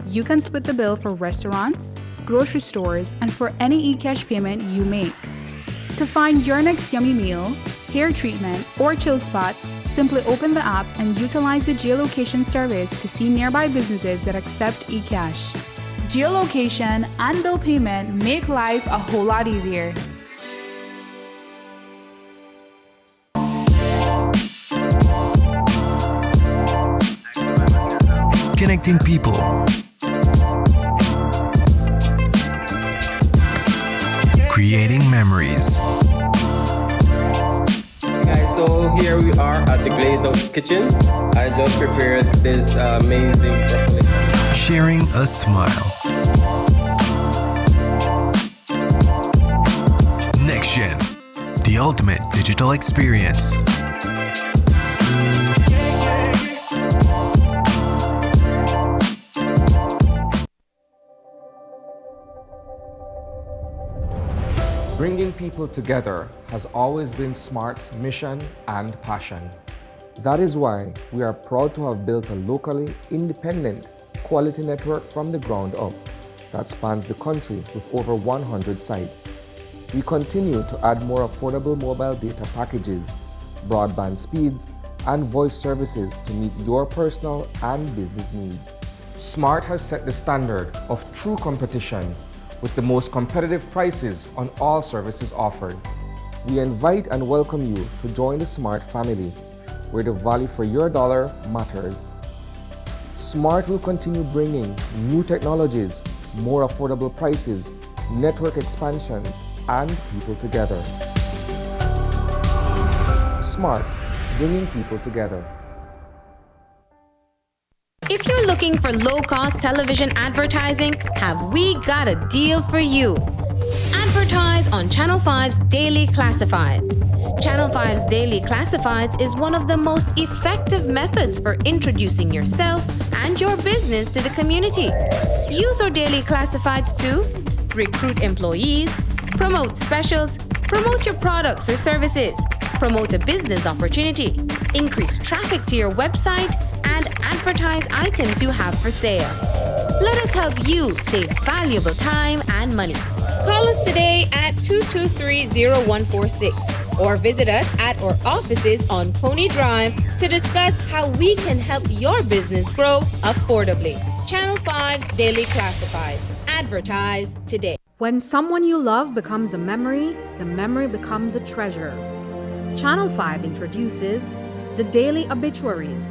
You can split the bill for restaurants, grocery stores, and for any eCash payment you make. To find your next yummy meal, hair treatment, or chill spot, simply open the app and utilize the geolocation service to see nearby businesses that accept eCash. Geolocation and bill payment make life a whole lot easier. Connecting people. Creating memories. Hey guys, so here we are at the Glaze Out Kitchen. I just prepared this amazing broccoli. Sharing a smile. Next Gen, the ultimate digital experience. Bringing people together has always been SMART's mission and passion. That is why we are proud to have built a locally independent quality network from the ground up that spans the country with over 100 sites. We continue to add more affordable mobile data packages, broadband speeds, and voice services to meet your personal and business needs. SMART has set the standard of true competition with the most competitive prices on all services offered. We invite and welcome you to join the SMART family where the value for your dollar matters. Smart will continue bringing new technologies, more affordable prices, network expansions, and people together. Smart, bringing people together. If you're looking for low-cost television advertising, have we got a deal for you? Advertise on Channel 5's Daily Classifieds. Channel 5's Daily Classifieds is one of the most effective methods for introducing yourself and your business to the community. Use our Daily Classifieds to recruit employees, promote specials, promote your products or services, promote a business opportunity, increase traffic to your website, and advertise items you have for sale. Let us help you save valuable time and money. Call us today at 223-0146 or visit us at our offices on Pony Drive to discuss how we can help your business grow affordably. Channel 5's Daily Classifieds. Advertise today. When someone you love becomes a memory, the memory becomes a treasure. Channel 5 introduces the Daily Obituaries.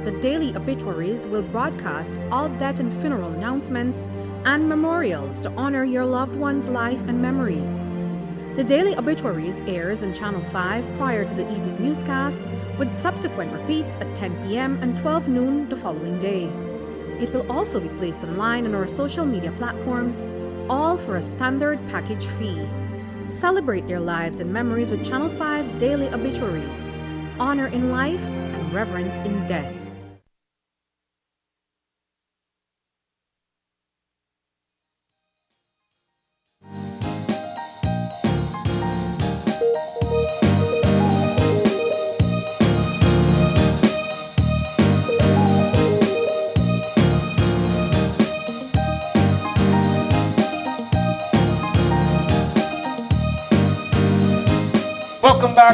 The Daily Obituaries will broadcast all death and funeral announcements and memorials to honor your loved one's life and memories. The Daily Obituaries airs on Channel 5 prior to the evening newscast, with subsequent repeats at 10 p.m. and 12 noon the following day. It will also be placed online on our social media platforms, all for a standard package fee. Celebrate their lives and memories with Channel 5's Daily Obituaries. Honor in life and reverence in death.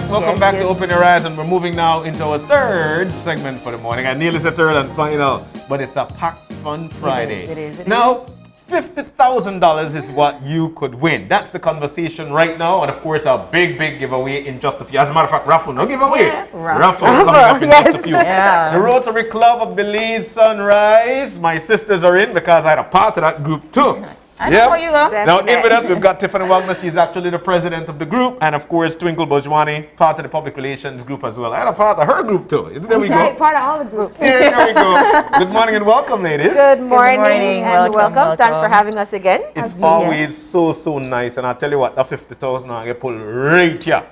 Welcome back to Open Your Eyes, and we're moving now into our third segment for the morning. I nearly said third and final, but it's a packed fun Friday. It is. Now, $50,000 is what you could win. That's the conversation right now, and of course, a big giveaway in just a few. As a matter of fact, raffle, no giveaway. Yeah. Raffle coming up in just a few. Yeah. The Rotary Club of Belize Sunrise. My sisters are in because I had a part of that group too. I know how you love. Now in with us, we've got Tiffany Wagner. She's actually the president of the group, and of course Twinkle Bojwani, part of the public relations group as well. I had a part of her group too. There we go. Part of all the groups. Yeah, there we go. Good morning and welcome, ladies. Good morning and welcome. Thanks for having us again. It's always so nice, and I tell you what, that 50,000 I get pulled right here.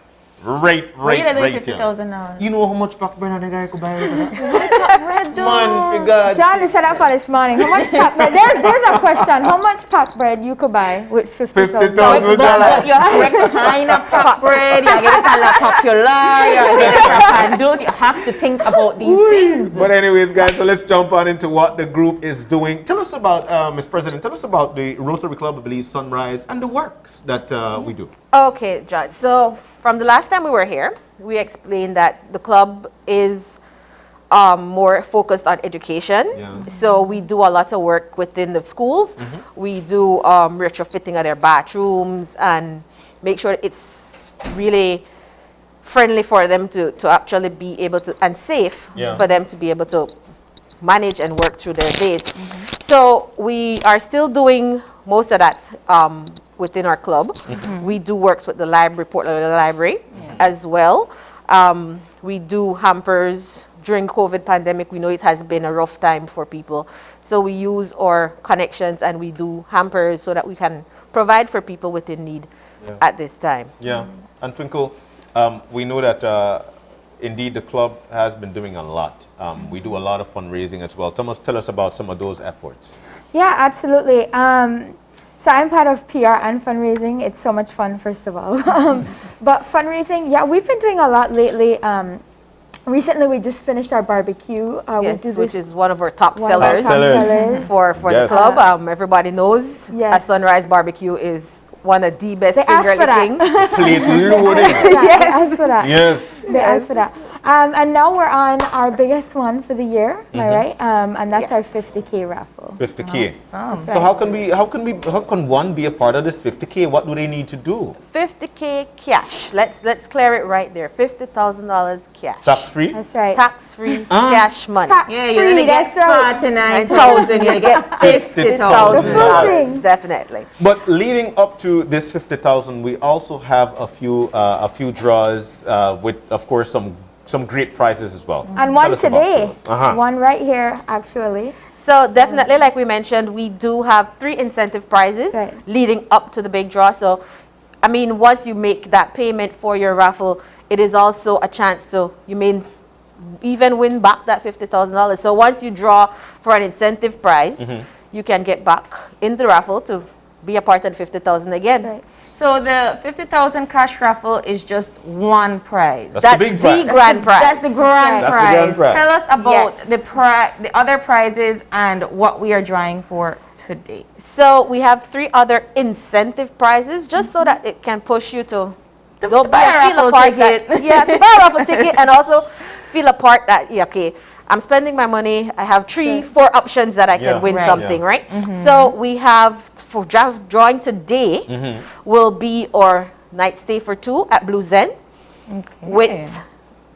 Right here. $50,000. You know how much pack bread the guy could buy with that? Bread, Man, for God. John is set up for this morning. How much pack bread? There's a question. How much pack bread you could buy with $50,000? $50,000. You have to kind of pack bread. You get it a la popular. You get it a pandut. You have to think about these things. But anyways, guys, so let's jump on into what the group is doing. Tell us about, Ms. President, tell us about the Rotary Club of Belize Sunrise and the works that we do. Okay, John. So from the last time we were here, we explained that the club is more focused on education. Yeah. So we do a lot of work within the schools. We do retrofitting of their bathrooms and make sure it's really friendly for them to actually be able to, and safe for them to be able to manage and work through their days. So we are still doing most of that within our club. We do works with the library, Portland Library as well. We do hampers during COVID pandemic. We know it has been a rough time for people. So we use our connections and we do hampers so that we can provide for people within need at this time. Yeah, and Twinkle, we know that indeed the club has been doing a lot. We do a lot of fundraising as well. Thomas, tell us about some of those efforts. Yeah, absolutely. So I'm part of PR and fundraising. It's so much fun, first of all. But fundraising, yeah, we've been doing a lot lately. Recently, we just finished our barbecue. Which is one of our top sellers for the club. Everybody knows a Sunrise barbecue is one of the best finger licking. Plate loading. They asked for that. Yes. They asked for that. And now we're on our biggest one for the year, am I right? And that's our Yes. 50K raffle. 50K. That's So right. how can one be a part of this 50K? What do they need to do? 50K cash. Let's clear it right there. $50,000 cash. Tax free? That's right. Tax-free cash money. Yeah, you're gonna get 49,000. You get $50,000. Definitely. But leading up to this 50,000, we also have a few draws with, of course, some great prizes as well. And Tell one us about today. those. One right here, actually. So definitely, like we mentioned, we do have 3 incentive prizes leading up to the big draw. So, I mean, once you make that payment for your raffle, it is also a chance to, you may even win back that $50,000. So once you draw for an incentive prize, you can get back in the raffle to be a part of the 50,000 again. So the 50,000 cash raffle is just one prize. That's the big prize. grand prize. That's the grand That's the prize. grand prize. Tell us about Yes. the other prizes and what we are drawing for today. So we have 3 other incentive prizes, just so that it can push you to go buy a raffle ticket. To buy a raffle ticket, and also feel a part that, yeah, okay, I'm spending my money. I have 3, 4 options that I can win something, right? So we have, for drawing today, will be our night stay for 2 at Blue Zen with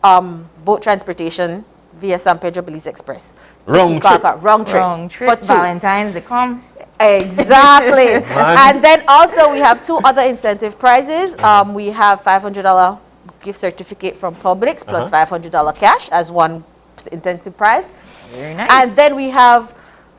boat transportation via San Pedro Belize Express. Wrong trip. Wrong trip. For 2. Valentine's, they come. Exactly. And then also we have 2 other incentive prizes. We have $500 gift certificate from Publix plus $500 cash as one incentive prize. Very nice. And then we have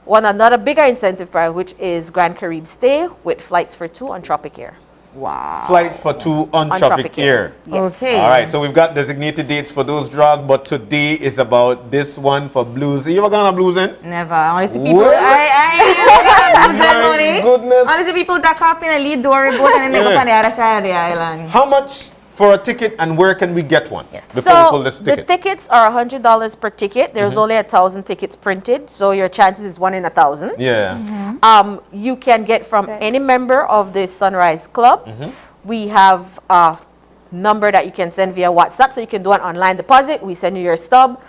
another bigger incentive prize, which is Grand Caribbean stay with flights for 2 on Tropic Air. Wow. Flights for 2 on Tropic Air. Yes. Okay. All right, so we've got designated dates for those draws, but today is about this one for Blues. You ever gone to Blues End? Never. Honestly, people, What? money. Goodness. Honestly, people that up in a lead door boat and then they go on the other side of the island. How much for a ticket, and where can we get one? Yes. Before we So pull this the ticket. tickets are $100 per ticket. There's only 1,000 tickets printed, so your chances is 1 in 1,000. Yeah. You can get from any member of the Sunrise Club. We have a number that you can send via WhatsApp, so you can do an online deposit. We send you your stub.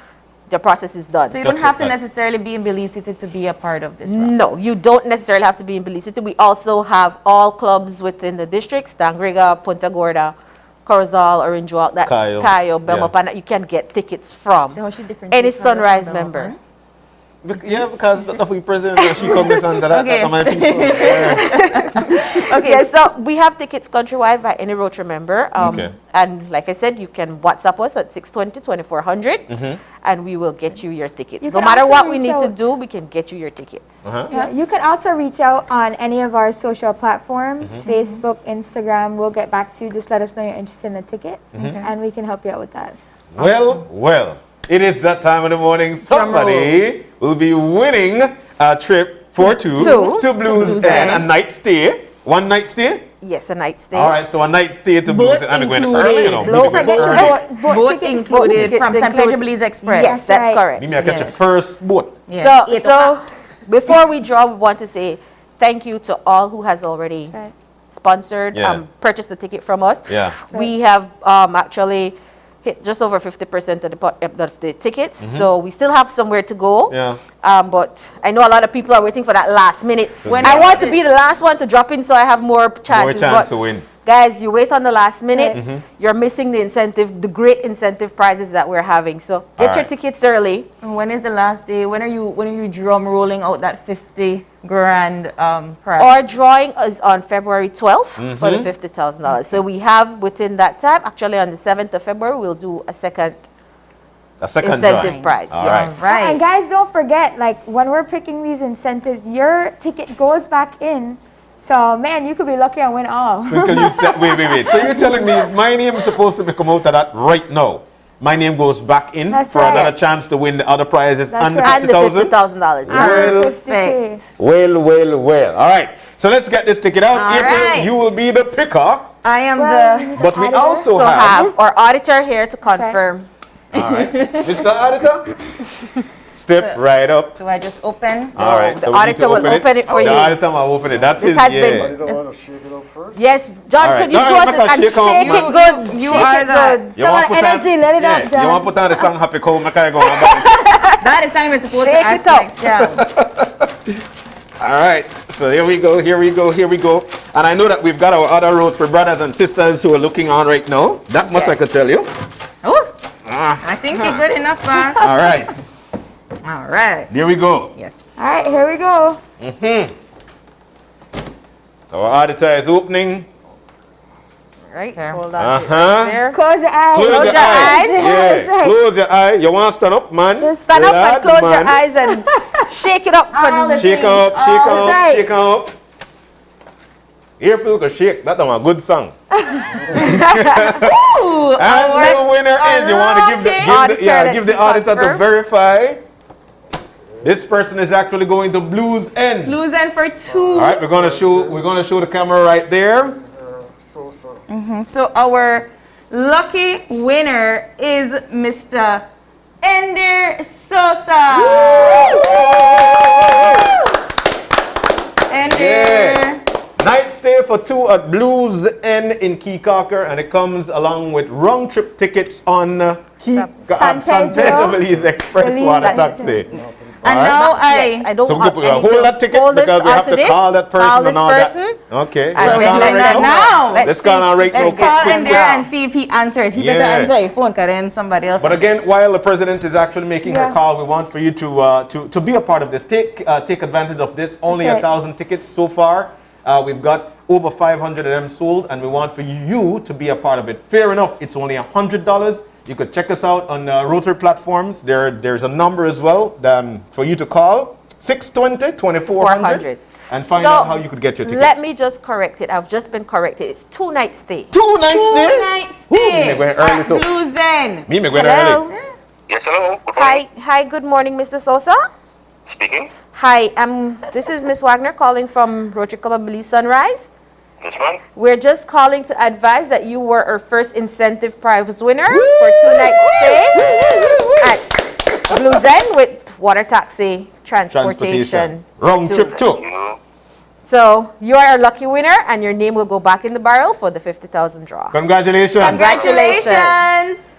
The process is done. So you don't have to necessarily be in Belize City to be a part of this raffle. No, you don't necessarily have to be in Belize City. We also have all clubs within the districts, Dangriga, Punta Gorda, Corozal, Orange Walk, that Cayo, Belmopan, that you can get tickets from any Sunrise member. Yeah, because the president, she cognizant that my people. Okay, so we have tickets countrywide by any Rotary member. And like I said, you can WhatsApp us at 620-2400 and we will get you your tickets. No matter what we need to do, we can get you your tickets. Yeah, you can also reach out on any of our social platforms, Facebook, Instagram. We'll get back to you. Just let us know you're interested in the ticket and we can help you out with that. Well. It is that time of the morning. Somebody will be winning a trip for 2 to Blues End, a night stay. One night stay? Yes, a night stay. All right, so a night stay to Blues End. I'm going early, you know. Boat included from San Pedro Belize Express. Yes, that's correct. You may catch your first boat. So before we draw, we want to say thank you to all who has already sponsored, purchased the ticket from us. We have actually hit just over 50% of the tickets, so we still have somewhere to go. But I know a lot of people are waiting for that last minute. I want to be the last one to drop in, so I have more chances. More chance to win. Guys, you wait on the last minute, you're missing the incentive, the great incentive prizes that we're having. So get your tickets early. And when is the last day? When are you drum rolling out that 50 grand prize? Our drawing is on February 12th for the $50,000. So we have within that time, actually on the 7th of February, we'll do a second incentive prize. Yes. Right. And guys, don't forget, like when we're picking these incentives, your ticket goes back in. So, man, you could be lucky and win all. Wait. So you're telling me if my name is supposed to come out of that right now, my name goes back in for another chance to win the other prizes and the $50,000. Well. All right. So let's get this ticket out. April, you will be the picker. I am the But we also have our auditor here to confirm. All right. Mr. Auditor, Step right up. Do I just open? All right. The auditor will open it for you. The auditor will open it. That's This his, has yeah. been- You don't want to shake it up first? Yes, John, could you do us and shake it good? You Shake are it that. good. You want to put energy, on, let it yeah, out, John. You want to put on the song Happy Cow, I can't go on. That is time we're supposed to Shake ask it up. next, yeah. All right, so here we go, here we go, here we go. And I know that we've got our other Rotary brothers and sisters who are looking on right now. That much I could tell you. Oh, I think you're good enough for us. All right, All right. here we go. Yes. All right, here we go. Our auditor is opening. Right, hold on. Uh-huh. Close your eyes. Close your eyes. Yes, Yeah, right. close your eyes. You want to stand up, man? Stand up Relax, and close your man. eyes and shake it up. Shake up, shake up, right. shake up. Here, people can shake. That's a good song. Ooh, And the winner is, you want to give the auditor to verify. This person is actually going to Blues End. Blues End for 2. All right, we're going to show the camera right there. So our lucky winner is Mr. Ender Sosa. Ender. Yeah. Night stay for 2 at Blues End in Keycocker, and it comes along with round trip tickets on San Pedro Belize Express Water Taxi. And now I So we could hold that ticket because we have to call that person and all that. Okay. So we're doing that now. Let's call on right now. Let's call in there and see if he answers. He better answer your phone because then somebody else. But again, while the president is actually making her call, we want for you to be a part of this. Take advantage of this. Only 1,000 tickets so far. We've got over 500 of them sold, and we want for you to be a part of it. Fair enough, it's only $100. You could check us out on Rotary platforms. There's a number as well for you to call, 620-2400, and find out how you could get your ticket. Let me just correct it. I've just been corrected. It's 2 night stay. 2 night stay? 2 night stay. At Blues End. Hello. Yes, hello. Good morning. Hi, good morning, Mr. Sosa. Speaking. Hi, this is Miss Wagner calling from Rotary Club of Belize Sunrise. Yes, ma'am. We're just calling to advise that you were our first incentive prize winner for 2 night stay at Blues End with water taxi transportation. Round trip 2. So you are our lucky winner, and your name will go back in the barrel for the 50,000 draw. Congratulations. Congratulations.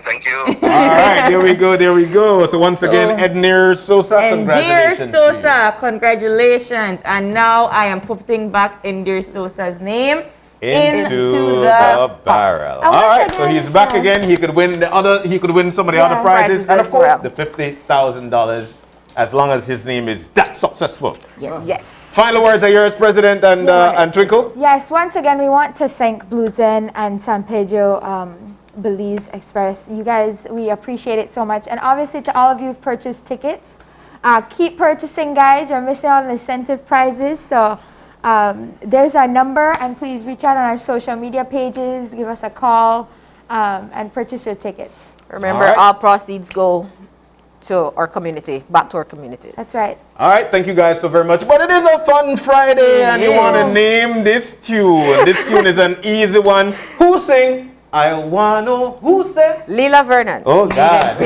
Thank you. All right, there we go, there we go. So once again, Edner Sosa, Dear congratulations. Sosa, congratulations. And now I am putting back Dear Sosa's name into the barrel. All right, so he's back again. He could win some of the other prizes, and of course the $50,000 as long as his name is that successful. Yes. Final words are yours, President and Twinkle. Yes, once again, we want to thank Blues End and San Pedro Belize Express. You guys, we appreciate it so much. And obviously to all of you who've purchased tickets, keep purchasing, guys. You're missing out on the incentive prizes. So there's our number, and please reach out on our social media pages, give us a call, and purchase your tickets. Remember, all proceeds go to our community, back to our communities. That's right. All right, thank you guys so very much. But it is a fun Friday, and you want to name this tune. This tune is an easy one. Who sing? I want to know who said? Leela Vernon. Oh, God.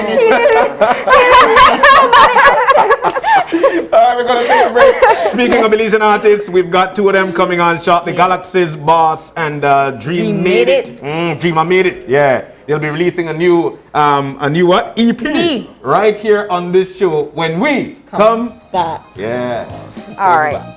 All right, we're going to take a break. Speaking of Belizean artists, we've got 2 of them coming on shortly. Galaxy's Boss and Dream Made It. Dreama Made It, yeah. They'll be releasing a new what? EP. Right here on this show when we come back. Yeah. All right.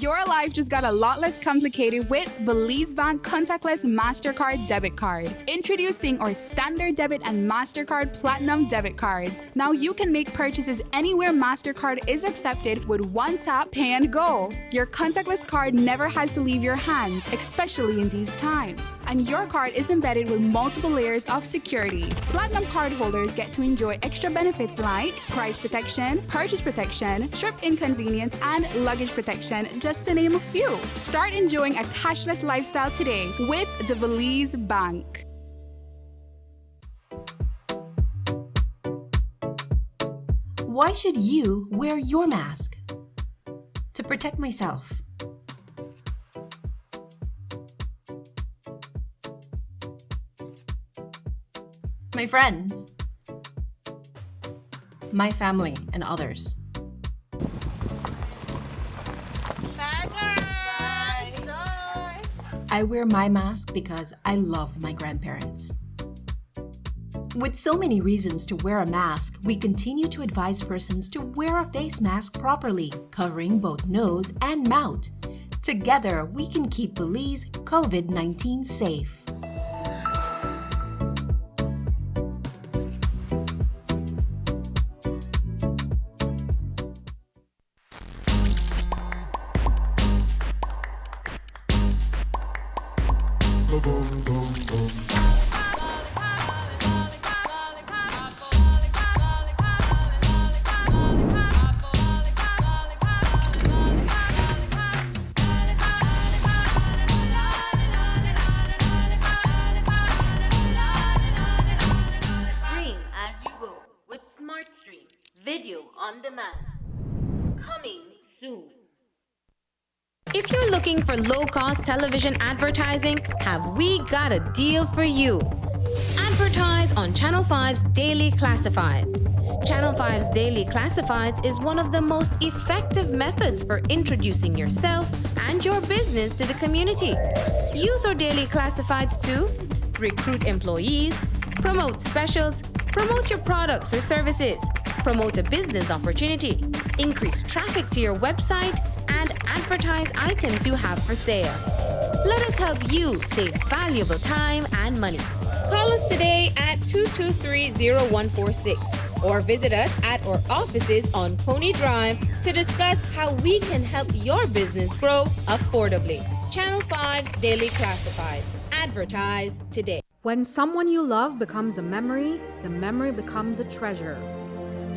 Your life just got a lot less complicated with Belize Bank contactless MasterCard debit card. Introducing our standard debit and MasterCard Platinum debit cards. Now you can make purchases anywhere MasterCard is accepted with one tap, pay and go. Your contactless card never has to leave your hands, especially in these times. And your card is embedded with multiple layers of security. Platinum card holders get to enjoy extra benefits like price protection, purchase protection, trip inconvenience, and luggage protection, just to name a few. Start enjoying a cashless lifestyle today with the Belize Bank. Why should you wear your mask? To protect myself. My friends. My family and others. I wear my mask because I love my grandparents. With so many reasons to wear a mask, we continue to advise persons to wear a face mask properly, covering both nose and mouth. Together, we can keep Belize COVID-19 safe. Video on demand. Coming soon. If you're looking for low-cost television advertising, have we got a deal for you? Advertise on Channel 5's Daily Classifieds. Channel 5's Daily Classifieds is one of the most effective methods for introducing yourself and your business to the community. Use our Daily Classifieds to recruit employees, promote specials, promote your products or services, promote a business opportunity, increase traffic to your website, and advertise items you have for sale. Let us help you save valuable time and money. Call us today at 223-0146 or visit us at our offices on Pony Drive to discuss how we can help your business grow affordably. Channel 5's Daily Classifieds. Advertise today. When someone you love becomes a memory, the memory becomes a treasure.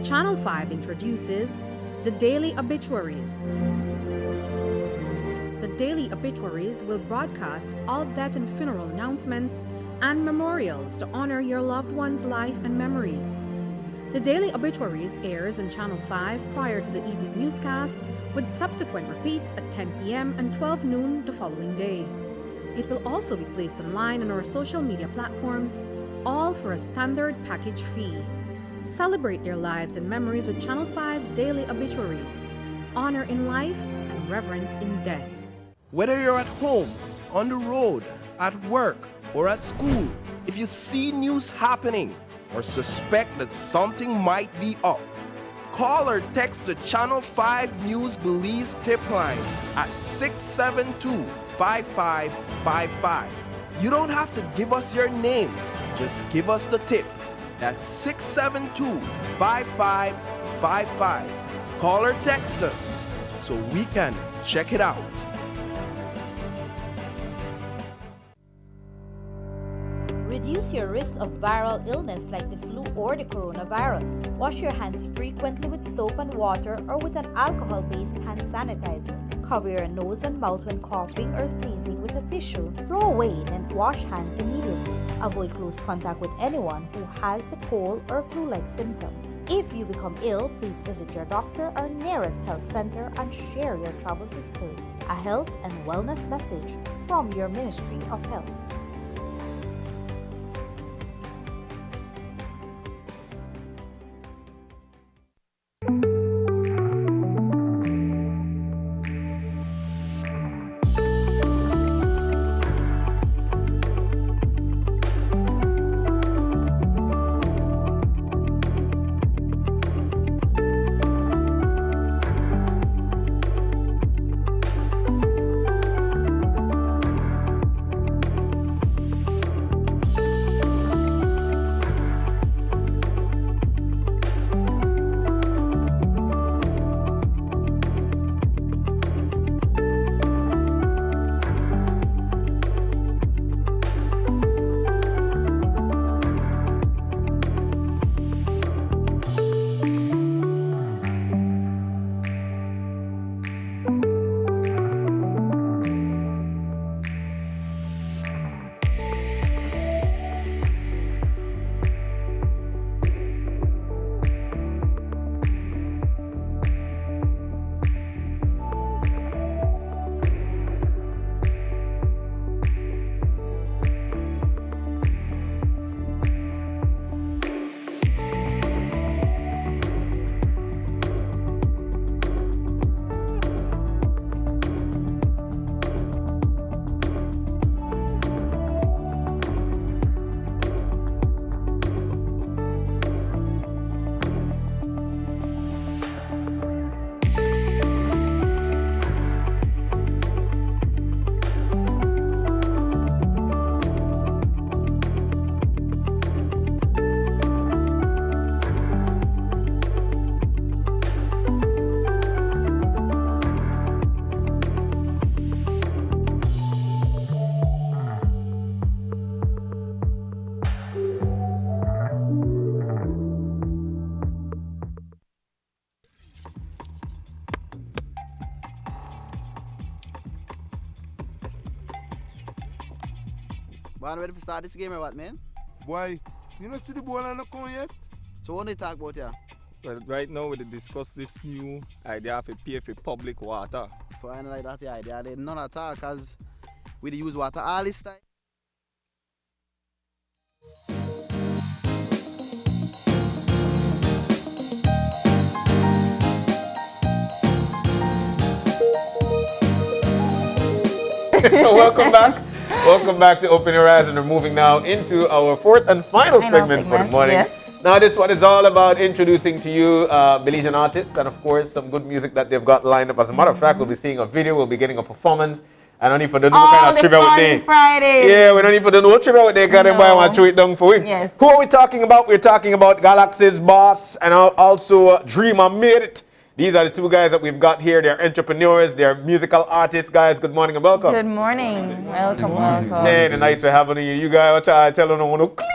Channel 5 introduces the Daily Obituaries. The Daily Obituaries will broadcast all death and funeral announcements and memorials to honor your loved one's life and memories. The Daily Obituaries airs on Channel 5 prior to the evening newscast, with subsequent repeats at 10 p.m. and 12 noon the following day. It will also be placed online on our social media platforms, all for a standard package fee. Celebrate their lives and memories with Channel 5's Daily Obituaries. Honor in life and reverence in death. Whether you're at home, on the road, at work, or at school, if you see news happening or suspect that something might be up, call or text the Channel 5 News Belize tip line at 672-5555. You don't have to give us your name, just give us the tip. That's 672-5555. Call or text us so we can check it out. Reduce your risk of viral illness like the flu or the coronavirus. Wash your hands frequently with soap and water or with an alcohol-based hand sanitizer. Cover your nose and mouth when coughing or sneezing with a tissue. Throw away, then wash hands immediately. Avoid close contact with anyone who has the cold or flu-like symptoms. If you become ill, please visit your doctor or nearest health center and share your travel history. A health and wellness message from your Ministry of Health. Man, ready to start this game or what, man? Boy, you don't see the ball on the come yet? So what do you talk about here? Well, right now we discuss this new idea of pay for public water. For I like that the idea, they none at all, because we use water all this time. Welcome back. Welcome back to Open Your Eyes, and we're moving now into our fourth and final segment for the morning. Yes. Now this one is all about introducing to you Belizean artists and of course some good music that they've got lined up. As a matter of fact, we'll be seeing a video, we'll be getting a performance. I don't need for the no kind of trivia with they. Fridays. Yeah, we don't need for the no trivia with they because them boy want to chew it down for we. Yes. Who are we talking about? We're talking about Galaxy's boss and also Dreama made it. These are the two guys that we've got here. They're entrepreneurs, they're musical artists. Guys, good morning and welcome. Good morning. Welcome, welcome. Man, nice to have you. You guys, what I tell you, no clean.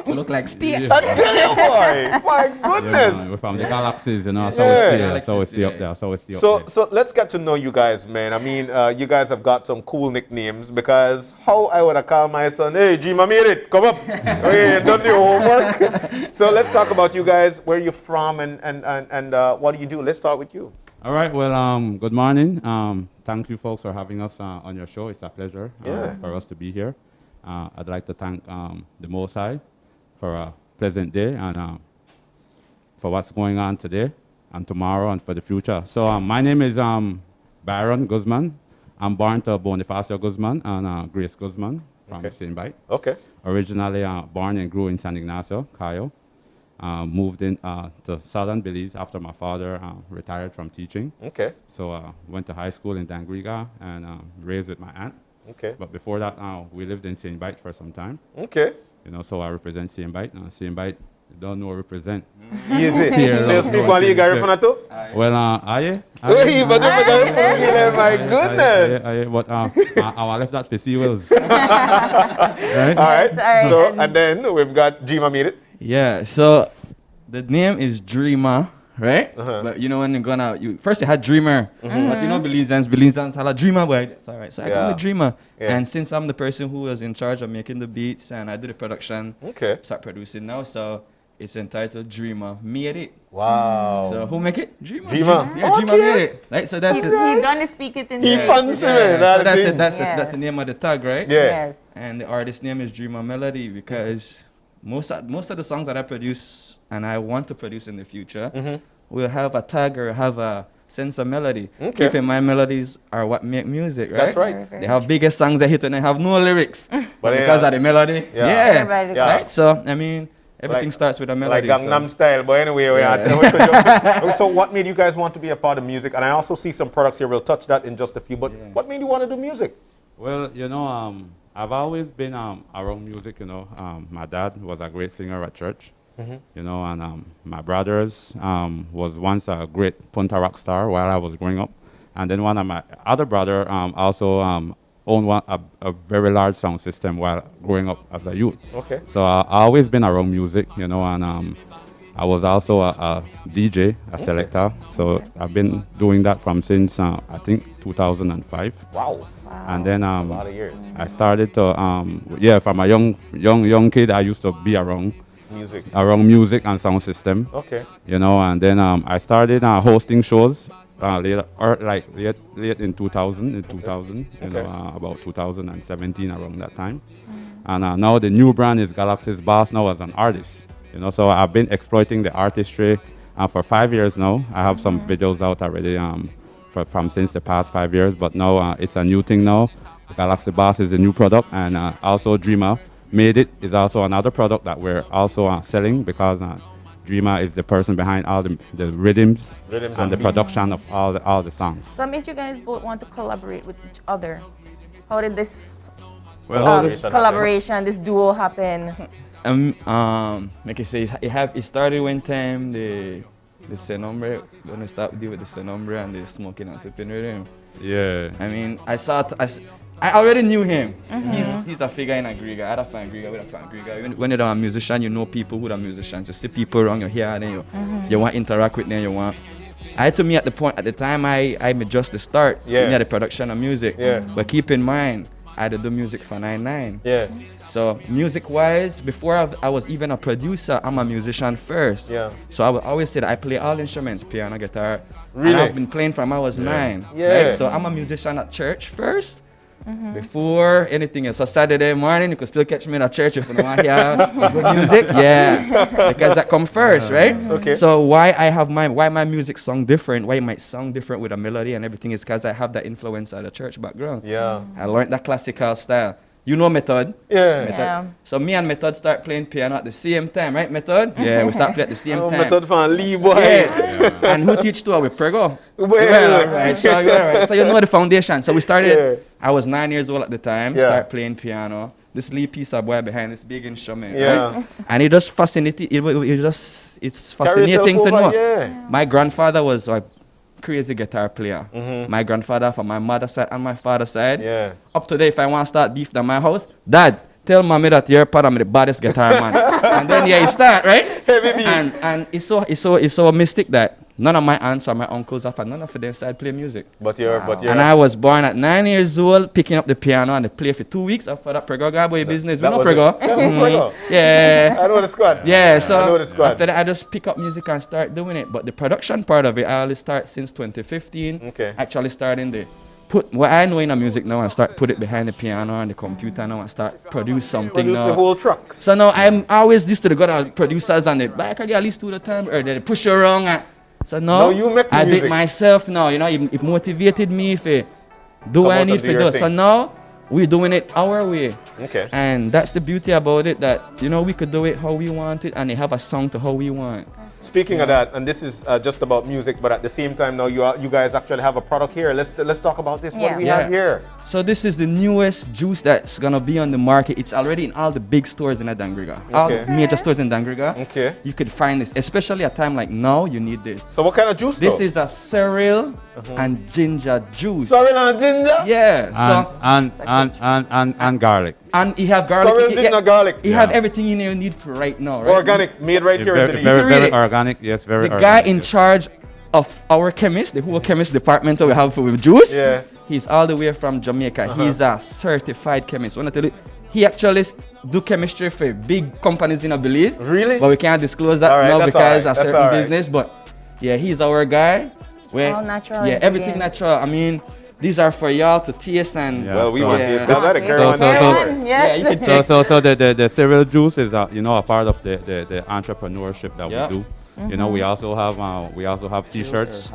You look like steel. I tell you, boy. My goodness. Yeah, we're from the galaxies, you know, so we stay up there. So let's get to know you guys, man. I mean, you guys have got some cool nicknames because how I would have called my son, hey, Dreama made it, come up. Hey, you done your homework. So let's talk about you guys, where you're from and what do you do? Let's start with you. All right, well, good morning. Thank you folks for having us on your show. It's a pleasure for us to be here. I'd like to thank the Most High for a pleasant day and for what's going on today and tomorrow and for the future. So my name is Byron Guzman. I'm born to Bonifacio Guzman and Grace Guzman from Shyne Barrow. Okay. Originally born and grew in San Ignacio, Cayo. Moved in to southern Belize after my father retired from teaching. Okay. So went to high school in Dangriga and raised with my aunt. Okay. But before that, we lived in Shyne Barrow for some time. Okay. You know, so I represent Shyne Barrow. Shyne Barrow, don't know represent. Easy. So you speak one league from too? Well, my goodness. But I left that for Sea Wills. Right? All right. So, and then we've got Dreama made it. Yeah, so the name is Dreama, right? But you know when you're gonna, first you had Dreamer, but you know Belizeans had a Dreama, boy. It's all right. So I call it Dreama. Yeah. And since I'm the person who was in charge of making the beats and I do the production, start producing now, so it's entitled Dreama Made It. Wow. So who make it? Dreama. Dreama. Yeah, Dreama made it. Right. So that's it. He gonna speak it in He the fancy it. So that's it. That's Yes. That's the name of the tag, right? Yeah. Yes. And the artist name is Dreama Melody because most of the songs that I produce and I want to produce in the future will have a tag or have a sense of melody. Keep in mind, melodies are what make music, right? That's right. They have biggest songs that hit and they have no lyrics, but because of the melody, right? So I mean, everything starts with a melody. Like Gangnam Style, but anyway, so what made you guys want to be a part of music? And I also see some products here. We'll touch that in just a few. But what made you want to do music? Well, you know, I've always been around music, you know. My dad was a great singer at church, you know, and my brothers was once a great Punta rock star while I was growing up. And then one of my other brother also owned a very large sound system while growing up as a youth. Okay. So I've always been around music, you know, and I was also a DJ, a selector. So I've been doing that from since, I think, 2005. Wow. And then a lot of years. I started to, from a young kid, I used to be around music and sound system. Okay. You know, and then I started hosting shows late in 2000, you know, about 2017, around that time. And now the new brand is Galaxy's Boss now as an artist. You know, so I've been exploiting the artistry for 5 years now. I have some videos out already from since the past 5 years, but now it's a new thing now. The Galaxy Boss is a new product, and also Dreama Made It is also another product that we're also selling because Dreama is the person behind all the rhythms and the production of all the songs. So what made you guys both want to collaborate with each other? How did this collaboration, this duo happen? Like I say, it started one time the Senombre, when I started dealing with the Senombre and the smoking and sipping with him. Yeah. I mean, I already knew him. He's a figure in Agriga. I had a fan Agriga, with a fan Agriga. When you're a musician, you know people who are musicians. You see people around your here and you want to interact with them, you want. I had to me at the time I made just the start in the production of music. Yeah. But keep in mind, I had to do music for 9-9. Yeah. So music-wise, before I was even a producer, I'm a musician first. Yeah. So I would always say that I play all instruments, piano, guitar. Really? And I've been playing from I was 9. Yeah. Right? So I'm a musician at church first. Before anything else. So Saturday morning, you could still catch me in a church if you want to hear good music. Yeah, because that come first, right? Okay. So why my music song different, why it might sound different with a melody and everything is because I have that influence of the church background. Yeah. I learned that classical style. You know Method? Yeah. Method. Yeah. So me and Method start playing piano at the same time, right, Method? Yeah, we start playing at the same time. Method fan Lee boy. Yeah. And who teach to with Prego? Well, Right. So you know the foundation. So we started, I was 9 years old at the time, start playing piano. This Lee piece of boy behind this big instrument, right? And it just fascinating, it's fascinating to know. Yeah. My grandfather was a crazy guitar player. My grandfather from my mother's side and my father's side. Yeah. Up to date, if I want to start beef at my house, Dad, tell mommy that your part of the baddest guitar man. And then you start, right? Heavy beef. And it's so mystic that none of my aunts or my uncles or none of them started playing music. But you're And I was born at 9 years old, picking up the piano and they play for 2 weeks after that Prego guy boy business. We know Prego. Yeah. I know the squad. Yeah, so I know the squad. after that I just pick up music and start doing it. But the production part of it, I only start since 2015. Okay. Actually starting the put what I know in the music now and start put it behind the piano and the computer now and start produce something Produce now. the whole truck. So now I'm always used to the good producers and the back I get at least 2 the time or they push you around. So now you make the I do music. it myself now, you know, it motivated me to do Come what I out need and do to your do. So thing. now we're doing it our way. Okay. And that's the beauty about it, that, you know, we could do it how we want it and they have a song to how we want. Speaking of that, and this is just about music, but at the same time now you guys actually have a product here. Let's talk about this. What do we have here? So this is the newest juice that's gonna be on the market. It's already in all the big stores in Dangriga. All Okay. major stores in Dangriga. Okay. You could find this, especially at a time like now, you need this. So what kind of juice This though? is a cereal and ginger juice. Sorrel and ginger? Yeah. And garlic. And you have garlic. Sorrel, ginger, garlic. You have everything you need for right now, right? Organic, made right here in Belize. Very organic, yes, very The organic. guy in charge of our chemist, the whole chemist department that we have with juice, he's all the way from Jamaica. He's a certified chemist. When I tell you, he actually do chemistry for big companies in Belize. Really? But we can't disclose that Alright, now that's because alright, a that's certain alright. business. But yeah, he's our guy. All natural Yeah, everything ingredients. natural. I mean, these are for y'all to taste and. Well, we want to taste this. that. Yeah, you can take. So the cereal juice is a part of the entrepreneurship that we do. You know, we also have T-shirts.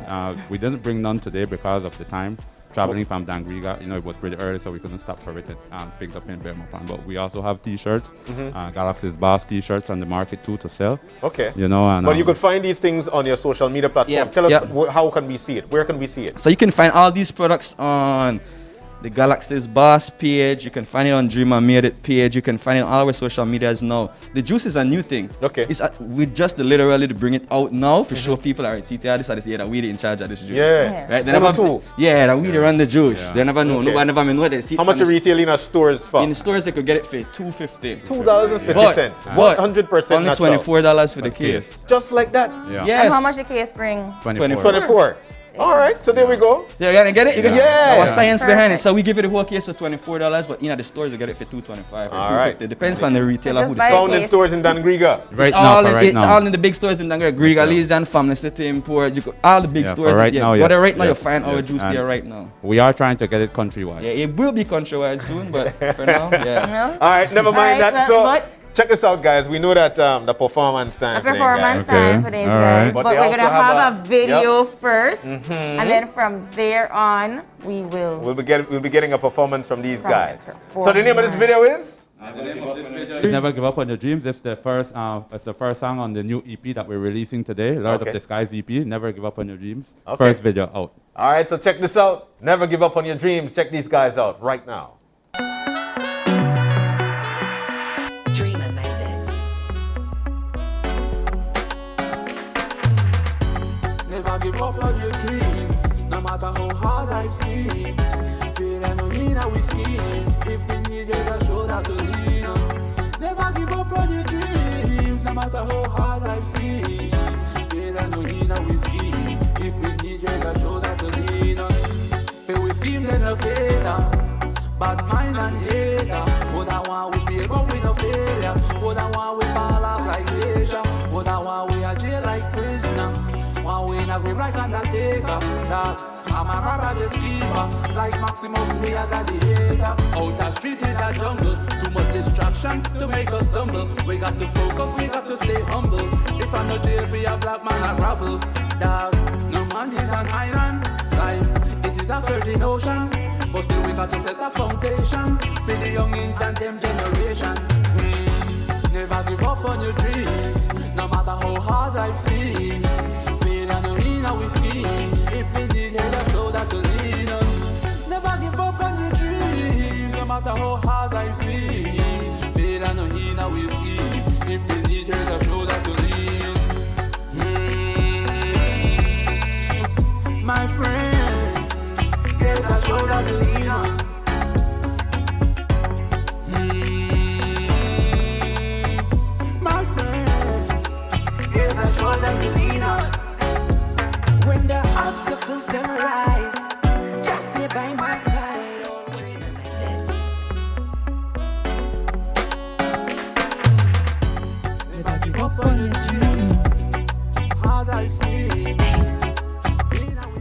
We didn't bring none today because of the time. Traveling from Dangriga, you know, it was pretty early, so we couldn't stop for it and picked up in Bermupan. But we also have T-shirts, Galaxy's Boss T-shirts on the market too to sell. Okay. You know, and but you could find these things on your social media platform. Tell us how can we see it? Where can we see it? So you can find all these products on the Galaxy's Boss page. You can find it on Dreama Made It page. You can find it on all our social medias now. The juice is a new thing. Okay. It's we just literally to bring it out now to show people, all right, see, this is that we in charge of this juice. Yeah. Right? They One or never, two. yeah, that we run the juice. Yeah. They never know. Okay. Nobody never know. They see How much you retail in our stores for? In the stores, they could get it for $2.50. $2.50. But 100% only natural. $24 for the case. Just like that? Yeah. Yes. And how much the case bring? 24. All right, so there we go. So you're gonna get it? Yeah. Our science behind it. So we give it a whole case for $24, but in the stores you get it for $2.25. All right. It depends on the retailer who Found in stores in Dangriga. It's all in the big stores in Dangriga. Griga, Lee's, Family City, Import. All the big stores. Right now, but right now yes, you find our yes. juice And there right now. We are trying to get it countrywide. Yeah, it will be countrywide soon, but for now, yeah. All right, never mind All right, that. So check this out, guys. We know that the performance time. The performance time for these guys. But we're going to have a video first. And then from there on, we'll be getting a performance from these guys. So the name of this video is? Never Give Up on Your Dreams. It's the first song on the new EP that we're releasing today, Lord of the Skies EP. Never Give Up on Your Dreams. Okay. First video out. All right, so check this out. Never give up on your dreams. Check these guys out right now. Dreama made it. Never give up on your dreams, no matter how hard life seems. Feel and no need a whiskey. If we need you, a shoulder to lean on. Never give up on your dreams, no matter how hard life seems. Feel and no need a whiskey. If we need you, a shoulder to lean on. Feel we scheme then locator, bad mind and in a grave like undertaker. Dog, I'm a robber, the schema. Like Maximus, we are gladiator. Outer street is a jungle. Too much distraction to make us stumble. We got to focus, we got to stay humble. If I'm not jail for a black man, I gravel. Dog, no man is an island. Life, it is a certain ocean. But still we got to set a foundation for the youngins and them generation. Never give up on your dreams, no matter how hard life seems. Fail and in a whiskey. If we need help, a shoulder to lean on. Never give up on your dreams, no matter how hard life seems. Fail and in a whiskey. If we need help, a shoulder to lean. My friend, here's a shoulder to lean on. My friend, here's a shoulder to lean on. When the obstacles them rise, just stay by my side. Never give up on your dreams. Hard I see.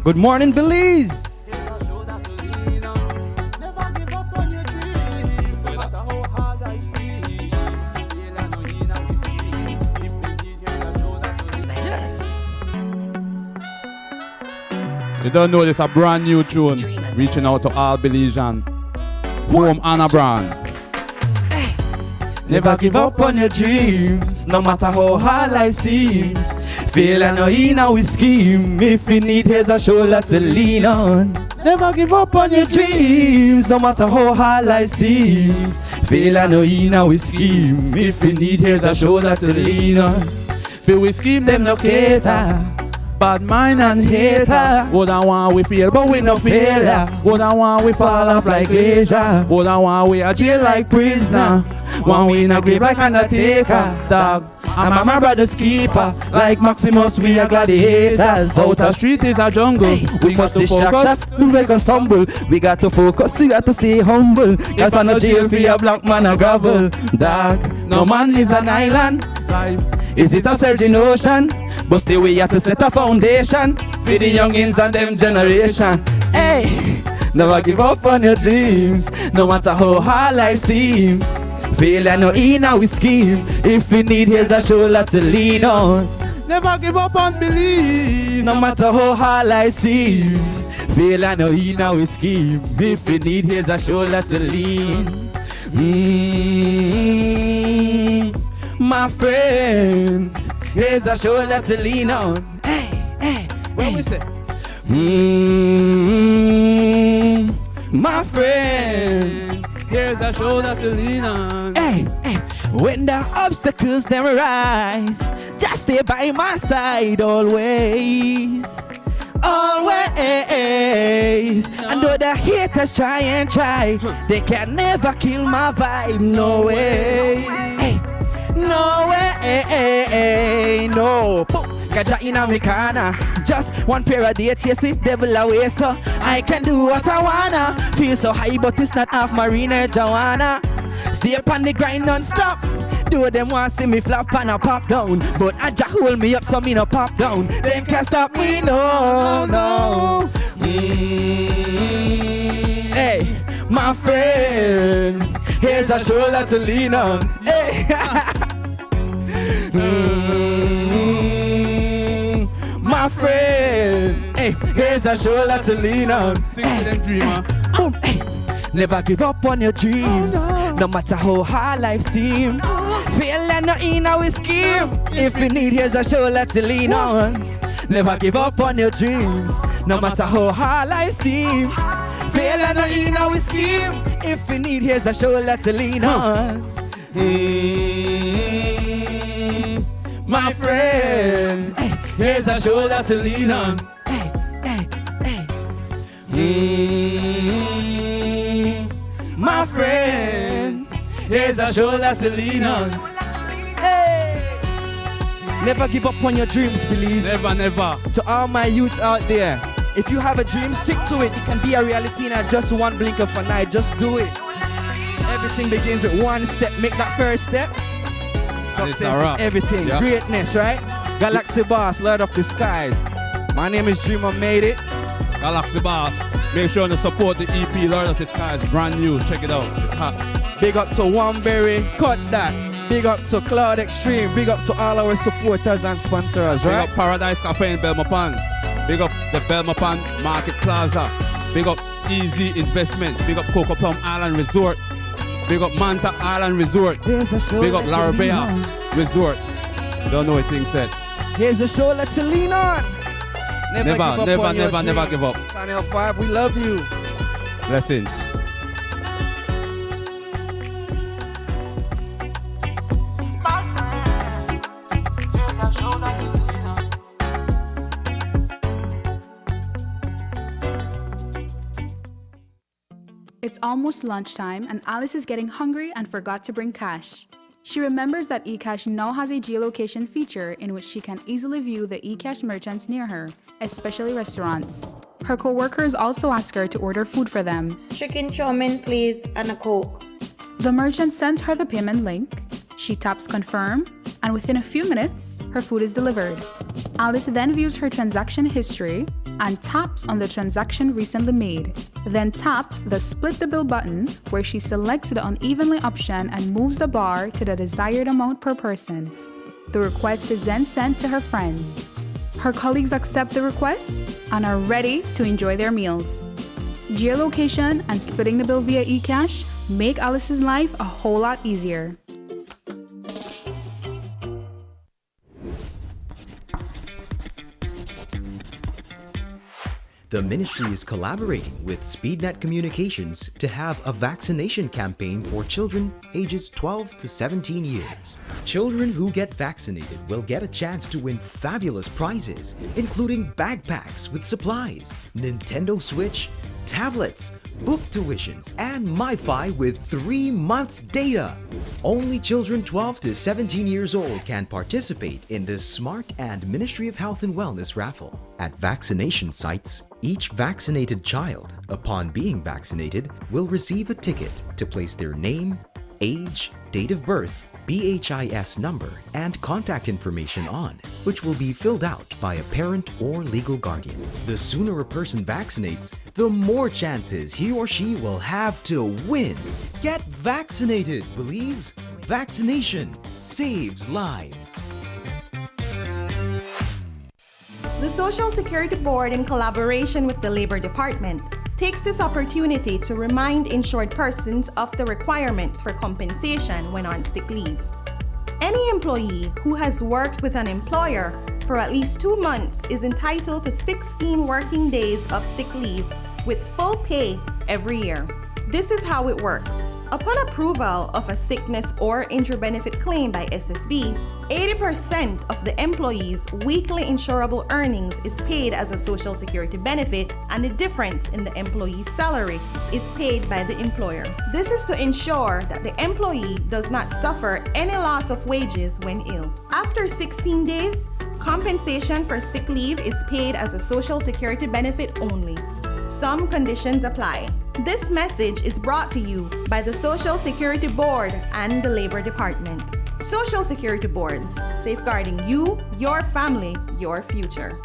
Good morning, Belize. You don't know this, a brand new tune reaching out to all Belizean. Home and abroad. Never give up on your dreams, no matter how hard life seems. Fail and no in our scheme. If you need, here's a shoulder to lean on. Never give up on your dreams, no matter how hard life seems. Fail and no in our scheme. If you need, here's a shoulder to lean on. Feel we scheme them no cater. Bad mind and hater. What I want we feel but we no failure. What I want we fall off like glacier. What I want we a jail like prisoner. One we in a grave like undertaker. Dog, I'm my brother's keeper. Like Maximus we are gladiators. Outer street is a jungle. We got to focus to make us humble. We got to focus, we got to stay humble. Got to no jail for a black man a gravel. Dog, no man is an island. Life, is it a surging ocean? But still we have to set a foundation for the youngins and them generation. Hey, never give up on your dreams, no matter how hard life seems. Fail and no in our scheme. If you need, here's a shoulder to lean on. Never give up on belief, no matter how hard life seems. Fail and no in our scheme. If you need, here's a shoulder to lean. My friend, here's a shoulder to lean on. Hey, hey, what we say? My friend, here's a shoulder to lean on. Hey, hey, when the obstacles them arise, just stay by my side always. Always. And though the haters try and try, they can never kill my vibe. No way. Hey. No way, no. Kaja in Americana. Just one pair of dates, chase the devil away, so I can do what I wanna. Feel so high, but it's not half Marina Joanna. Stay up on the grind non-stop. Do them want see me flop and I pop down, but I just hold me up so me no pop down. Them can't stop me, no, no. Hey, my friend, here's a shoulder to lean on. Hey. My friend, hey, here's a shoulder to lean on. Sing hey, with them, Dreama. Boom, hey. Never give up on your dreams, no matter how hard life seems. Fail and not in our scheme. If you need, here's a shoulder to lean on. Never give up on your dreams, no matter how hard life seems. Fail and not in our scheme. If you need, here's a shoulder to lean on. My friend, hey, here's a shoulder to lean on. Hey, hey, hey. My friend, here's a shoulder to lean on. Hey, never give up on your dreams, Belize. Never, never. To all my youths out there, if you have a dream, stick to it. It can be a reality in just one blink of an eye. Just do it. Everything begins with one step. Make that first step. Success is everything. Yep. Greatness, right? Galaxy boss, Lord of the skies. My name is Dreama, made it. Galaxy Boss. Make sure to support the EP Lord of the Skies. Brand new. Check it out. It's hot. Big up to Wamberry, cut that. Big up to Cloud Extreme. Big up to all our supporters and sponsors, Big right? up Paradise Cafe in Belmopan. Big up the Belmopan Market Plaza. Big up Easy Investment. Big up Coco Plum Island Resort. Big up Manta Island Resort. Big up Larabea Resort. Don't know what things said. Here's a show let's lean on. Never give up. Channel 5, we love you. Blessings. It's almost lunchtime and Alice is getting hungry and forgot to bring cash. She remembers that eCash now has a geolocation feature in which she can easily view the eCash merchants near her, especially restaurants. Her co-workers also ask her to order food for them. Chicken chow mein, please, and a Coke. The merchant sends her the payment link. She taps confirm, and within a few minutes, her food is delivered. Alice then views her transaction history and taps on the transaction recently made. Then taps the split the bill button where she selects the unevenly option and moves the bar to the desired amount per person. The request is then sent to her friends. Her colleagues accept the request and are ready to enjoy their meals. Geolocation and splitting the bill via eCash make Alice's life a whole lot easier. The ministry is collaborating with SpeedNet Communications to have a vaccination campaign for children ages 12 to 17 years. Children who get vaccinated will get a chance to win fabulous prizes, including backpacks with supplies, Nintendo Switch, tablets, book tuitions, and MiFi with 3 months data. Only children 12 to 17 years old can participate in this smart and Ministry of Health and Wellness raffle. At vaccination sites, each vaccinated child, upon being vaccinated, will receive a ticket to place their name, age, date of birth, BHIS number, and contact information on, which will be filled out by a parent or legal guardian. The sooner a person vaccinates, the more chances he or she will have to win. Get vaccinated, Belize. Vaccination saves lives. The Social Security Board, in collaboration with the Labor Department, takes this opportunity to remind insured persons of the requirements for compensation when on sick leave. Any employee who has worked with an employer for at least 2 months is entitled to 16 working days of sick leave with full pay every year. This is how it works. Upon approval of a sickness or injury benefit claim by SSB, 80% of the employee's weekly insurable earnings is paid as a Social Security benefit, and the difference in the employee's salary is paid by the employer. This is to ensure that the employee does not suffer any loss of wages when ill. After 16 days, compensation for sick leave is paid as a Social Security benefit only. Some conditions apply. This message is brought to you by the Social Security Board and the Labor Department. Social Security Board, safeguarding you, your family, your future.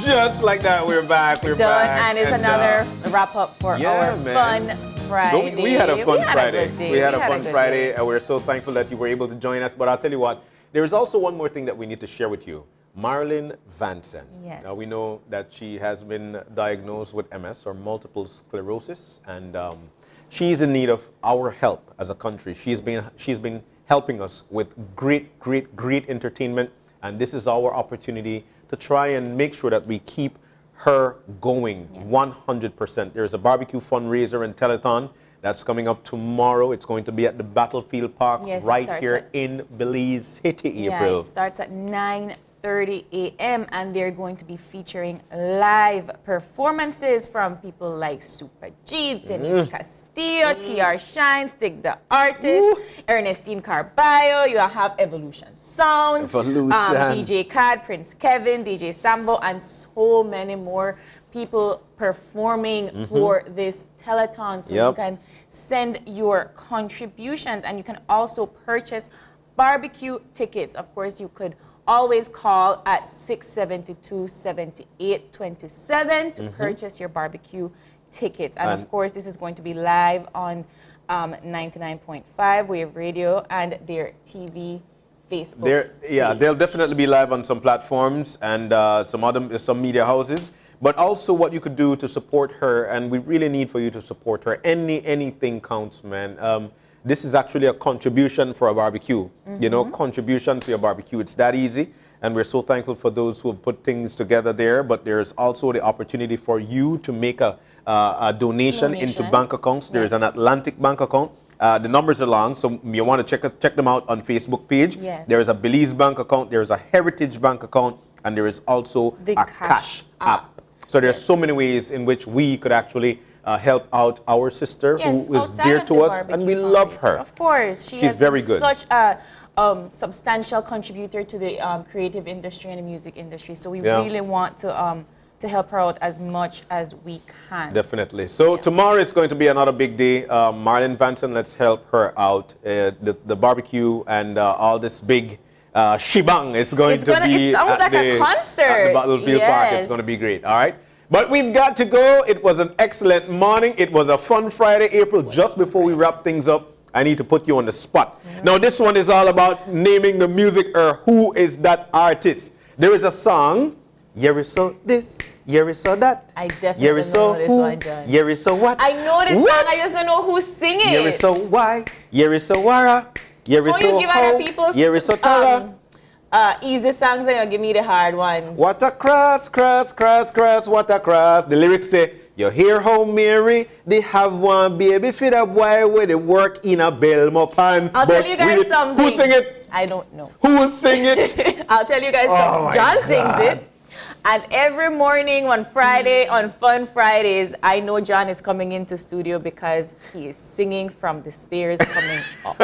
Just like that, we're back. We're done, back. And it's another wrap up for our fun Friday. We had a fun Friday. We had a fun Friday, day. and we're so thankful that you were able to join us. But I'll tell you what, there is also one more thing that we need to share with you. Marilyn Vanson. Yes. Now we know that she has been diagnosed with MS, or multiple sclerosis, and she's in need of our help as a country. She's been helping us with great entertainment, and this is our opportunity to try and make sure that we keep her going 100%. There's a barbecue fundraiser and telethon that's coming up tomorrow. It's going to be at the Battlefield Park right here in Belize City, April. Yeah, it starts at 9:30. 8:30 a.m. and they're going to be featuring live performances from people like Super G, Dennis Castillo, TR Shyne, Stig the Artist, Ernestine Carballo. You have Evolution Sound, DJ Cad, Prince Kevin, DJ Sambo, and so many more people performing for this telethon. So you can send your contributions, and you can also purchase barbecue tickets. Of course, you could always call at 672-7827 to purchase your barbecue tickets. And of course, this is going to be live on 99.5 Wave Radio and their TV, Facebook. They'll definitely be live on some platforms and some media houses. But also what you could do to support her, and we really need for you to support her. Anything counts, man. This is actually a contribution for a barbecue. You know, contribution to your barbecue. It's that easy. And we're so thankful for those who have put things together there. But there's also the opportunity for you to make a donation into bank accounts. There's an Atlantic bank account. The numbers are long, so you want to check them out on Facebook page. There is a Belize Bank account. There is a Heritage Bank account. And there is also a Cash app. So there's so many ways in which we could actually help out our sister who is dear to us, and we love her. Of course, she's very good. Such a substantial contributor to the creative industry and the music industry. So we really want to help her out as much as we can. Definitely. So tomorrow is going to be another big day. Marlon Vanton, let's help her out. The barbecue and all this big shebang is going to be it sounds like a concert. At the Battlefield Park. It's going to be great. All right. But we've got to go. It was an excellent morning. It was a fun Friday, April. Just before we wrap things up, I need to put you on the spot. Now, this one is all about naming the music or who is that artist. There is a song, Yeri so this, Yeri so that. I definitely know this one, John. Yeri so what? I know this song, I just don't know who's singing it. Yeri so why, Yeri so wara, Yeri so you give other people Yeri so tara. Easy songs and you give me the hard ones. What a cross, what a cross. The lyrics say, you hear how Mary, they have one baby for the boy where they work in a Belmo pan. I'll tell you guys something. Who sing it? I don't know. Who will sing it? I'll tell you guys something. John sings it. And every morning on Friday, on Fun Fridays, I know John is coming into studio because he is singing from the stairs coming up.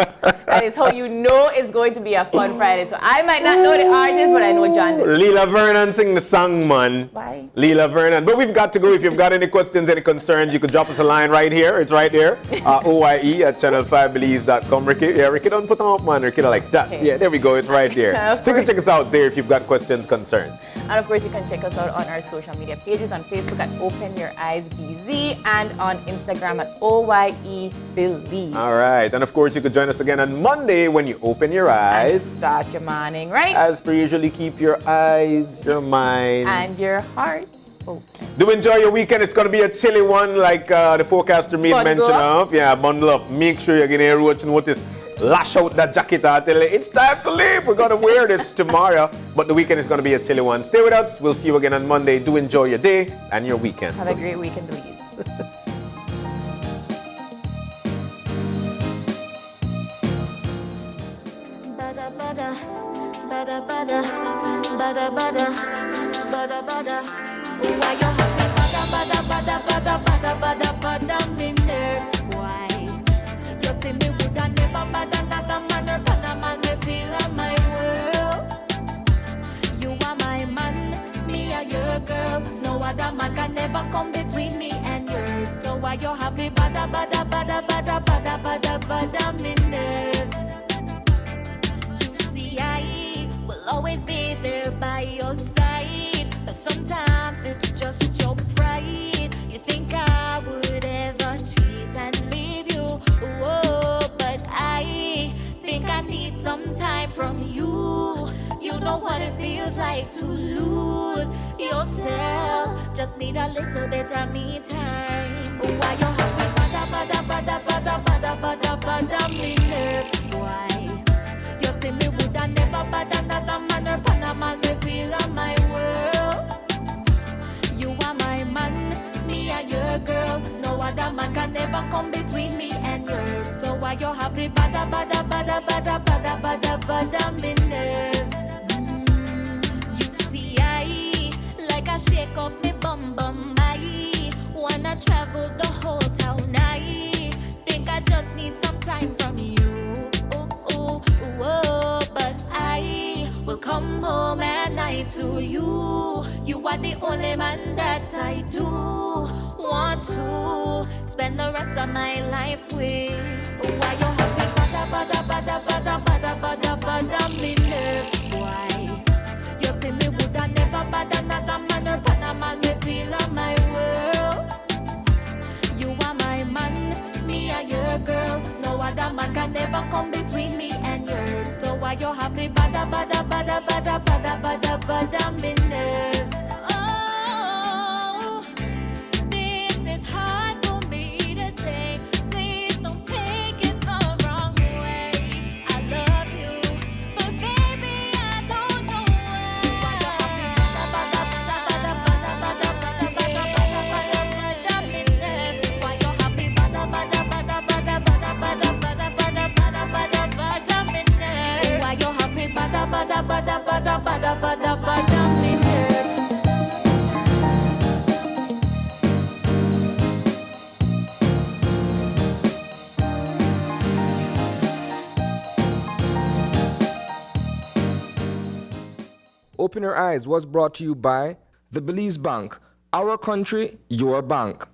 That is how you know it's going to be a fun Friday. So I might not know the artist, but I know John. Leela Vernon sing the song, man. Why? Leela Vernon. But we've got to go. If you've got any questions, any concerns, you can drop us a line right here. It's right there. OYE@channel5belize.com. Ricky, don't put them up, man. Ricky, like that. Okay. Yeah, there we go. It's right there. So you can check us out there if you've got questions, concerns. And of course, you can check us out on our social media pages on Facebook at Open Your Eyes BZ and on Instagram at OYE Belize. All right. And of course, you could join us again on Monday when you open your eyes. And start your morning, right? As per usually, keep your eyes, your mind, and your hearts open. Do enjoy your weekend. It's going to be a chilly one like the forecaster made mention of. Yeah, bundle up. Make sure you're getting a roach notice. Lash out that jacket out. It's time to leave. We're going to wear this tomorrow. But the weekend is going to be a chilly one. Stay with us. We'll see you again on Monday. Do enjoy your day and your weekend. Have a great weekend, Belize. Why? You see me would have never bother another man or pan a man me feel on my world. You are my man, me are your girl. No other man can never come between me and yours. So why you have me bother me nerves? You see I will always be there by your side, but sometimes it's just your pride. You think I would ever cheat and leave you? Oh, but I think I need some time from you. You know what it feels like to lose yourself. Just need a little bit of me time. Why you have me bother me nerves? Why? You see me woulda never bother another man or pan a man me feel on my world. You are my man, me are your girl. No other man can never come between me and yours. So why you have me bother me nerves? up me bum bum. I wanna travel the whole town. I think I just need some time from you. But I will come home at night to you. You are the only man that I do want to spend the rest of my life with. Why you have me bada me nerves? Why you see me woulda never bother another man or pan a man? Me feel on my world. You are my man, me and your girl. No other man can never come between me and yours. So why you have me bada me nerves? Oh, this is hard for me to say. Please don't take it the wrong way. I love you, but baby I don't know why. Why you have me bada me nerves? Why you have me bada me nerves? Why you have me bada me nerves? Open Your Eyes was brought to you by the Belize Bank. Our country, your bank.